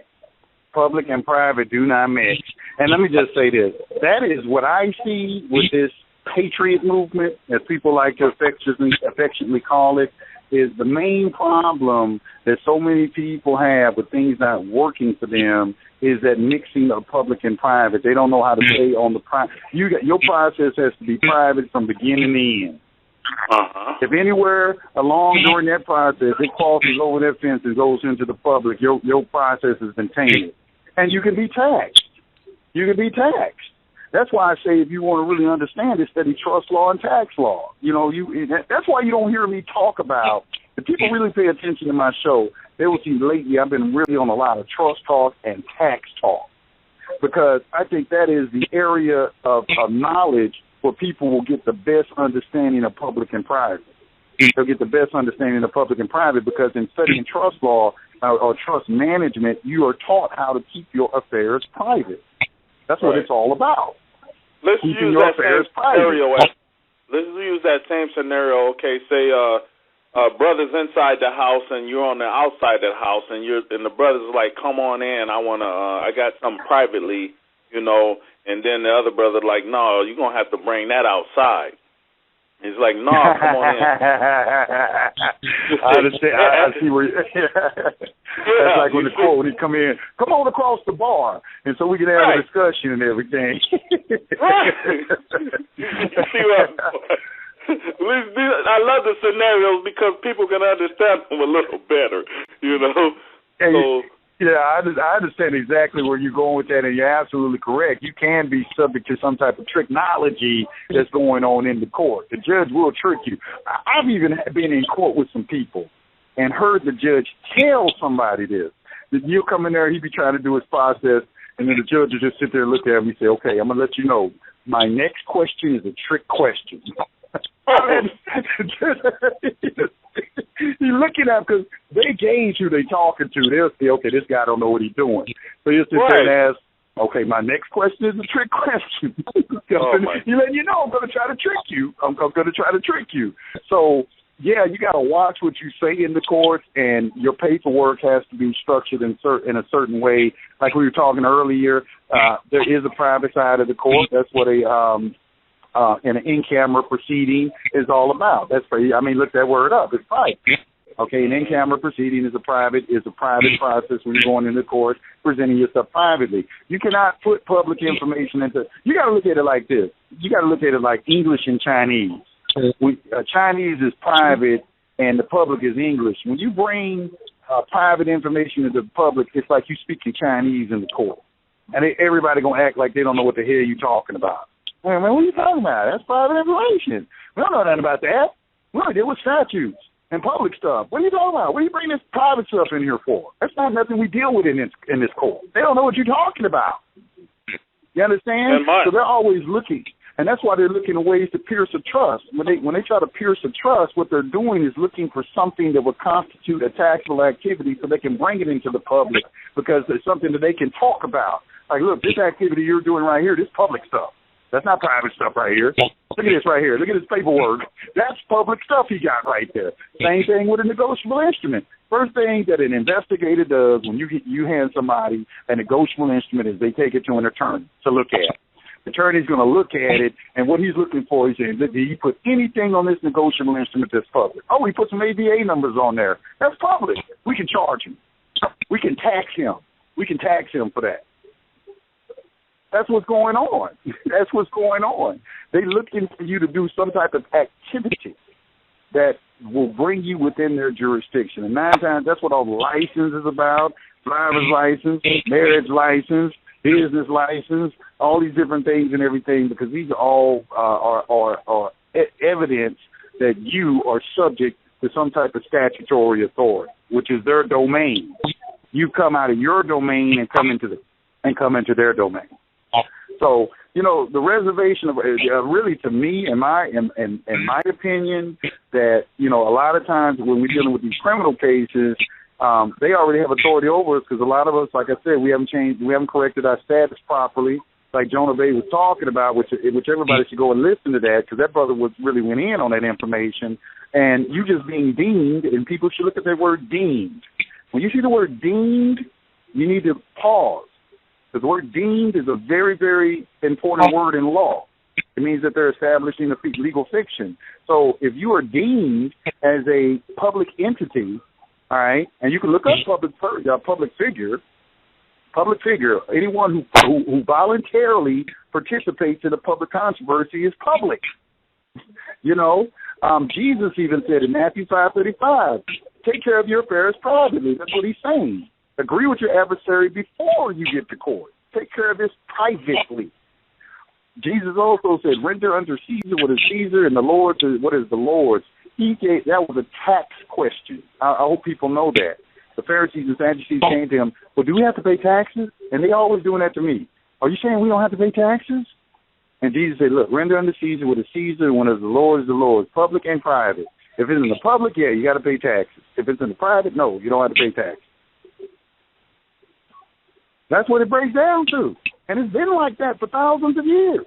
Public and private do not mix. And let me just say this. That is what I see with this patriot movement, as people like to affectionately call it, is the main problem that so many people have with things not working for them is that mixing of public and private. They don't know how to stay on the private. Your process has to be private from beginning to end.
Uh-huh.
If anywhere along during that process it crosses over that fence and goes into the public, your process has been tainted. And you can be taxed. That's why I say if you want to really understand it, study trust law and tax law. That's why you don't hear me talk about, if people really pay attention to my show, they will see lately I've been really on a lot of trust talk and tax talk, because I think that is the area of knowledge where people will get the best understanding of public and private. They'll get the best understanding of public and private because in studying trust law or trust management, you are taught how to keep your affairs private. That's what it's all about.
Let's use that same scenario. Let's use that same scenario. Okay, say brother's inside the house and you're on the outside of the house, and the brother's like, "Come on in. I got something privately, And then the other brother like, "No, you're gonna have to bring that outside." He's like, "No, come on in."
I understand. I see where. That's like when he come in, come on across the bar, and so we can have a discussion and everything.
Right. You see what? I love the scenarios because people can understand them a little better, So.
Yeah, I understand exactly where you're going with that, and you're absolutely correct. You can be subject to some type of technology that's going on in the court. The judge will trick you. I've even been in court with some people and heard the judge tell somebody this. That you'll come in there, he'd be trying to do his process, and then the judge will just sit there and look at him and say, "Okay, I'm going to let you know, my next question is a trick question." You're looking at because they gauge who they talking to. They'll say, "Okay, this guy don't know what he's doing." So you'll sit there and ask, "Okay, my next question is a trick question." You let you know I'm going to try to trick you. I'm going to try to trick you. So yeah, you got to watch what you say in the courts, and your paperwork has to be structured in a certain way. Like we were talking earlier, there is a private side of the court. That's what an in-camera proceeding is all about. That's pretty, I mean, look that word up. It's private. Okay, an in-camera proceeding is a private process when you're going into court, presenting yourself privately. You cannot put public information into. You got to look at it like this. You got to look at it like English and Chinese. Chinese is private and the public is English. When you bring private information into the public, it's like you speaking Chinese in the court, and everybody gonna act like they don't know what the hell you talking about. Hey, man, what are you talking about? That's private information. We don't know nothing about that. We only deal with statutes and public stuff. What are you talking about? What are you bringing this private stuff in here for? That's not nothing we deal with in this court. They don't know what you're talking about. You understand? So they're always looking, and that's why they're looking at ways to pierce a trust. When they try to pierce a trust, what they're doing is looking for something that would constitute a taxable activity so they can bring it into the public because it's something that they can talk about. Like, look, this activity you're doing right here, this public stuff. That's not private stuff right here. Look at this right here. Look at this paperwork. That's public stuff he got right there. Same thing with a negotiable instrument. First thing that an investigator does when you hand somebody a negotiable instrument is they take it to an attorney to look at. The attorney's going to look at it, and what he's looking for is, did he put anything on this negotiable instrument that's public? Oh, he put some ABA numbers on there. That's public. We can charge him. We can tax him. We can tax him for that. That's what's going on. That's what's going on. They're looking for you to do some type of activity that will bring you within their jurisdiction. And 9 times, that's what all the license is about, driver's license, marriage license, business license, all these different things and everything, because these are all are evidence that you are subject to some type of statutory authority, which is their domain. You come out of your domain and come into their domain. So, you know, the reservation of really, to me, in my opinion, that, you know, a lot of times when we're dealing with these criminal cases, they already have authority over us because a lot of us, like I said, we haven't corrected our status properly, like Jonah Bay was talking about, which everybody should go and listen to that because that brother really went in on that information. And you just being deemed, and people should look at that word deemed. When you see the word deemed, you need to pause. The word deemed is a very, very important word in law. It means that they're establishing a legal fiction. So if you are deemed as a public entity, all right, and you can look up public figure, anyone who voluntarily participates in a public controversy is public. You know, Jesus even said in Matthew 5:35, take care of your affairs privately. That's what he's saying. Agree with your adversary before you get to court. Take care of this privately. Jesus also said, render unto Caesar what is Caesar, and the Lord what is the Lord's. That was a tax question. I hope people know that. The Pharisees and Sadducees came to him, well, do we have to pay taxes? And they always doing that to me. Are you saying we don't have to pay taxes? And Jesus said, look, render unto Caesar what is Caesar, and what is the Lord's, public and private. If it's in the public, yeah, you got to pay taxes. If it's in the private, no, you don't have to pay taxes. That's what it breaks down to. And it's been like that for thousands of years.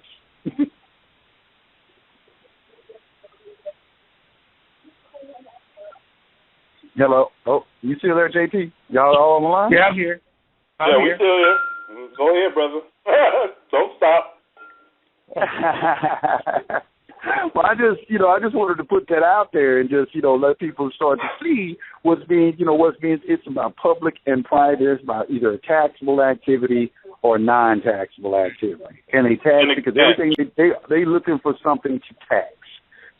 Hello. Oh, you still there, JT? Y'all all on the line?
Yeah, I'm here.
We still here. Go ahead, brother. Don't stop.
Well, I just wanted to put that out there and just, let people start to see it's about public and private. It's about either a taxable activity or non-taxable activity. And they tax because everything they looking for something to tax.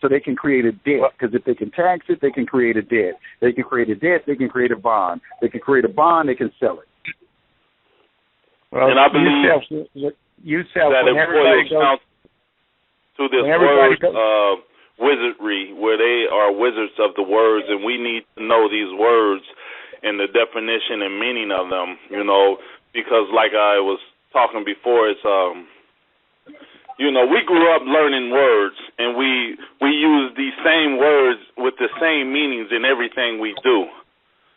So they can create a debt, because if they can tax it, they can create a debt. They can create a debt, they can create a bond. They can create a bond, they can sell it.
Well, and I believe
Yusef,
that employers count to this word wizardry, where they are wizards of the words, and we need to know these words and the definition and meaning of them, because like I was talking before, it's we grew up learning words, and we use these same words with the same meanings in everything we do.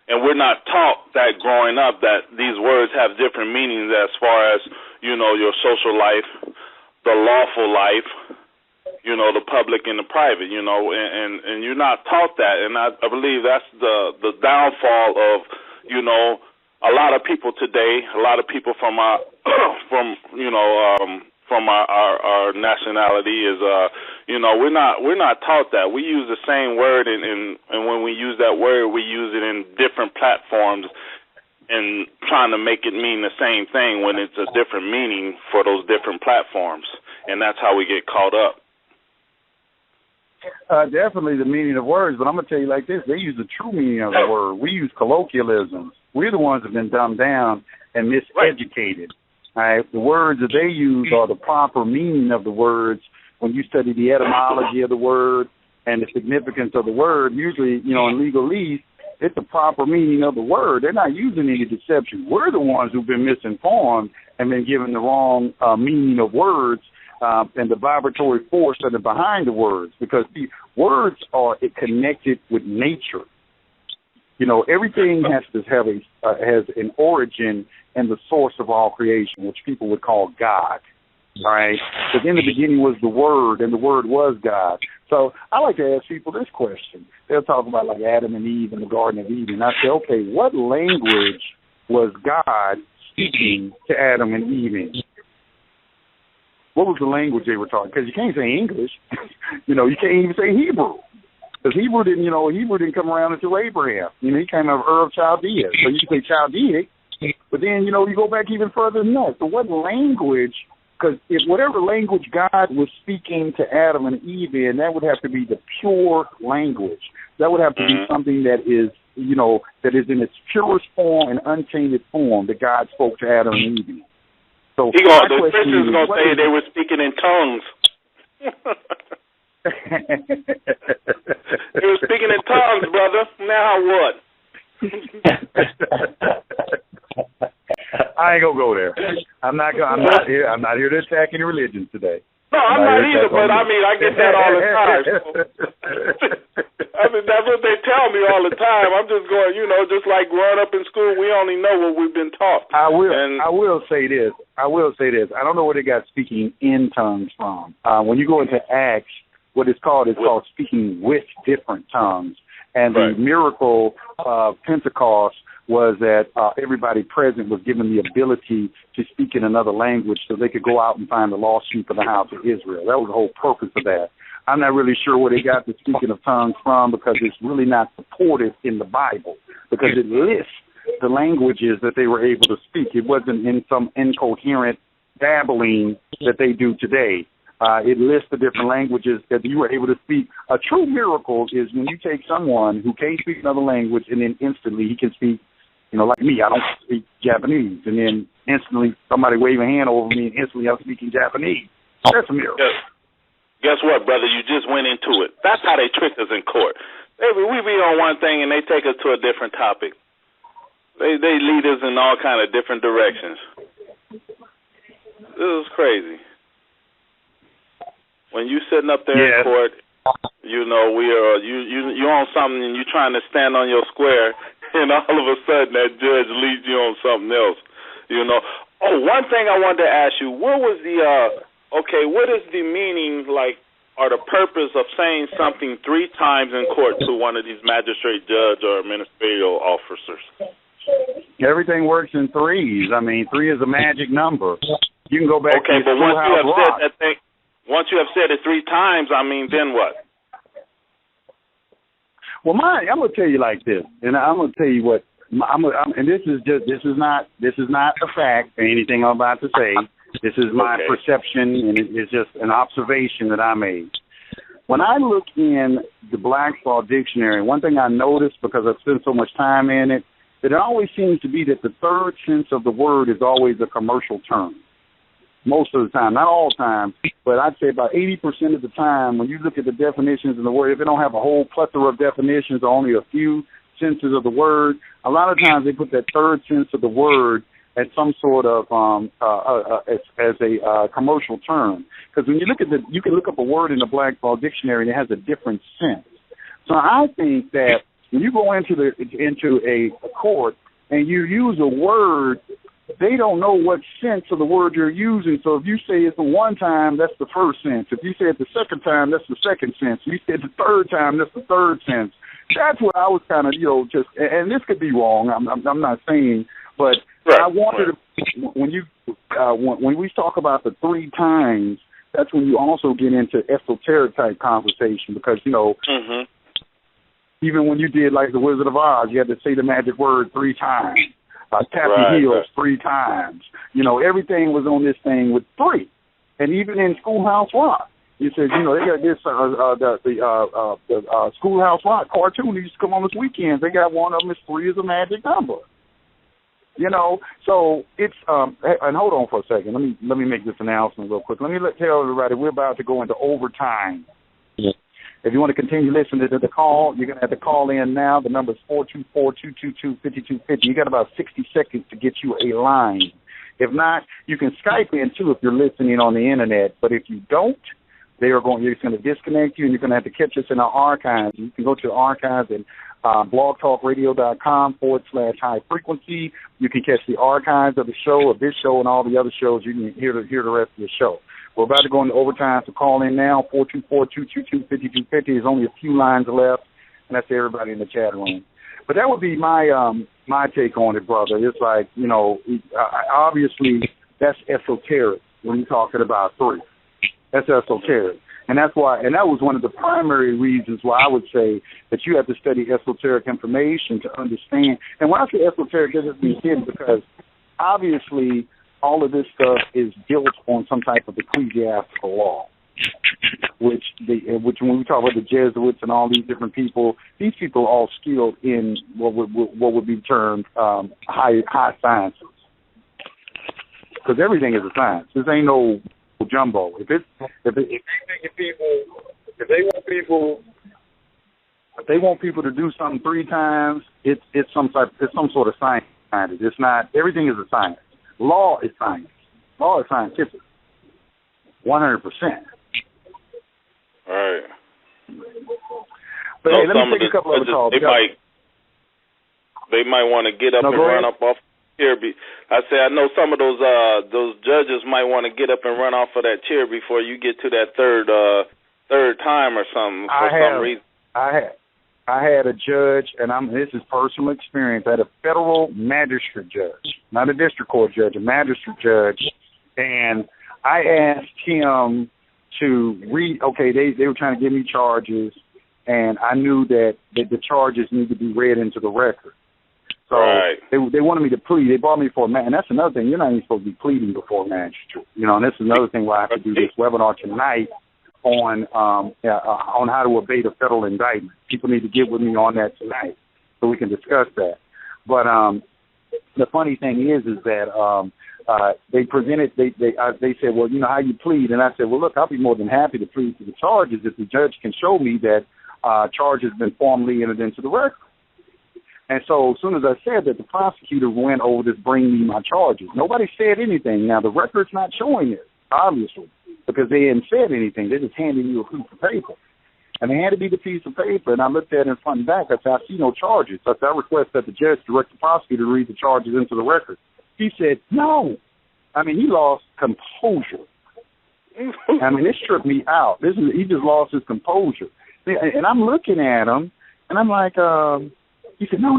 And we're not taught that growing up that these words have different meanings as far as, your social life, the lawful life, the public and the private, and you're not taught that. And I believe that's the downfall of, a lot of people today, a lot of people from from our nationality is we're not taught that. We use the same word and when we use that word we use it in different platforms and trying to make it mean the same thing when it's a different meaning for those different platforms, and that's how we get caught up.
Definitely the meaning of words, but I'm going to tell you like this. They use the true meaning of the word. We use colloquialisms. We're the ones that have been dumbed down and miseducated. All right? The words that they use are the proper meaning of the words. When you study the etymology of the word and the significance of the word, usually, in legalese, it's the proper meaning of the word. They're not using any deception. We're the ones who've been misinformed and been given the wrong meaning of words and the vibratory force that are behind the words, because the words are connected with nature. Everything has to have has an origin and the source of all creation, which people would call God. All right? Because in the beginning was the Word, and the Word was God. So I like to ask people this question. They'll talk about like Adam and Eve in the Garden of Eden. I say, okay, what language was God speaking to Adam and Eve in? What was the language they were talking? Because you can't say English. You can't even say Hebrew. Because Hebrew didn't come around until Abraham. He came out of Ur of Chaldea. So you can say Chaldeic, but then, you go back even further than that. So what language, because if whatever language God was speaking to Adam and Eve in, that would have to be the pure language. That would have to be something that is, that is in its purest form and untainted form that God spoke to Adam and Eve in. So
the Christians going to say they were speaking in tongues. They were speaking in tongues, brother. Now what?
I ain't gonna go there. I'm not here to attack any religions today.
No, I'm not either, but I get that all the time. That's what they tell me all the time. I'm just going, just like growing up in school, we only know what we've been taught.
I will say this. I don't know where they got speaking in tongues from. When you go into Acts, what it's called speaking with different tongues. And the miracle of Pentecost was that everybody present was given the ability to speak in another language so they could go out and find the lost sheep of the house of Israel. That was the whole purpose of that. I'm not really sure where they got the speaking of tongues from, because it's really not supported in the Bible, because it lists the languages that they were able to speak. It wasn't in some incoherent babbling that they do today. It lists the different languages that you were able to speak. A true miracle is when you take someone who can't speak another language and then instantly he can speak, like me, I don't speak Japanese, and then instantly somebody wave a hand over me and instantly I'm speaking Japanese. That's a miracle.
Guess what, brother? You just went into it. That's how they trick us in court. We be on one thing and they take us to a different topic. They lead us in all kind of different directions. This is crazy. When you sitting up there in court, you on something and you trying to stand on your square, and all of a sudden that judge leads you on something else. Oh, one thing I wanted to ask you: what was what is the meaning, or the purpose of saying something 3 times in court to one of these magistrate judge or ministerial officers?
Everything works in threes. 3 is a magic number. You can go back to
but once you have said that thing. Once you have said it 3 times, then what?
Well, I'm gonna tell you like this, and I'm gonna tell you what. And this is not a fact or anything I'm about to say. This is my perception, and it's just an observation that I made. When I look in the Black's Law Dictionary, one thing I noticed, because I've spent so much time in it, that it always seems to be that the third sense of the word is always a commercial term. Most of the time, not all the time, but I'd say about 80% of the time, when you look at the definitions of the word, if they don't have a whole plethora of definitions or only a few senses of the word, a lot of times they put that third sense of the word as some sort of as a commercial term. Because when you look at you can look up a word in the Black's Law Dictionary and it has a different sense. So I think that when you go into a court and you use a word, they don't know what sense of the word you're using. So if you say it the one time, that's the first sense. If you say it the second time, that's the second sense. If you say it the third time, that's the third sense. That's what I was kind of, and this could be wrong. I'm not saying, but Right. I wanted to, when we talk about the 3 times, that's when you also get into esoteric type conversation because, you know, even when you did like the Wizard of Oz, you had to say the magic word 3 times. Tap your heels 3 times. You know, everything was on this thing with 3. And even in Schoolhouse Rock, you said, you know, they got this, the Schoolhouse Rock cartoon that used to come on this weekend. They got one of them is 3 is a magic number. You know, so it's and hold on for a second. Let me make this announcement real quick. Let me tell everybody we're about to go into overtime. Yeah. If you want to continue listening to the call, you're going to have to call in now. The number is 424-222-5250. You got about 60 seconds to get you a line. If not, you can Skype in too if you're listening on the internet. But if you don't, it's going to disconnect you, and you're going to have to catch us in our archives. You can go to the archives at blogtalkradio.com/high frequency. You can catch the archives of the show, of this show, and all the other shows. You can hear the rest of the show. We're about to go into overtime, so call in now, 424-222-5250. There's only a few lines left, and that's everybody in the chat room. But that would be my take on it, brother. It's like, you know, obviously that's esoteric when you're talking about 3. That's esoteric. And that's why, and that was one of the primary reasons why I would say that you have to study esoteric information to understand. And when I say esoteric, it doesn't mean hidden because obviously all of this stuff is built on some type of ecclesiastical law, which when we talk about the Jesuits and all these different people, these people are all skilled in what would be termed high sciences, because everything is a science. This ain't no jumbo. If they want people to do something 3 times, it's some sort of science behind it. It's not. Everything is a science. Law is science. Law is scientific. 100%.
All right.
But hey, let me take a couple of calls.
They might want to get up and run up off chair. I say I know some of those judges might want to get up and run off of that chair before you get to that third time or something for some reason. I had a judge, and this is personal experience. I had a federal magistrate judge, not a district court judge, a magistrate judge, and I asked him to read. Okay, they were trying to give me charges, and I knew that the charges need to be read into the record. So they wanted me to plead. They brought me for and that's another thing. You're not even supposed to be pleading before a magistrate. You know, and this is another thing why I have to do this webinar tonight on how to evade a federal indictment. People need to get with me on that tonight so we can discuss that. But the funny thing is that they presented. They said, well, you know, how you plead, and I said, well, look, I'll be more than happy to plead to the charges if the judge can show me that charges have been formally entered into the record. And so as soon as I said that, the prosecutor went over to bring me my charges. Nobody said anything. Now, the record's not showing it, obviously, because they hadn't said anything. They're just handing you a piece of paper. And they handed me the piece of paper, and I looked at it in front and back. I said, I see no charges. I said, I request that the judge direct the prosecutor to read the charges into the record. He said, no. I mean, he lost composure. I mean, this tripped me out. He just lost his composure. And I'm looking at him, and I'm like, he said, no.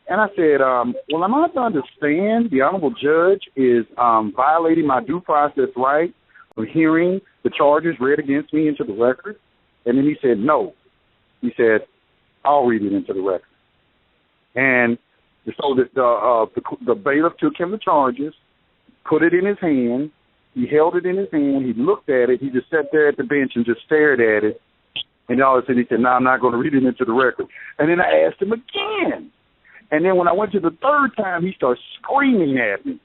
And I said, well, am I to understand the honorable judge is violating my due process right of hearing the charges read against me into the record? And then he said, no. He said, I'll read it into the record. And so the bailiff took him the charges, put it in his hand. He held it in his hand. He looked at it. He just sat there at the bench and just stared at it. And all of a sudden he said, no, I'm not going to read it into the record. And then I asked him again. And then when I went to the third time, he started screaming at me,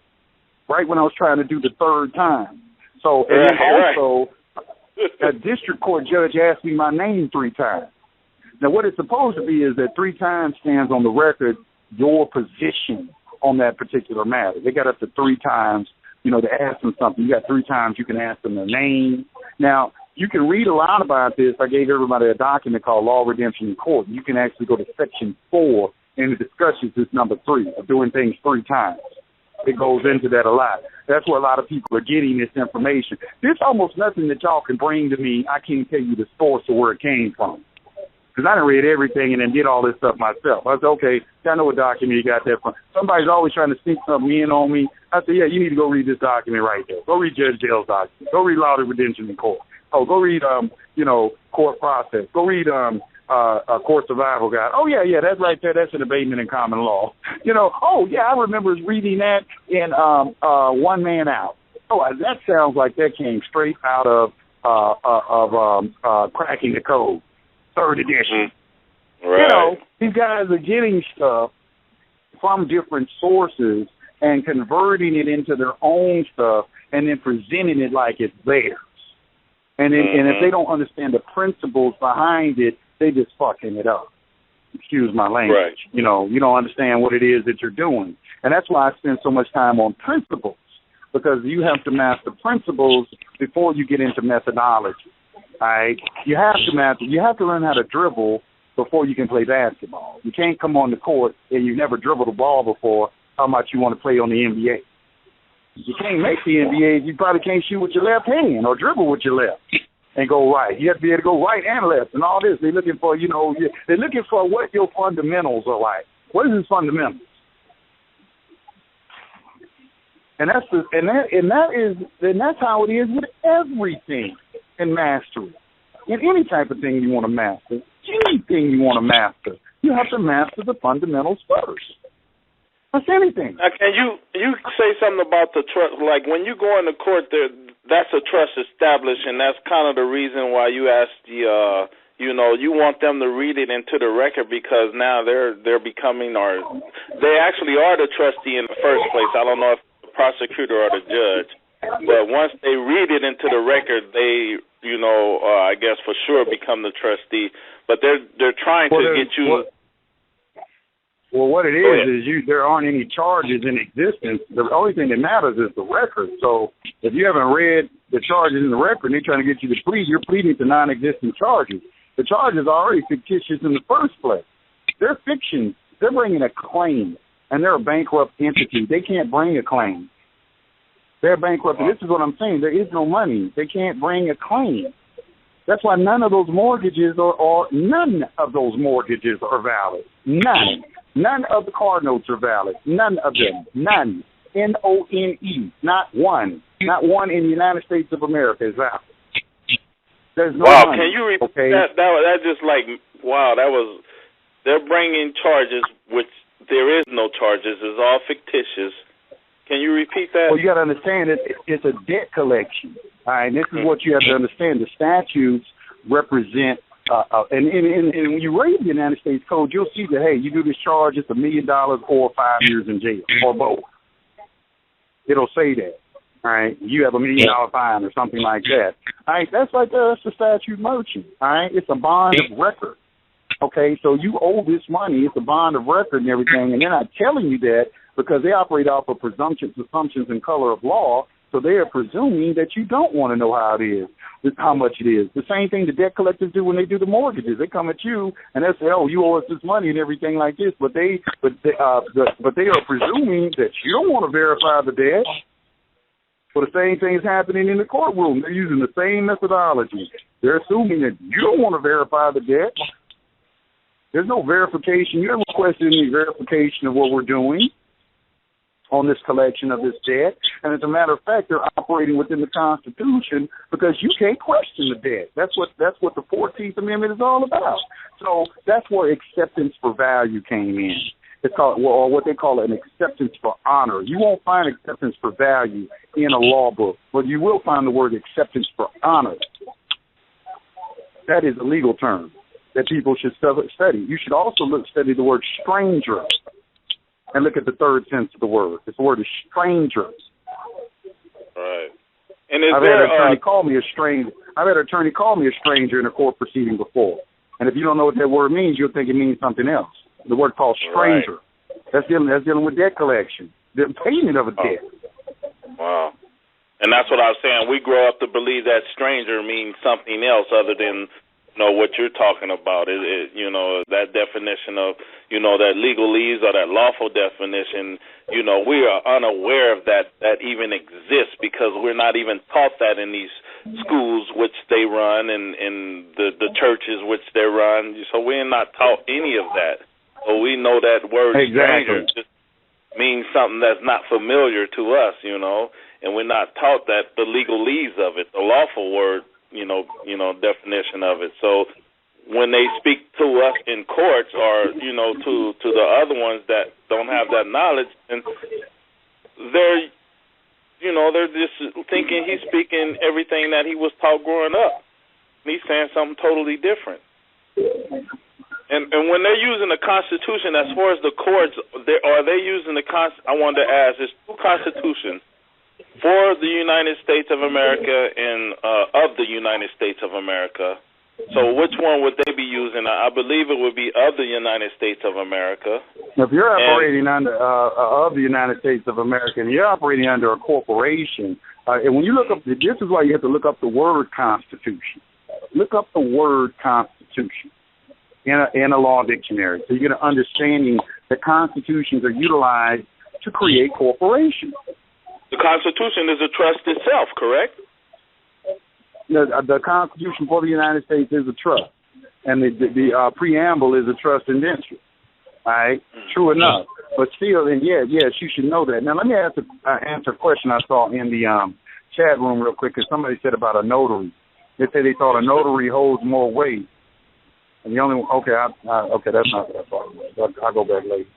right when I was trying to do the third time. So, and then also, a district court judge asked me my name 3 times. Now, what it's supposed to be is that 3 times stands on the record your position on that particular matter. They got up to 3 times, you know, to ask them something. You got 3 times you can ask them their name. Now, you can read a lot about this. I gave everybody a document called Law, Redemption, in Court. You can actually go to Section 4, and it discusses this number 3, of doing things 3 times. It goes into that a lot. That's where a lot of people are getting this information. There's almost nothing that y'all can bring to me. I can't tell you the source or where it came from.
Because I done read everything and then did all this stuff myself. I said, okay, I know what document you got that from. Somebody's always trying to sneak something in on me. I said, yeah, you need to go read this document right there. Go read Judge Dale's document. Go read Law of Redemption in Court. Oh, go read, court process. Go read a court survival guide. Oh, yeah, that's right there. That's an abatement in common law. Oh, yeah, I remember reading that in One Man Out. Oh, that sounds like that came straight out of Cracking the Code, 3rd edition.
Right.
These guys are getting stuff from different sources and converting it into their own stuff and then presenting it like it's theirs. And if they don't understand the principles behind it, they just fucking it up. Excuse my language.
Right.
You don't understand what it is that you're doing. And that's why I spend so much time on principles, because you have to master principles before you get into methodology. All right? You have to learn how to dribble before you can play basketball. You can't come on the court and you've never dribbled a ball before, how much you want to play on the NBA. You can't make the NBA, you probably can't shoot with your left hand or dribble with your left and go right. You have to be able to go right and left and all this. They're looking for, they're looking for what your fundamentals are like. What is his fundamentals? And that's how it is with everything in mastery. In any type of thing you want to master, you have to master the fundamentals first. That's anything.
Now, can you say something about the trust? Like when you go into court, that's a trust established, and that's kind of the reason why you ask you want them to read it into the record, because now they're becoming, or they actually are the trustee in the first place. I don't know if the prosecutor or the judge, but once they read it into the record, they, I guess for sure become the trustee. But they're trying to get you.
Well, what it is there aren't any charges in existence. The only thing that matters is the record. So if you haven't read the charges in the record and they're trying to get you to plead, you're pleading to non-existent charges. The charges are already fictitious in the first place. They're fiction. They're bringing a claim, and they're a bankrupt entity. They can't bring a claim. They're bankrupt. And this is what I'm saying. There is no money. They can't bring a claim. That's why none of those mortgages are valid. None. None of the car notes are valid. None of them. None. N-O-N-E. Not one. Not one in the United States of America is valid. There's no money.
Can you repeat that? That just like, that was, they're bringing charges, which there is no charges. It's all fictitious. Can you repeat that? Well,
you got to understand it's a debt collection. All right, and this is what you have to understand. The statutes represent, and when you read the United States Code, you'll see that, hey, you do this charge, it's $1 million or 5 years in jail, or both. It'll say that. All right, you have $1 million fine or something like that. All right, that's the statute merchant. All right, it's a bond of record. Okay, so you owe this money. It's a bond of record and everything, and they're not telling you that because they operate off of presumptions, assumptions, and color of law. So they are presuming that you don't want to know how it is, how much it is. The same thing the debt collectors do when they do the mortgages. They come at you and they say, "Oh, you owe us this money and everything like this," but they are presuming that you don't want to verify the debt. Well, the same thing is happening in the courtroom. They're using the same methodology. They're assuming that you don't want to verify the debt. There's no verification. You haven't requested any verification of what we're doing on this collection of this debt. And as a matter of fact, they're operating within the Constitution because you can't question the debt. That's what the 14th Amendment is all about. So that's where acceptance for value came in. It's called, or what they call an acceptance for honor. You won't find acceptance for value in a law book, but you will find the word acceptance for honor. That is a legal term that people should study. You should also study the word stranger and look at the third sense of the word. This word is stranger.
Right. And
I've had an attorney call me a stranger. I've had an attorney call me a stranger in a court proceeding before. And if you don't know what that word means, you'll think it means something else. The word called stranger. Right. That's dealing with debt collection, the payment of a debt.
Wow. And that's what I was saying. We grow up to believe that stranger means something else other than what you're talking about. That definition of, that legalese or that lawful definition, we are unaware of that even exists because we're not even taught that in these schools which they run and the churches which they run. So we're not taught any of that. So we know that word stranger just means something that's not familiar to us, and we're not taught that the legalese of it, the lawful word, definition of it. So when they speak to us in courts or, to the other ones that don't have that knowledge, and they're just thinking he's speaking everything that he was taught growing up. He's saying something totally different. And when they're using the Constitution, as far as the courts, are they using I wanted to ask, there's two constitutions for the United States of America and of the United States of America. So which one would they be using? I believe it would be of the United States of America.
If you're operating under of the United States of America, and you're operating under a corporation, and when you look up, this is why you have to look up the word Constitution. Look up the word Constitution in a law dictionary, so you get an understanding that constitutions are utilized to create corporations.
The Constitution is a trust itself, correct?
The Constitution for the United States is a trust, and the preamble is a trust indenture. All right, true enough. But still, and yes, you should know that. Now, let me answer a question I saw in the chat room real quick, because somebody said about a notary. They said they thought a notary holds more weight. And the only okay, that's not what I thought. I'll go back later.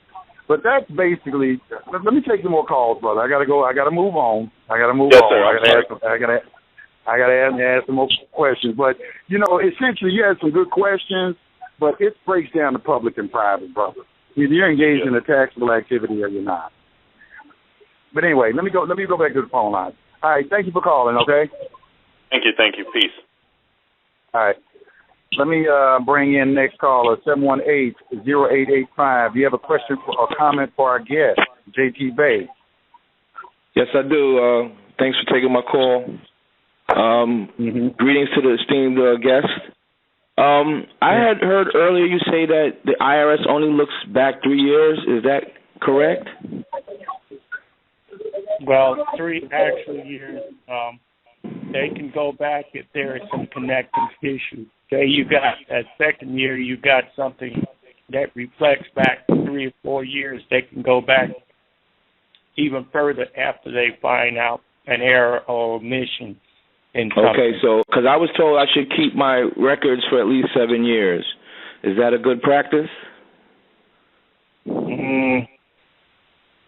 But that's basically. Let me take some more calls, brother. I gotta go. I gotta move on.
Yes, sir.
I got to ask some more questions. But, essentially you had some good questions, but it breaks down to public and private, brother. Either you're engaged in a taxable activity or you're not. But anyway, let me go back to the phone line. All right, thank you for calling, okay?
Thank you. Peace.
All right. Let me bring in next caller, 718-0885. Do you have a question or comment for our guest, J.T. Bay?
Yes, I do. Thanks for taking my call. Greetings to the esteemed guest. I had heard earlier you say that the IRS only looks back 3 years. Is that correct?
Well, 3 actual years. They can go back if there is some connecting issue. Say you got that second year, you got something that reflects back 3 or 4 years. They can go back even further after they find out an error or omission.
Okay, so because I was told I should keep my records for at least 7 years. Is that a good practice?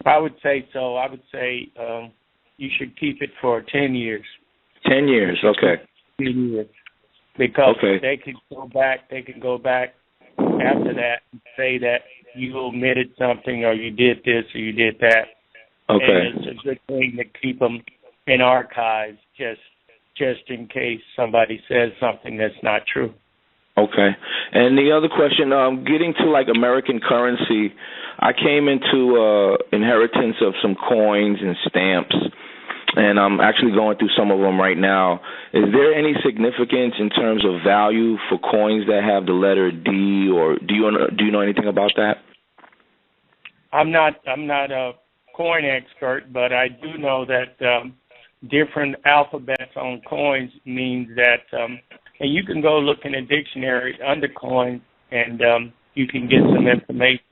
I would say so. I would say you should keep it for 10 years.
10 years, okay.
10 years. Because they can go back after that and say that you omitted something or you did this or you did that.
Okay.
And it's a good thing to keep them in archives just in case somebody says something that's not true.
Okay. And the other question, getting to like American currency, I came into inheritance of some coins and stamps, and I'm actually going through some of them right now. Is there any significance in terms of value for coins that have the letter D, or do you know anything about that?
I'm not a coin expert, but I do know that different alphabets on coins means that, and you can go look in a dictionary under coins, and you can get some information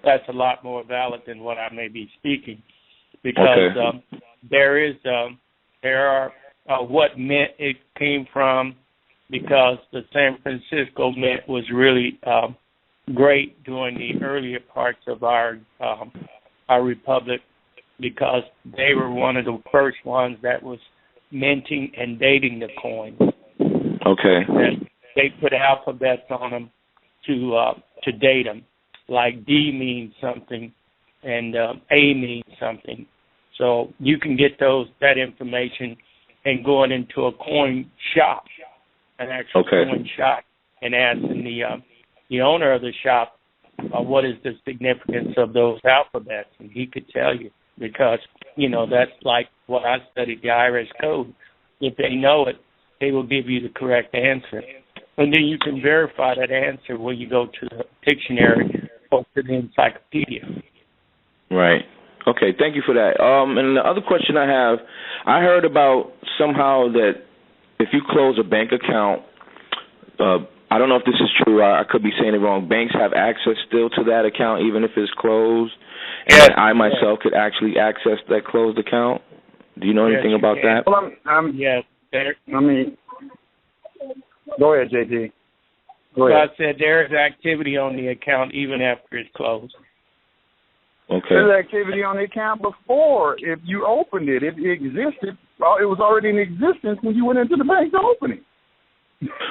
that's a lot more valid than what I may be speaking, because there are what mint it came from, because the San Francisco Mint was really great during the earlier parts of our republic, because they were one of the first ones that was minting and dating the coins.
Okay.
And they put alphabets on them to date them. Like D means something, and A means something. So you can get that information and going into a coin shop, an actual coin shop, and asking the owner of the shop what is the significance of those alphabets, and he could tell you, because that's like what I studied, the Irish code. If they know it, they will give you the correct answer, and then you can verify that answer when you go to the dictionary or to the encyclopedia.
Right. Okay, thank you for that. And the other question I have, I heard about somehow that if you close a bank account, I don't know if this is true. I could be saying it wrong. Banks have access still to that account even if it's closed, and I myself could actually access that closed account. Do you know anything about that?
Well,
yes.
Go ahead, JT. Go
So
ahead.
I said there is activity on the account even after it's closed.
Okay.
There's activity on the account before if you opened it. If it existed, well, it was already in existence when you went into the bank to open it.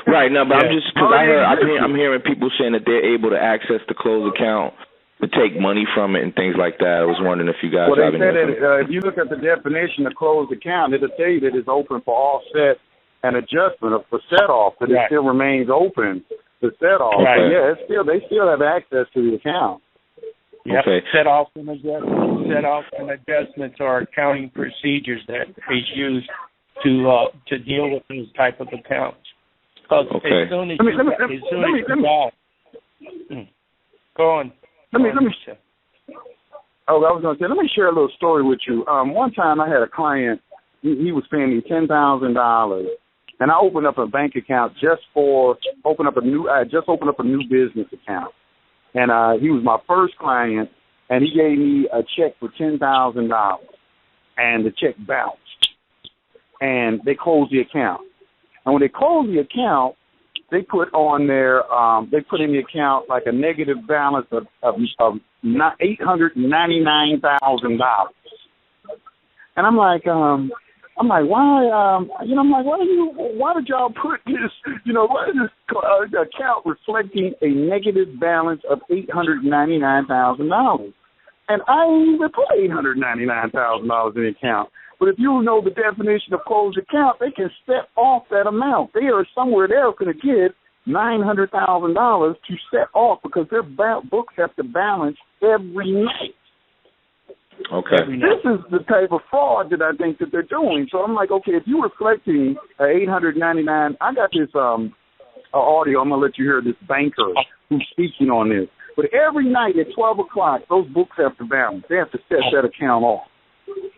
Right. No, but I'm just because I'm hearing people saying that they're able to access the closed account to take money from it and things like that. I was wondering if you guys have any. Well, they said
that if you look at the definition of closed account, it'll tell you that it's open for offset and adjustment or for set off, but it still remains open to set off.
Right.
Yeah, they still have access to the account.
Yep.
Okay.
Set off and adjustments are accounting procedures that is used to deal with these type of accounts. Because as soon as you go on.
I was going to say, let me share a little story with you. One time I had a client, he was paying me $10,000, and I opened up a bank account just opened up a new business account. And he was my first client, and he gave me a check for $10,000, and the check bounced. And they closed the account. And when they closed the account, they put on there, they put in the account like a negative balance of $899,000. And I'm like, why did y'all put this, why is this account reflecting a negative balance of $899,000? And I ain't even put $899,000 in the account. But if you know the definition of closed account, they can set off that amount. They are somewhere they're going to get $900,000 to set off because their books have to balance every night.
Okay.
This is the type of fraud that I think that they're doing. So I'm like, okay, if you're reflecting $899, I got this audio. I'm going to let you hear this banker who's speaking on this. But every night at 12 o'clock, those books have to balance. They have to set that account off.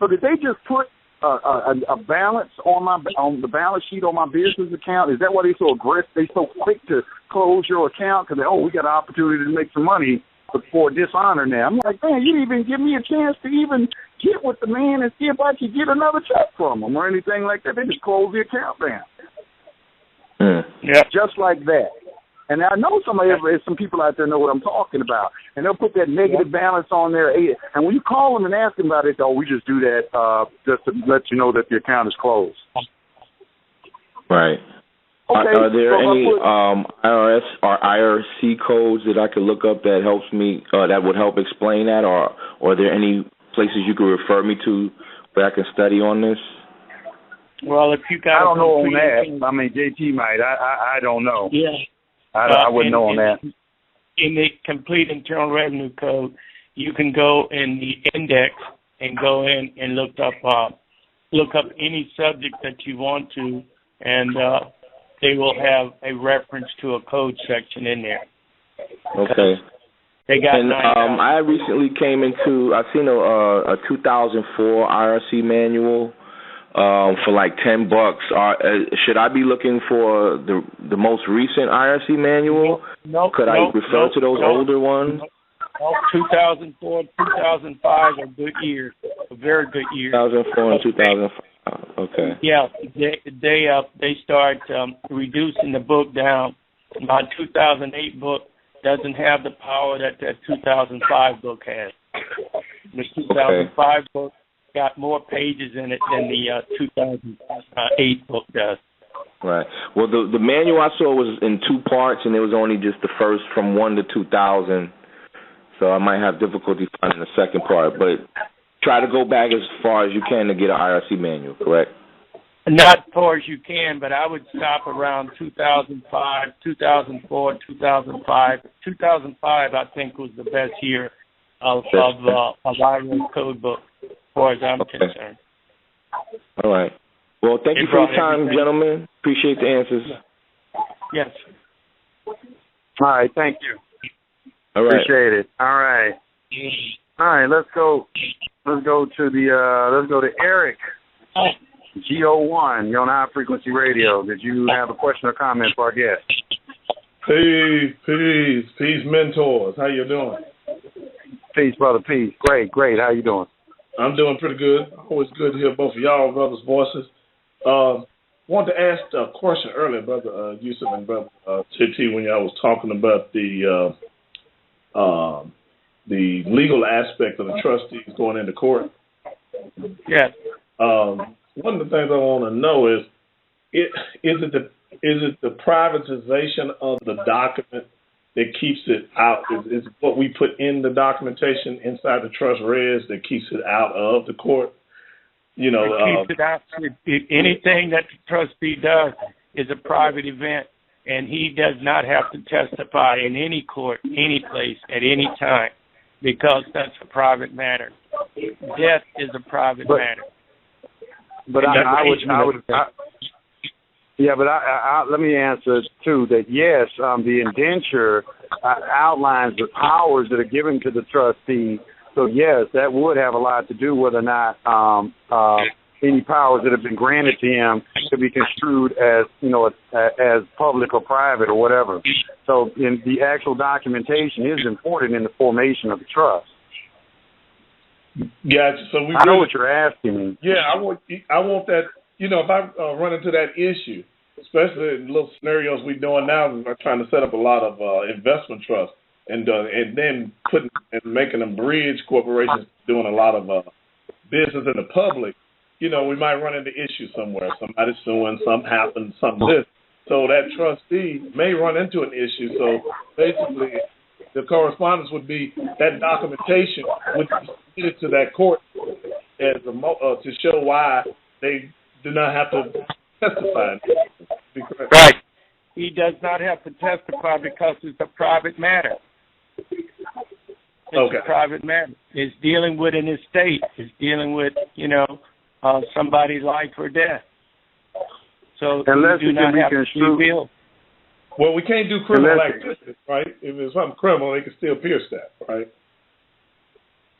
So did they just put a balance on the balance sheet on my business account? Is that why they so aggressive? They so quick to close your account because we got an opportunity to make some money for dishonor now. I'm like, man, you didn't even give me a chance to even get with the man and see if I could get another check from him or anything like that. They just close the account down.
Yeah,
just like that. And I know some people out there know what I'm talking about. And they'll put that negative balance on there. And when you call them and ask them about it, we just do that just to let you know that the account is closed.
Right.
Okay,
are there any IRS or IRC codes that I could look up that helps me, that would help explain that? Or are there any places you could refer me to where I can study on this?
Well, if you got
I don't know on that. I mean, JT might. I don't know.
Yeah.
I wouldn't know on that.
In the Complete Internal Revenue Code, you can go in the index and go in and look up any subject that you want to, and they will have a reference to a code section in there.
Okay.
They got.
And I recently I've seen a 2004 IRC manual. For like $10. Should I be looking for the most recent IRC manual? Could I refer to those older ones?
2004, 2005 are good years, very good years.
2004 and 2005. Okay.
Yeah, they start reducing the book down. My 2008 book doesn't have the power that 2005 book has. The 2005 book got more pages in it than the 2008 book does.
Right. Well, the manual I saw was in two parts, and it was only just the first from 1 to 2000. So I might have difficulty finding the second part. But try to go back as far as you can to get an IRC manual, correct?
Not as far as you can, but I would stop around 2005, 2004, 2005. 2005, I think, was the best year of IRS code book. As far as I'm concerned.
All right. Well, thank you for your time, gentlemen. Appreciate the answers.
Yes.
All right. Thank you.
All right.
Appreciate it. All right. All right. Let's go to Eric. GO1, you're on High Frequency Radio. Did you have a question or comment for our guest?
Peace, mentors. How you doing?
Peace, brother, peace. Great. How you doing?
I'm doing pretty good. Always good to hear both of y'all brothers' voices. Wanted to ask a question earlier, Brother Yusef and Brother Titi, when y'all was talking about the legal aspect of the trustees going into court.
Yes.
One of the things I want to know is it the privatization of the document that keeps it out? Is what we put in the documentation inside the trust res that keeps it out of the court? You know,
it keeps it out. Anything that the trustee does is a private event, and he does not have to testify in any court, any place, at any time, because that's a private matter. Death is a private matter.
But let me answer too that yes, the indenture outlines the powers that are given to the trustee. So yes, that would have a lot to do whether or not any powers that have been granted to him could be construed as as public or private or whatever. So in the actual documentation is important in the formation of the trust.
Gotcha. So
I know what you're asking me.
Yeah, I want that. You know, if I run into that issue, especially in little scenarios we're doing now, we're trying to set up a lot of investment trusts and then making them bridge corporations doing a lot of business in the public. You know, we might run into issues somewhere. Somebody's suing, something happened, something this. So that trustee may run into an issue. So basically, the correspondence would be that documentation would be submitted to that court as to show why they do not have to testify.
Right. He does not have to testify because it's a private matter. It's a private matter. It's dealing with an estate. It's dealing with, somebody's life or death. So
unless
you do not have to reveal.
Well, we can't do criminal activity, right? If it's something criminal, they can still pierce that, right?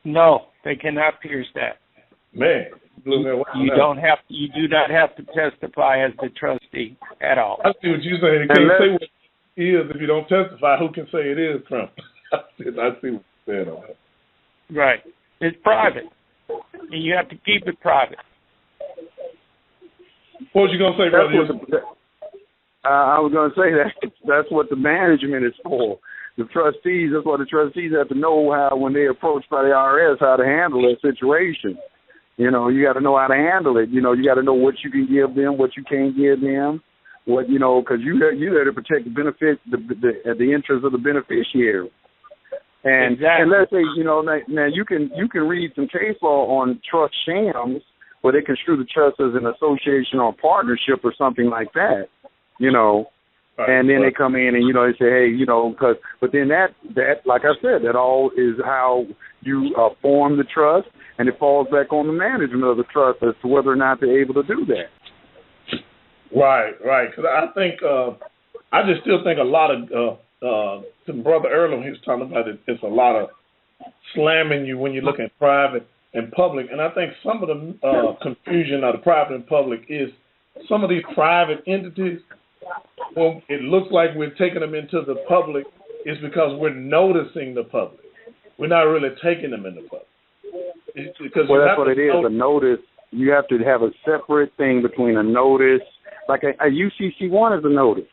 No, they cannot pierce that.
Man,
you do not have to testify as the trustee at all.
I see what you're saying. You can't say what it is if you don't testify. Who can say it is criminal? I see what you're saying on that.
Right. It's private, and you have to keep it private.
What was you going to say, brother?
I was going to say that's what the management is for. The trustees, that's what the trustees have to know how, when they're approached by the IRS, how to handle that situation. You got to know how to handle it. You got to know what you can give them, what you can't give them, because you there to protect the benefit, the interests of the beneficiary. And
exactly.
And let's say, now you can read some case law on trust shams where they construe the trust as an association or partnership or something like that, and then they come in and, they say, hey, but then that, like I said, that all is how you form the trust, and it falls back on the management of the trust as to whether or not they're able to do that.
Right, because I think, I just still think a lot of, to Brother Earlham, he was talking about it's a lot of slamming you when you look at private and public, and I think some of the confusion of the private and public is some of these private entities, when it looks like we're taking them into the public, is because we're noticing the public. We're not really taking them in the public.
That's what it is, a notice. You have to have a separate thing between a notice, like a UCC1 is a notice.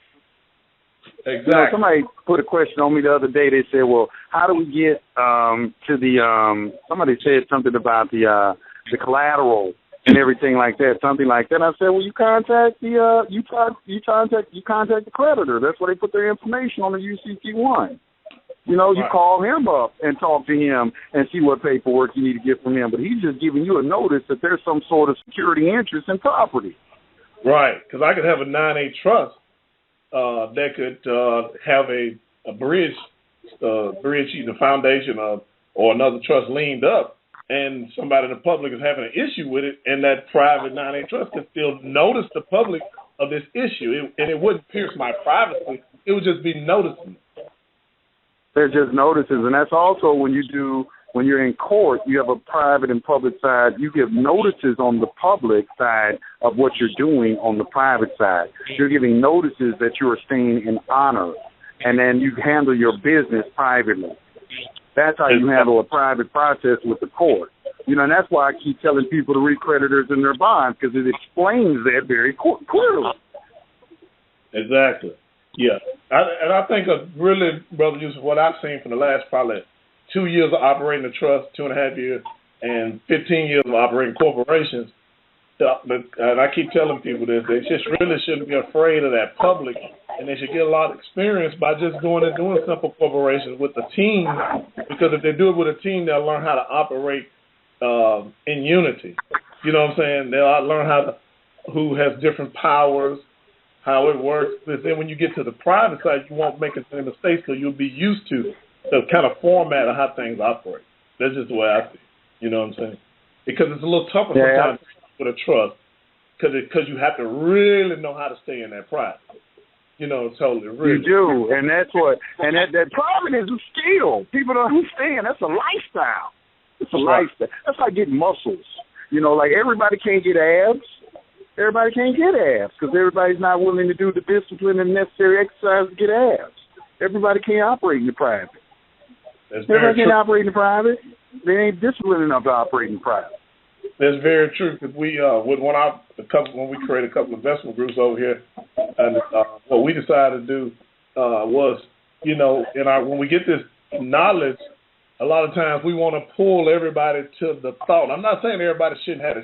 Exactly.
Somebody put a question on me the other day. They said, well, how do we get to the somebody said something about the collateral and everything like that, something like that. And I said, well, you contact the you contact the creditor. That's where they put their information on the UCC1. You call him up and talk to him and see what paperwork you need to get from him. But he's just giving you a notice that there's some sort of security interest in property.
Right, because I could have a 9(a) trust that could have a bridge, either foundation or another trust leaned up, and somebody in the public is having an issue with it, and that private 9(a) trust can still notice the public of this issue, and it wouldn't pierce my privacy. It would just be noticing.
They're just notices, and that's also when you when you're in court, you have a private and public side. You give notices on the public side of what you're doing on the private side. You're giving notices that you are staying in honor, and then you handle your business privately. That's how you handle a private process with the court. You know, and that's why I keep telling people to read creditors in their bonds, because it explains that very clearly.
Exactly. Yeah. I think really, Brother Yusef, what I've seen from the last probably 2 years of operating the trust, 2.5 years, and 15 years of operating corporations, and I keep telling people this, they just really shouldn't be afraid of that public, and they should get a lot of experience by just going and doing simple corporations with a team, because if they do it with a team, they'll learn how to operate in unity. You know what I'm saying? They'll learn who has different powers, how it works. But then when you get to the private side, you won't make as many mistakes because you'll be used to the kind of format of how things operate. That's just the way I see it. You know what I'm saying? Because it's a little tougher sometimes with a trust because you have to really know how to stay in that private. You know, totally. Really.
You do, and that's what, and that private is a skill. People don't understand. That's a lifestyle. It's a lifestyle. That's like getting muscles. You know, like everybody can't get abs. Everybody can't get abs because everybody's not willing to do the discipline and necessary exercise to get abs. Everybody can't operate in the private. Everybody can't operate in the private. They ain't disciplined enough to operate in the private.
That's very true because we, when we created a couple of investment groups over here, and what we decided to do was, you know, when we get this knowledge, a lot of times we want to pull everybody to the thought. I'm not saying everybody shouldn't have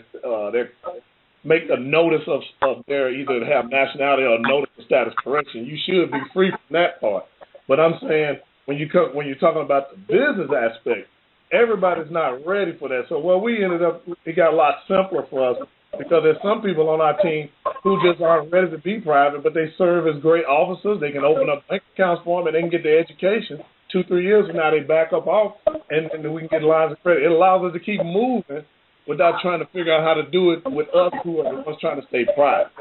make a notice of their either to have nationality or notice of status correction. You should be free from that part. But I'm saying when you're talking about the business aspect, everybody's not ready for that. So it got a lot simpler for us because there's some people on our team who just aren't ready to be private, but they serve as great officers. They can open up bank accounts for them and they can get their education. 2-3 years from now, they back up off and we can get lines of credit. It allows us to keep moving without trying to figure out how to do it with us who are the ones trying to stay private.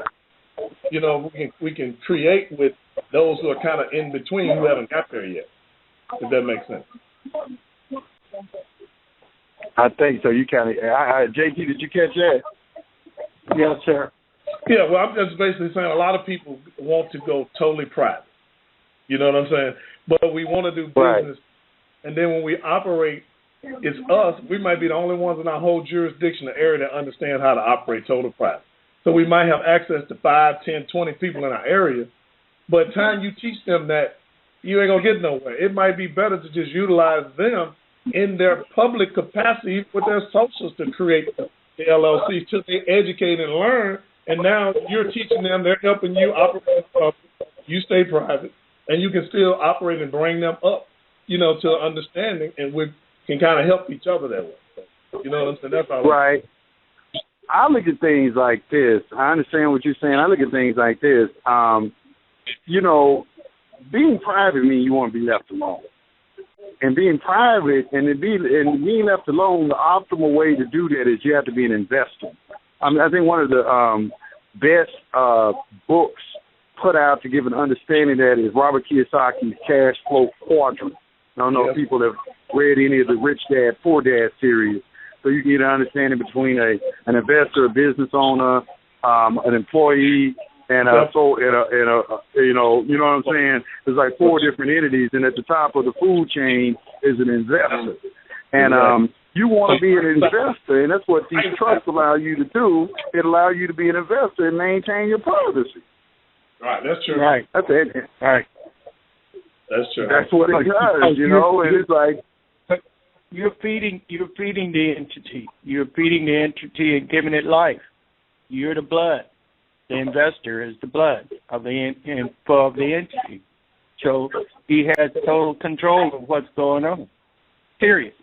You know, we can create with those who are kind of in between who haven't got there yet, if that makes sense.
I think so. You kind of, JT, did you catch that?
Yes, sir.
Yeah, well, I'm just basically saying a lot of people want to go totally private. You know what I'm saying? But we want to do business, right. And then when we operate, it's us. We might be the only ones in our whole jurisdiction, the area that understand how to operate total private. So we might have access to 5, 10, 20 people in our area, but time you teach them that, you ain't going to get nowhere. It might be better to just utilize them in their public capacity with their socials to create the LLC till they educate and learn, and now you're teaching them, they're helping you operate public, you stay private, and you can still operate and bring them up, you know, to understanding, and we can kind of help each other that way. You know what I'm saying? That's how
right. I look at things like this. I understand what you're saying. I look at things like this. You know, being private means you want to be left alone. And being private and being left alone, the optimal way to do that is you have to be an investor. I mean, I think one of the best books put out to give an understanding of that is Robert Kiyosaki's Cash Flow Quadrant. I don't know if people have read any of the Rich Dad, Poor Dad series, so you can get an understanding between an investor, a business owner, an employee, and you know what I'm saying? There's like 4 different entities, and at the top of the food chain is an investor. And you want to be an investor, and that's what these trusts allow you to do. It allows you to be an investor and maintain your privacy.
Right, that's true.
Right, that's it. Right.
That's true.
That's what it does, you know, and it's like
you're feeding the entity. You're feeding the entity and giving it life. You're the blood. The investor is the blood of the entity. So he has total control of what's going on. Period.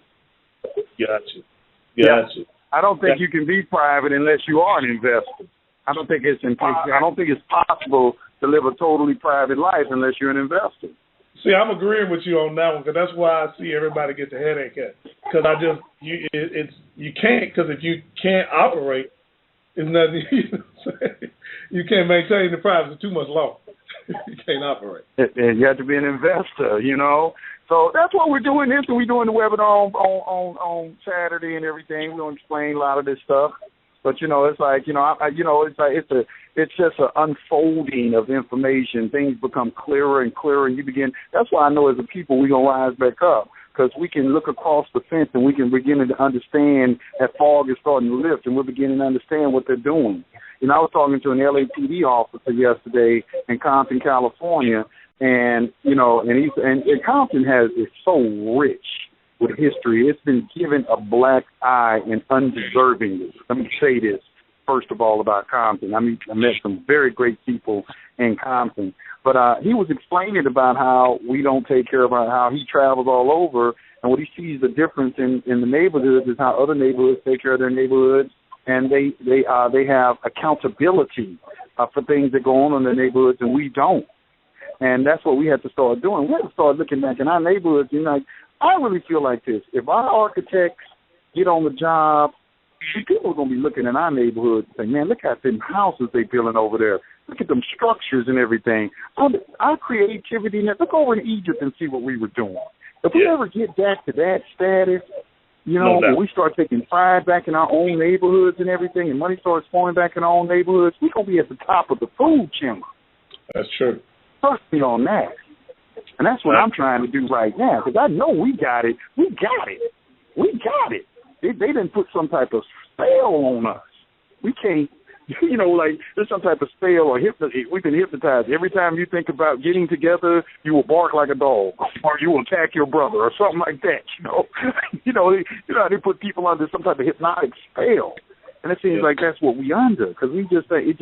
Gotcha.
I don't think you can be private unless you are an investor. I don't think it's possible to live a totally private life unless you're an investor.
See, I'm agreeing with you on that one because that's why I see everybody get the headache at. Because you can't, because if you can't operate, it's nothing. You can't maintain the privacy too much long. You can't operate.
You have to be an investor, you know. So that's what we're doing this, and we're doing the webinar on Saturday and everything. We're going to explain a lot of this stuff. But, you know, it's like, you know, it's just an unfolding of information. Things become clearer and clearer, and that's why I know as a people we're going to rise back up, because we can look across the fence and we can begin to understand that fog is starting to lift, and we're beginning to understand what they're doing. You know, I was talking to an LAPD officer yesterday in Compton, California, and, you know, and Compton is so rich with history. It's been given a black eye and undeservingly. Let me say this, first of all, about Compton. I met some very great people in Compton. But he was explaining about how we don't take care of how he travels all over, and what he sees the difference in the neighborhoods is how other neighborhoods take care of their neighborhoods, and they have accountability for things that go on in their neighborhoods, and we don't. And that's what we have to start doing. We have to start looking back in our neighborhoods. You know, I really feel like this. If our architects get on the job, people are going to be looking in our neighborhoods and saying, man, look at them houses they building over there. Look at them structures and everything. Our creativity, look over in Egypt and see what we were doing. If we ever get back to that status, you know, when we start taking pride back in our own neighborhoods and everything, and money starts flowing back in our own neighborhoods, we're going to be at the top of the food chain.
That's true.
Trust me on that. And that's what I'm trying to do right now, because I know we got it. We got it. They didn't put some type of spell on us. We can't, you know, like there's some type of spell or we've been hypnotized. Every time you think about getting together, you will bark like a dog, or you will attack your brother, or something like that. You know, how they put people under some type of hypnotic spell, and it seems like that's what we under, because we just say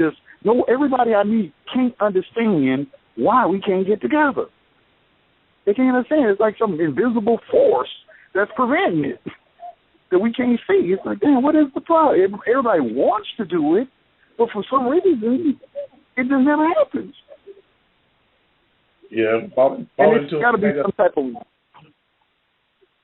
everybody I meet can't understand why we can't get together. They can't understand. It's like some invisible force that's preventing it that we can't see. It's like, damn, what is the problem? Everybody wants to do it, but for some reason, it just never happens.
Yeah,
and it's got to be some type of.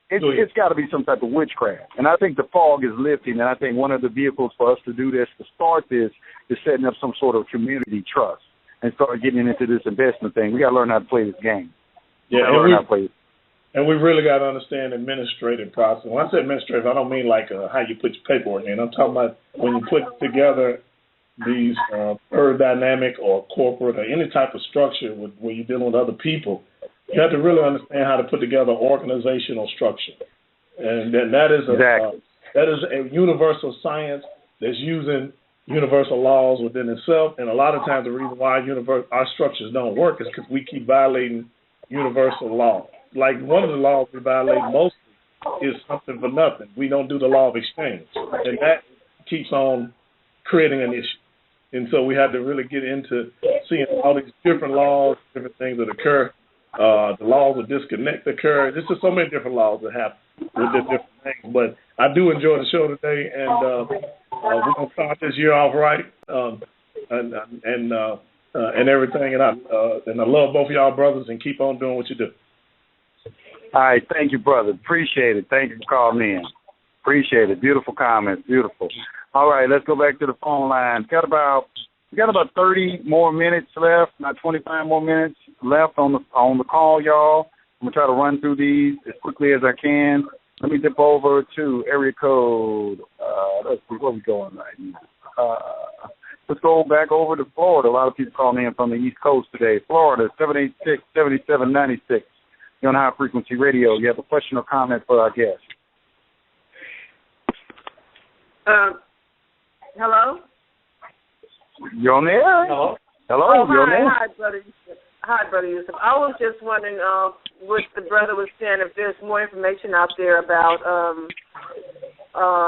It's got to be some type of witchcraft, and I think the fog is lifting. And I think one of the vehicles for us to do this, to start this, is setting up some sort of community trust and start getting into this investment thing. We got to learn how to play this game.
And we really got to understand the administrative process. When I say administrative, I don't mean like how you put your paperwork in. I'm talking about when you put together these dynamic or corporate or any type of structure where you're dealing with other people, you have to really understand how to put together organizational structure. And then that is a universal science that's using universal laws within itself. And a lot of times the reason why our structures don't work is because we keep violating universal law. Like one of the laws we violate mostly is something for nothing. We don't do the law of exchange. And that keeps on creating an issue. And so we have to really get into seeing all these different laws, different things that occur. The laws of disconnect occur. There's just so many different laws that happen with the different things. But I do enjoy the show today, and we're going to start this year off right and everything. And I love both of y'all brothers, and keep on doing what you do.
All right, thank you, brother. Appreciate it. Thank you for calling in. Appreciate it. Beautiful comments. Beautiful. All right, let's go back to the phone line. We got about 30 more minutes left, not 25 more minutes left on the call, y'all. I'm gonna try to run through these as quickly as I can. Let me dip over to area code. Let's see where we going right now. Let's go back over to Florida. A lot of people calling in from the East Coast today. Florida, 786-7796. You're on High Frequency Radio. You have a question or comment for our guest?
Hello?
You're on there?
Hello?
Hello, you're on there?
Hi, Brother Yusef. I was just wondering what the brother was saying, if there's more information out there about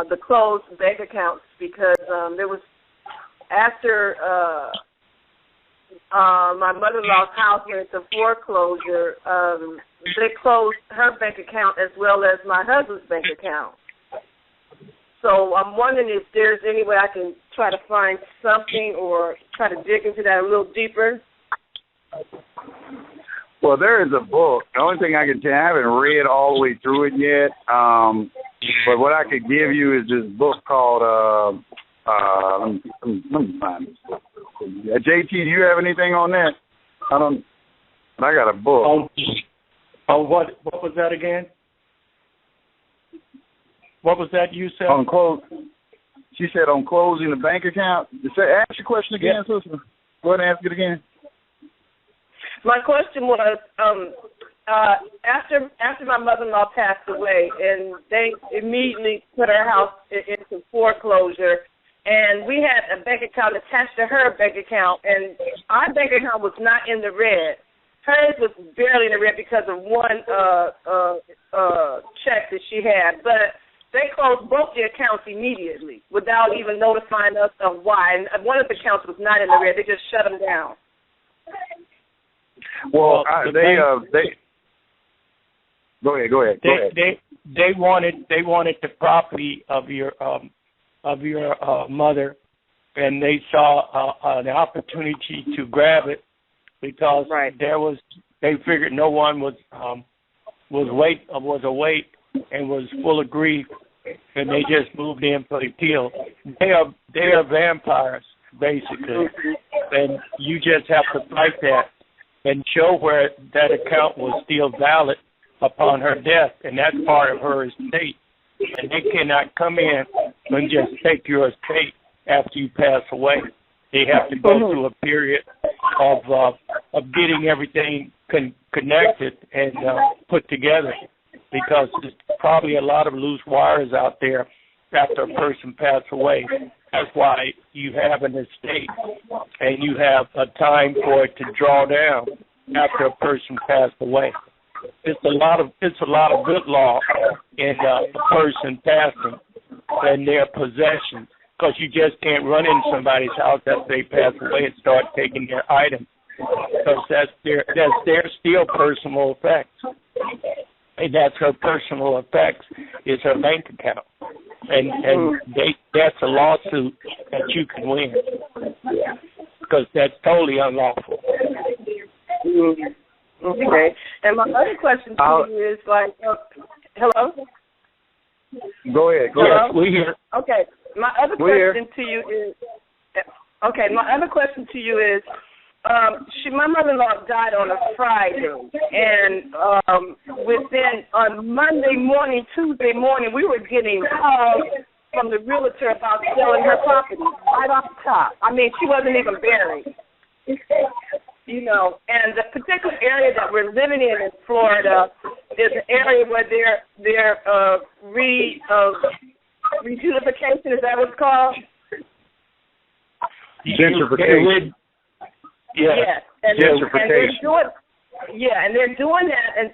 the closed bank accounts, because there was, after my mother-in-law's house went into foreclosure, they closed her bank account as well as my husband's bank account. So I'm wondering if there's any way I can try to find something or try to dig into that a little deeper.
Well, there is a book. The only thing I can tell you, I haven't read all the way through it yet, but what I could give you is this book called, let me find this book. JT, do you have anything on that? I don't. I got a book.
What was that again? What was that you said?
She said on closing the bank account. Ask your question again, sister. Go ahead and ask it again.
My question was, after my mother-in-law passed away, and they immediately put her house into foreclosure, and we had a bank account attached to her bank account, and our bank account was not in the red. Hers was barely in the red because of one check that she had, but they closed both the accounts immediately without even notifying us of why. And one of the accounts was not in the red. They just shut them down.
Well, they go ahead.
They wanted the property of your mother, and they saw an opportunity to grab it because they figured no one was awake and was full of grief, and they just moved in for the kill. They are vampires basically, and you just have to fight that and show where that account was still valid upon her death, and that's part of her estate. And they cannot come in and just take your estate after you pass away. They have to go through a period of getting everything connected and put together, because there's probably a lot of loose wires out there after a person passed away. That's why you have an estate and you have a time for it to draw down after a person passed away. It's a lot of good law in a person passing and their possessions, because you just can't run in somebody's house after they pass away and start taking their items, because that's their still personal effects. And that's her personal effects is her bank account. And that's a lawsuit that you can win, because that's totally unlawful.
Okay. And my other question to you is hello?
Go ahead.
Hello?
We're here.
Okay. My other question to you is, my mother-in-law died on a Friday, and within on Monday morning, Tuesday morning, we were getting calls from the realtor about selling her property right off the top. I mean, she wasn't even buried. You know, and the particular area that we're living in Florida is an area where their reunification, is that what it's called?
Gentrification.
Yeah. And they're doing that in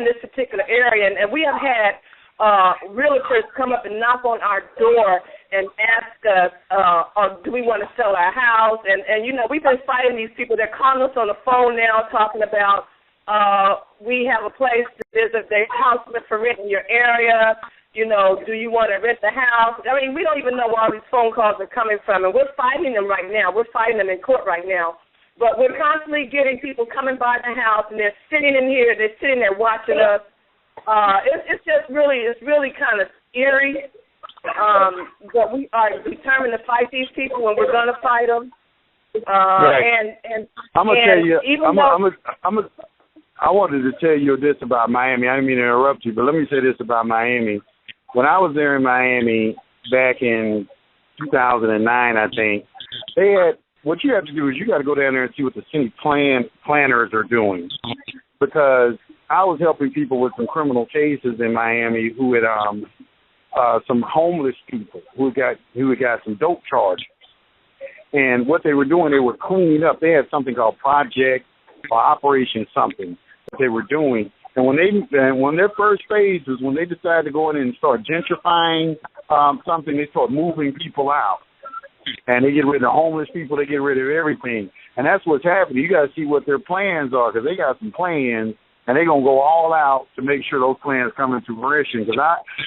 this particular area, and we have had realtors come up and knock on our door and ask us, do we want to sell our house? And you know, we've been fighting these people. They're calling us on the phone now talking about we have a place to visit, the house for rent in your area. You know, do you want to rent the house? I mean, we don't even know where all these phone calls are coming from, and we're fighting them right now. We're fighting them in court right now. But we're constantly getting people coming by the house, and they're sitting in here. They're sitting there watching us. It's really kind of eerie. But we are determined to fight these people, and we're going to fight them. And
I'm gonna tell you. I wanted to tell you this about Miami. I didn't mean to interrupt you, but let me say this about Miami. When I was there in Miami back in 2009, I think they had. What you have to do is you got to go down there and see what the city planners are doing, because I was helping people with some criminal cases in Miami who had some homeless people who had got some dope charges, and what they were doing, they were cleaning up. They had something called Project or Operation something that they were doing, and when their first phase was when they decided to go in and start gentrifying something, they start moving people out. And they get rid of the homeless people. They get rid of everything. And that's what's happening. You got to see what their plans are, because they got some plans, and they're going to go all out to make sure those plans come into fruition, because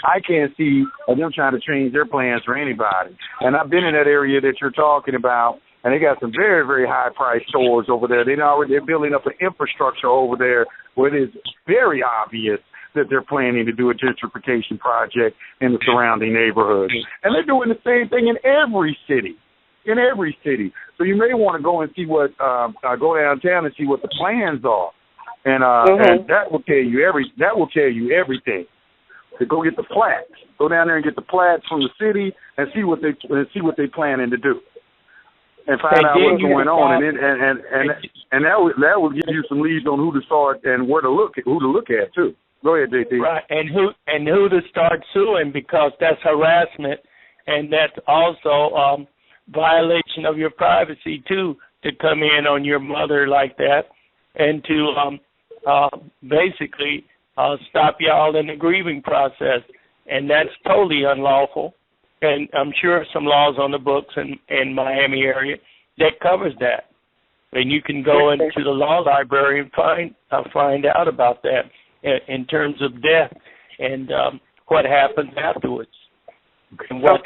I can't see them trying to change their plans for anybody. And I've been in that area that you're talking about, and they got some very, very high-priced stores over there. They're building up an infrastructure over there where it is very obvious that they're planning to do a gentrification project in the surrounding neighborhoods. And they're doing the same thing in every city. So you may want to go and see what go downtown and see what the plans are, and that will tell you everything. To go get the plats, go down there and get the plats from the city and see what they planning to do, and find out what's going on, and that will give you some leads on who to start and who to look at too. Go ahead, JT.
Right, and who to start suing, because that's harassment, and that's also violation of your privacy too, to come in on your mother like that, and to basically stop y'all in the grieving process, and that's totally unlawful. And I'm sure some laws on the books in Miami area that covers that, and you can go into the law library and find out about that in terms of death and what happens afterwards, and what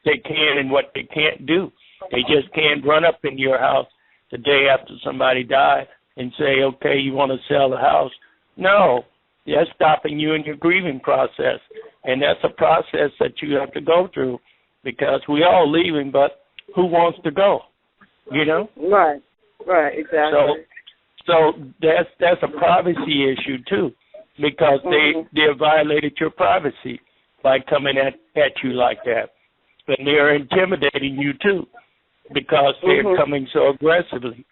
they can and what they can't do. They just can't run up in your house the day after somebody died and say, okay, you want to sell the house. No, that's stopping you in your grieving process, and that's a process that you have to go through, because we all leaving, but who wants to go? You know?
Right, exactly.
So that's a privacy issue too, because they violated your privacy by coming at you like that, and they're intimidating you too, because they're coming so aggressively.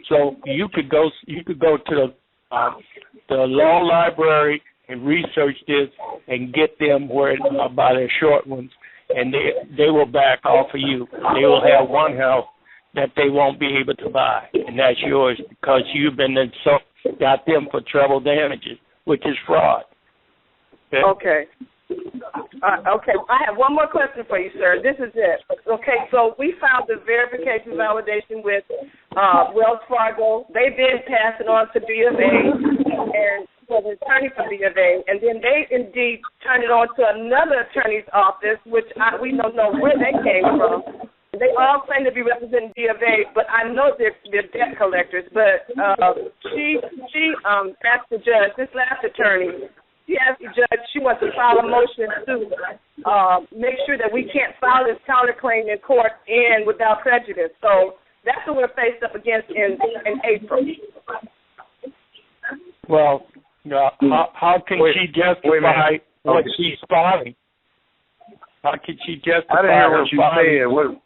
So you could go to the law library and research this and get them where by their short ones, and they will back off of you. They will have one house that they won't be able to buy, and that's yours, because you've got them for treble damages, which is fraud.
Okay. I have one more question for you, sir. This is it. Okay, so we filed the verification validation with Wells Fargo. They then passed it on to B of A and for the attorney for B of A, and then they indeed turned it on to another attorney's office, which we don't know where they came from. They all claim to be representing B of A, but I know they're debt collectors. But she asked the judge, this last attorney, she asked the judge, she wants to file a motion to make sure that we can't file this counterclaim in court and without prejudice. So that's what we're faced up against in April.
Well, how can she justify what she's filing? How can she justify?
I didn't hear what you said.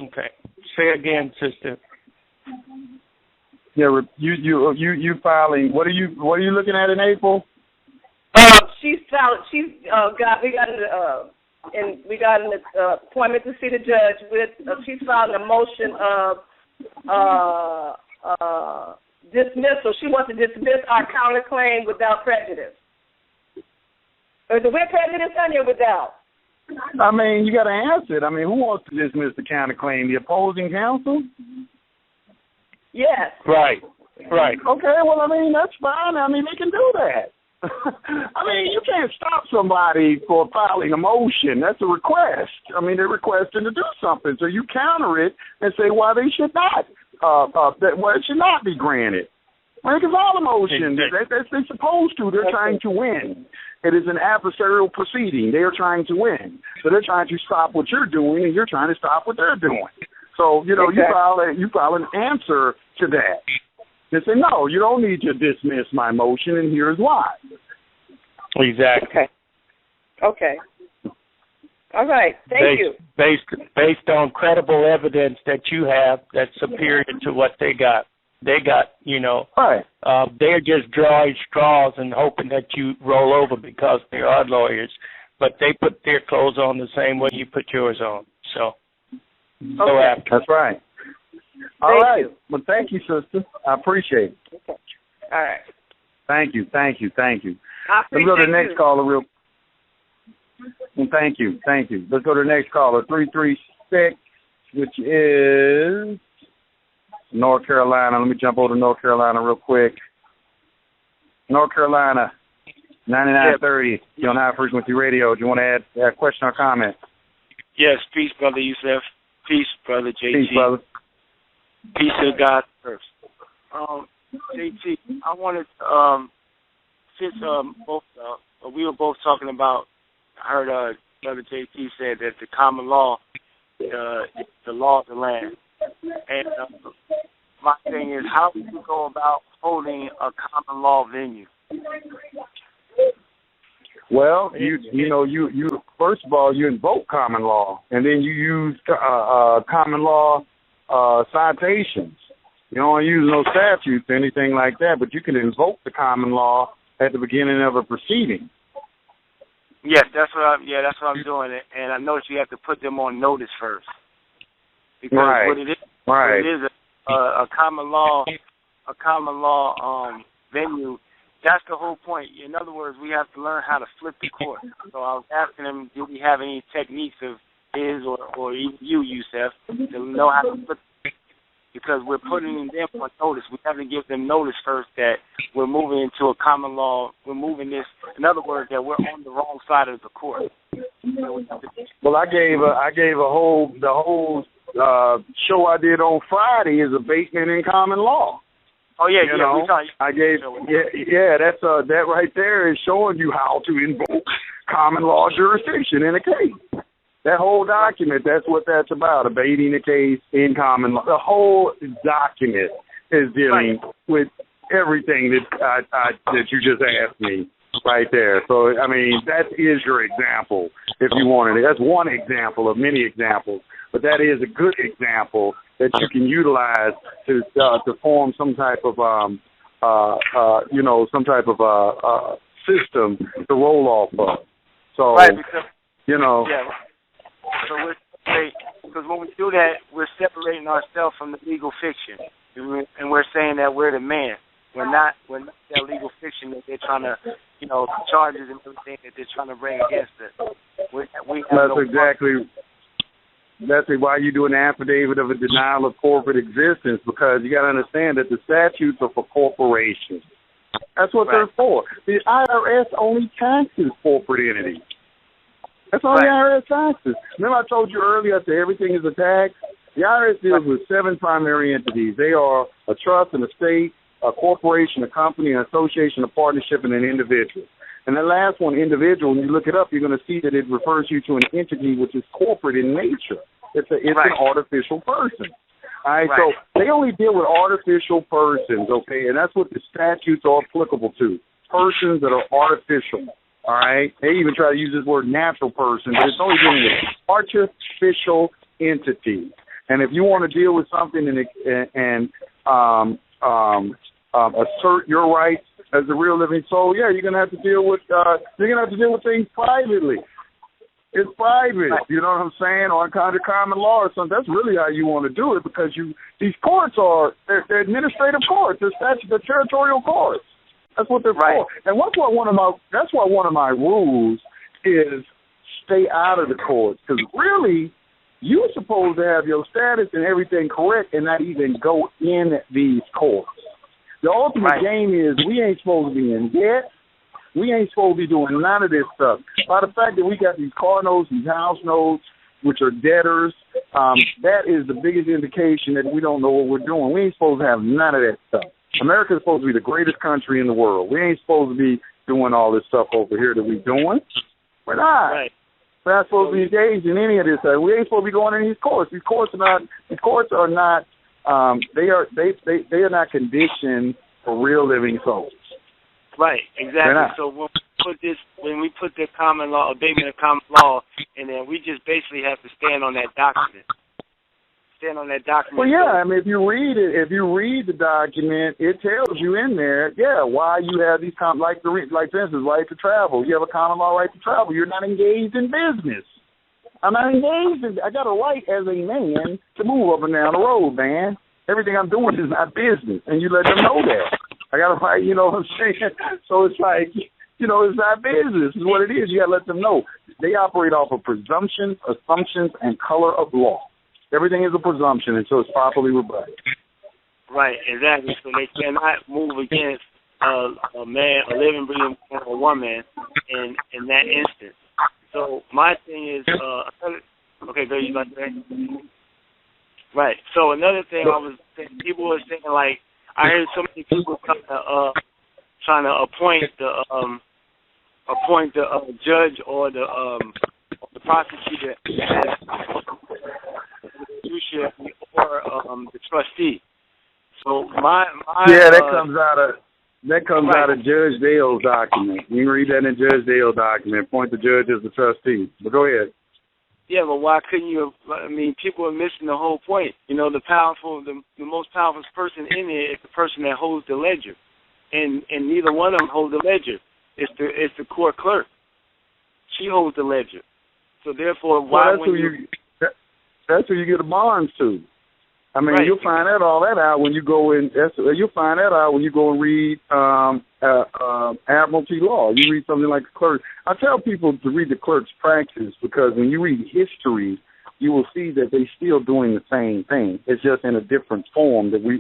Okay, say again, sister.
Yeah, you filing. What are you looking at in April?
We got an appointment to see the judge with. She's filing a motion of dismissal. She wants to dismiss our counterclaim without prejudice. Is it with prejudice, honey, or without?
I mean, you got to answer it. I mean, who wants to dismiss the counterclaim? The opposing counsel?
Yes.
Right.
Okay, well, I mean, that's fine. I mean, they can do that. I mean, you can't stop somebody for filing a motion. That's a request. I mean, they're requesting to do something. So you counter it and say why they should not, it should not be granted. Because all the motions, they're supposed to. They're trying to win. It is an adversarial proceeding. They are trying to win. So they're trying to stop what you're doing, and you're trying to stop what they're doing. So, you file an answer to that. They say, no, you don't need to dismiss my motion, and here's why.
Exactly.
Okay. All right. Thank you.
Based on credible evidence that you have that's superior to what they got. They got,
right.
They're just drawing straws and hoping that you roll over because they are lawyers. But they put their clothes on the same way you put yours on. So, go after.
That's right. All right. Well, thank you, sister. I appreciate it.
Okay. All right.
Thank you.
I
Let's
appreciate
go to the next caller real. Well, thank you. Let's go to the next caller, 336, which is North Carolina. Let me jump over to North Carolina real quick. North Carolina, 9930. You're on High Frequency Radio. Do you want to add a question or comment?
Yes. Peace, Brother Yusef. Peace, Brother JT.
Peace, brother.
Peace to God first. JT, I wanted, since we were both talking about, I heard Brother JT said that the common law the law of the land. And my thing is, how do you go about holding a common law venue?
Well, you first of all, you invoke common law, and then you use common law citations. You don't use no statutes or anything like that, but you can invoke the common law at the beginning of a proceeding.
Yes, that's what I'm doing, and I notice you have to put them on notice first, because what it is a common law venue. That's the whole point. In other words, we have to learn how to flip the court. So I was asking him, do we have any techniques of his or you, Yusef, to know how to flip the court? Because we're putting them on notice. We have to give them notice first that we're moving into a common law. We're moving this. In other words, that we're on the wrong side of the court.
Well, I gave the whole show I did on Friday is abatement in common law.
Oh yeah,
that's that right there is showing you how to invoke common law jurisdiction in a case. That whole document, that's what that's about, abating the case in common law. The whole document is dealing with everything that you just asked me right there. So, I mean, that is your example, if you wanted it. That's one example of many examples, but that is a good example that you can utilize to form some type of system to roll off of. So,
So because when we do that, we're separating ourselves from the legal fiction, and we're saying that we're the man. We're not that legal fiction that they're trying to, charges and everything that they're trying to bring against us.
That's why you do an affidavit of a denial of corporate existence, because you got to understand that the statutes are for corporations. That's what they're for. The IRS only taxes corporate entities. That's all the IRS taxes. Remember I told you earlier, I said everything is a tax? The IRS deals with 7 primary entities. They are a trust, an estate, a corporation, a company, an association, a partnership, and an individual. And the last one, individual, when you look it up, you're going to see that it refers you to an entity which is corporate in nature. It's an artificial person. All right, so they only deal with artificial persons, okay, and that's what the statutes are applicable to, persons that are artificial. All right, they even try to use this word natural person, but it's only dealing with artificial entities. And if you want to deal with something and assert your rights as a real living soul, you're gonna have to deal with things privately. It's private, you know what I'm saying, or under common law or something. That's really how you want to do it, because these courts they're administrative courts, they're territorial courts. That's what they're for. And that's why one of my rules is stay out of the courts, because really you're supposed to have your status and everything correct and not even go in these courts. The ultimate game is we ain't supposed to be in debt. We ain't supposed to be doing none of this stuff. By the fact that we got these car notes, these house notes, which are debtors, that is the biggest indication that we don't know what we're doing. We ain't supposed to have none of that stuff. America is supposed to be the greatest country in the world. We ain't supposed to be doing all this stuff over here that we're doing. We're not. We're not supposed to be engaged in any of this stuff. We ain't supposed to be going in these courts. These courts are not they are not conditioned for real living souls.
Right, exactly. So when we put the common law, abatement of common law, and then we just basically have to stand on that document. Well,
I mean, if you read the document, it tells you in there, why you have these like for instance, right to travel. You have a common law right to travel. You're not engaged in business. I'm not engaged. I got a right as a man to move up and down the road, man. Everything I'm doing is not business, and you let them know that. I got a right, you know what I'm saying? So it's like, it's not business. It's what it is. You got to let them know. They operate off of presumptions, assumptions, and color of law. Everything is a presumption until it's properly rebutted.
Right, exactly. So they cannot move against a man, a living, breathing man, or woman in that instance. So my thing is, okay, go, you about to say? Right. So another thing people were saying, like, I heard so many people trying to appoint the judge or the prosecutor beneficiary or the trustee. So my
that comes out of Judge Dale's document. You can read that in Judge Dale's document. Point the judge as the trustee. But go ahead.
Yeah, but why couldn't you? I mean, people are missing the whole point. You know, the most powerful person in there is the person that holds the ledger, and neither one of them hold the ledger. It's the court clerk. She holds the ledger. So therefore, why
that's who you get the bonds to. I mean,
right.
You'll find all that out when you go in. You'll find that out when you go and read admiralty law. You read something like the clerk. I tell people to read the clerk's practice because when you read history, you will see that they're still doing the same thing. It's just in a different form that we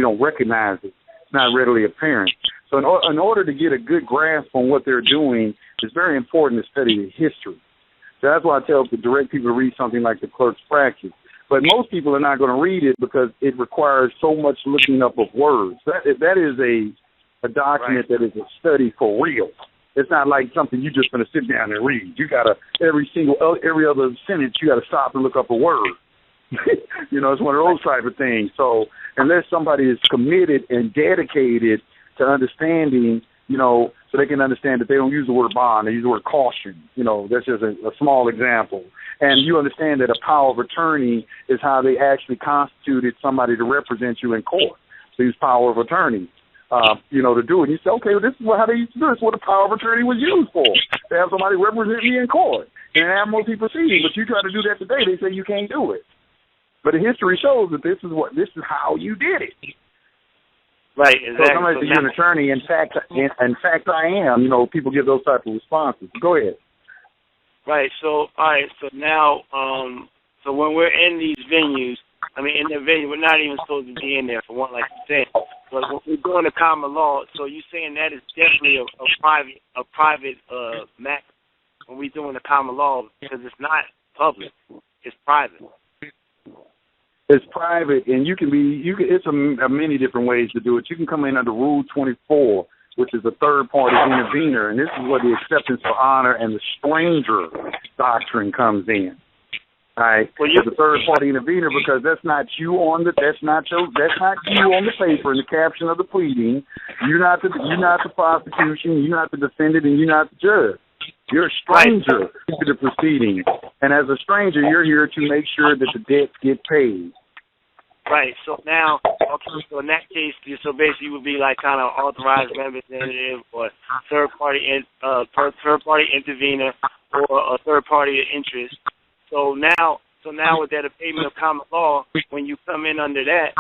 don't recognize it. It's not readily apparent. So in order to get a good grasp on what they're doing, it's very important to study the history. So that's why I tell direct people to read something like the clerk's practice. But most people are not going to read it because it requires so much looking up of words. That is a document that is a study for real. It's not like something you're just going to sit down and read. You got to, every other sentence, you got to stop and look up a word. You know, it's one of those type of things. So unless somebody is committed and dedicated to understanding, you know, so they can understand that they don't use the word bond, they use the word caution. You know, that's just a small example. And you understand that a power of attorney is how they actually constituted somebody to represent you in court. So use power of attorney, to do it. You say, okay, well, this is how they used to do it. This is what a power of attorney was used for. To have somebody represent me in court in an admiralty proceeding. But you try to do that today, they say you can't do it. But the history shows that this is how you did it.
Right, exactly.
So somebody says you're an attorney. In fact, I am. You know, people give those type of responses. Go ahead.
Right. So, all right. So now, so when we're in these venues, I mean, in the venue, we're not even supposed to be in there for one, like you said. But when we're doing the common law, so you're saying that is definitely a private matter when we're doing the common law because it's not public, it's private.
It's private, and it's many different ways to do it. You can come in under Rule 24, which is a third-party intervener, and this is where the acceptance for honor and the stranger doctrine comes in. All right, it's a third-party intervener because that's not you on the paper in the caption of the pleading. You're not the prosecution. You're not the defendant, and you're not the judge. You're a stranger to the proceeding, and as a stranger, you're here to make sure that the debts get paid.
Right. So now, okay. So in that case, so basically, you would be like kind of authorized representative or third party intervener or a third party of interest. So now with that payment of common law, when you come in under that,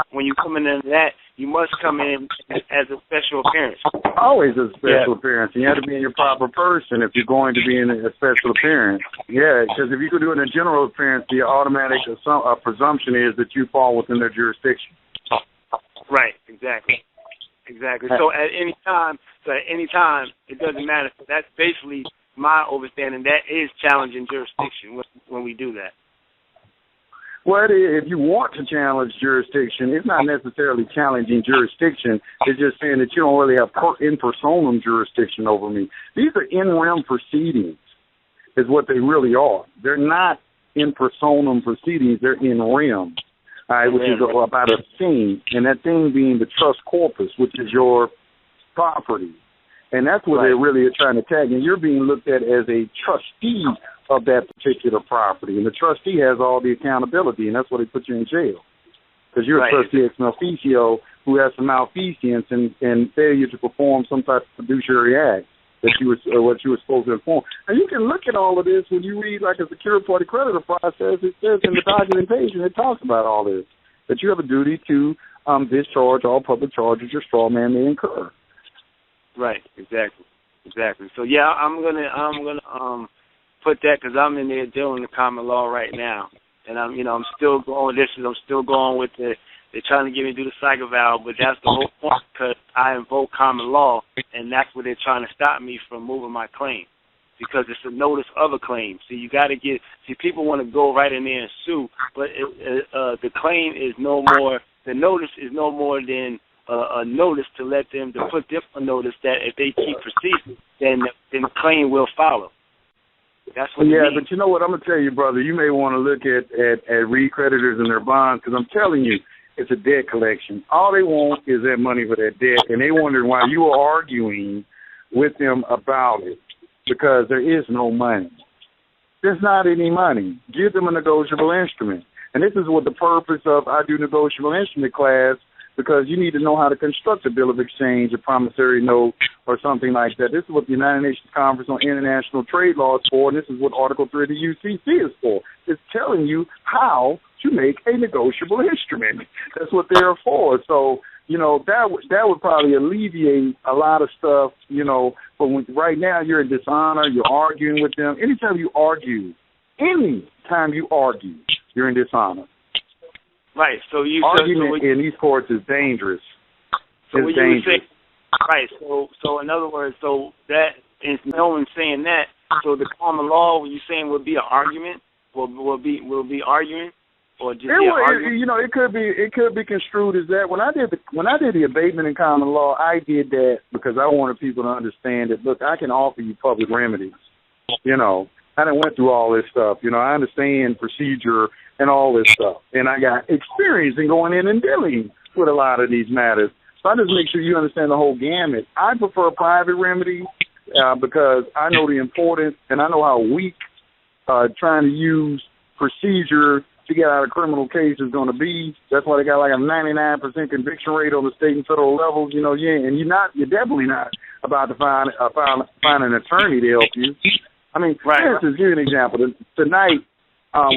you must come in as a special appearance.
Always a special appearance. You have to be in your proper person if you're going to be in a special appearance. Yeah, because if you could do it in a general appearance, the automatic presumption is that you fall within their jurisdiction.
Right, exactly. So at any time, it doesn't matter. That's basically my understanding. That is challenging jurisdiction when we do that.
Well, if you want to challenge jurisdiction, it's not necessarily challenging jurisdiction. It's just saying that you don't really have in personam jurisdiction over me. These are in rem proceedings is what they really are. They're not in personam proceedings. They're in rem, which is about a thing, and that thing being the trust corpus, which is your property. And that's what they really are trying to tag. And you're being looked at as a trustee of that particular property. And the trustee has all the accountability, and that's why they put you in jail. Because you're a trustee ex officio who has some malfeasance and failure to perform some type of fiduciary act that what you were supposed to inform. And you can look at all of this when you read like a secured party creditor process. It says in the documentation, it talks about all this, that you have a duty to discharge all public charges your straw man may incur.
Right, exactly. So yeah, I'm gonna put that because I'm in there doing the common law right now, and I'm still going. I'm still going with the. They're trying to get me to do the psych eval, but that's the whole point because I invoke common law, and that's what they're trying to stop me from moving my claim because it's a notice of a claim. So you got to people want to go right in there and sue, but the claim is no more. The notice is no more than a notice to let them to put them on notice that if they keep proceeding, then the claim will follow. That's what it means.
But you know what? I'm going to tell you, brother, you may want to look at re-creditors and their bonds, because I'm telling you, it's a debt collection. All they want is that money for that debt, and they wonder why you are arguing with them about it, because there is no money. There's not any money. Give them a negotiable instrument. And this is what the purpose of I do negotiable instrument class, because you need to know how to construct a bill of exchange, a promissory note, or something like that. This is what the United Nations Conference on International Trade Law is for, and this is what Article 3 of the UCC is for. It's telling you how to make a negotiable instrument. That's what they're for. So, you know, that would probably alleviate a lot of stuff, you know, but right now you're in dishonor, you're arguing with them. Anytime you argue, you're in dishonor.
Right. So
argument in these courts is dangerous. It's dangerous.
Right. So in other words, so that is no one saying that. So the common law, when you're saying would be an argument, will be arguing, or just argument?
You know, it could be construed as that. When I did the abatement in common law, I did that because I wanted people to understand that. Look, I can offer you public remedies. You know, I done went through all this stuff. You know, I understand procedure and all this stuff. And I got experience in going in and dealing with a lot of these matters. So I just make sure you understand the whole gamut. I prefer private remedy because I know the importance and I know how weak trying to use procedure to get out of criminal case is going to be. That's why they got like a 99% conviction rate on the state and federal levels. You know, and you're definitely not about to find an attorney to help you. I mean, for instance, give you an example. Tonight,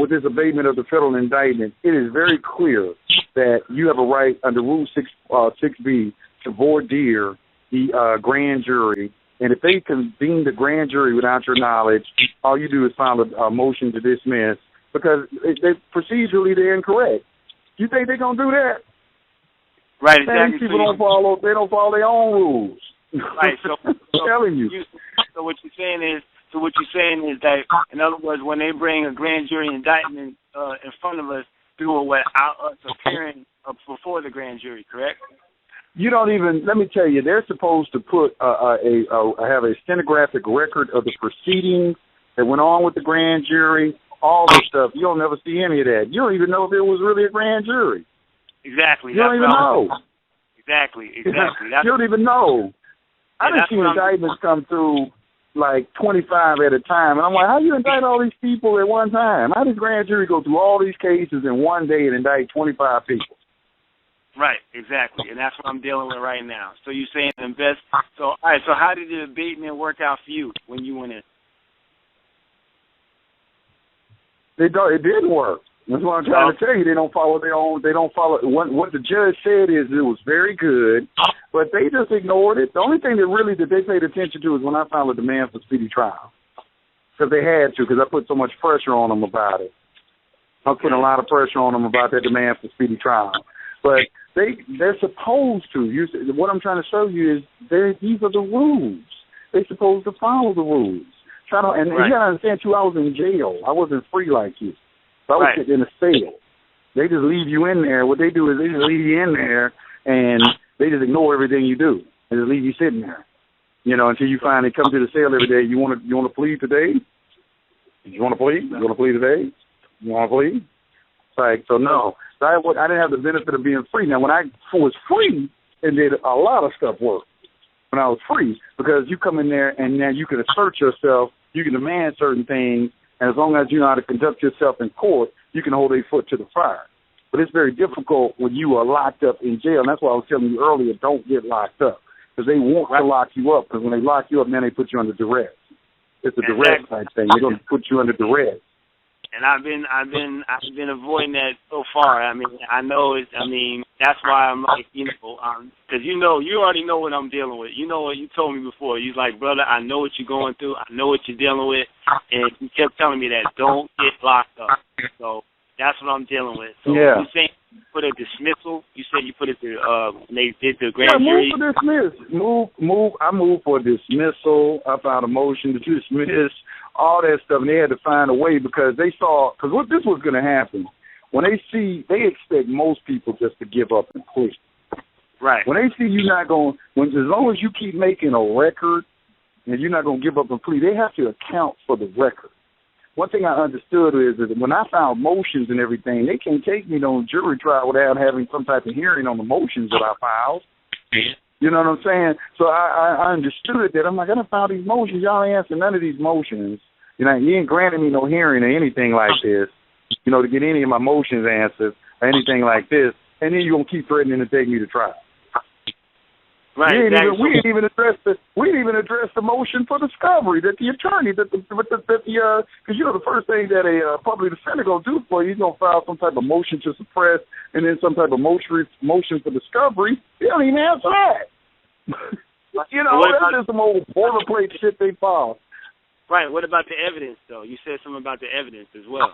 with this abatement of the federal indictment, it is very clear that you have a right under Rule 6B to voir dire the grand jury. And if they convene the grand jury without your knowledge, all you do is file a motion to dismiss because procedurally they're incorrect. You think they're going to do that?
Right, exactly.
These people don't follow their own rules.
Right, so
I'm telling you.
So what you're saying is that, in other words, when they bring a grand jury indictment in front of us, do it without us appearing before the grand jury, correct?
You don't even. Let me tell you, they're supposed to put have a stenographic record of the proceedings that went on with the grand jury, all this stuff. You don't never see any of that. You don't even know if it was really a grand jury.
Exactly.
You don't even know.
Exactly.
You don't even know. I done seen indictments come through like 25 at a time. And I'm like, how do you indict all these people at one time? How does grand jury go through all these cases in one day and indict 25 people?
Right, exactly. And that's what I'm dealing with right now. So you're saying invest. So, all right, so how did the abatement work out for you when you went in?
It didn't work. That's what I'm trying to tell you. They don't follow their own. They don't follow. What the judge said is it was very good, but they just ignored it. The only thing that they paid attention to is when I filed a demand for speedy trial, because they had to, because I put so much pressure on them about it. I put a lot of pressure on them about that demand for speedy trial. But they're supposed to. What I'm trying to show you is these are the rules. They're supposed to follow the rules. You got to understand, too, I was in jail. I wasn't free like you. So I was sitting in a cell. They just leave you in there. What they do is they just leave you in there, and they just ignore everything you do. They just leave you sitting there, until you finally come to the cell every day. You want to plead today? You want to plead? You want to plead today? You want to plead? It's like, so no. So I didn't have the benefit of being free. Now, when I was free, it did a lot of stuff work. When I was free, because you come in there and now you can assert yourself, you can demand certain things, and as long as you know how to conduct yourself in court, you can hold a foot to the fire. But it's very difficult when you are locked up in jail, and that's why I was telling you earlier, don't get locked up, because they want to lock you up, because when they lock you up, then they put you under duress. It's a duress type thing. They're going to put you under duress.
And I've been avoiding that so far. I mean, I know it's. I mean, that's why I'm like, because you already know what I'm dealing with. You know what you told me before. You're like, brother, I know what you're going through. I know what you're dealing with, and you kept telling me that don't get locked up. So that's what I'm dealing with. So you saying you put a dismissal? You said you put it to when they did the grand jury.
Move for dismiss. I moved for dismissal. I filed a motion to dismiss. All that stuff, and they had to find a way because they saw, because what this was going to happen, when they expect most people just to give up and quit.
Right.
When they see you not going, as long as you keep making a record and you're not going to give up and plead, they have to account for the record. one thing I understood is that when I found motions and everything, they can't take me on jury trial without having some type of hearing on the motions that I filed. You know what I'm saying? So I understood that. I'm like, I done found these motions. Y'all ain't answering none of these motions. You know, you ain't granting me no hearing or anything like this, you know, to get any of my motions answered or anything like this. And then you're going to keep threatening to take me to trial.
Right.
We didn't even address the motion for discovery that the attorney because you know the first thing that a public defender gonna do for you, he's gonna file some type of motion to suppress and then some type of motion for discovery. They don't even answer that. You know, that's just some old boilerplate shit they file.
Right. What about the evidence though? You said something about the evidence as well.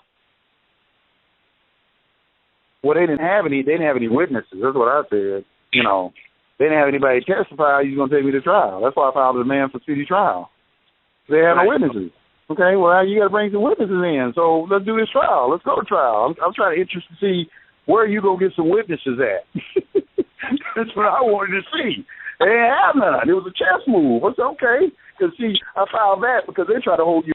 Well, they didn't have any witnesses. That's what I said. You know. They didn't have anybody testify. He's going to take me to trial. That's why I filed a demand for speedy trial. They have no witnesses. Okay, well, you got to bring some witnesses in. So let's do this trial. Let's go to trial. I'm trying to see where you going to get some witnesses at. That's what I wanted to see. They didn't have none. It was a chess move. I said, okay. Because, see, I filed that because they try to hold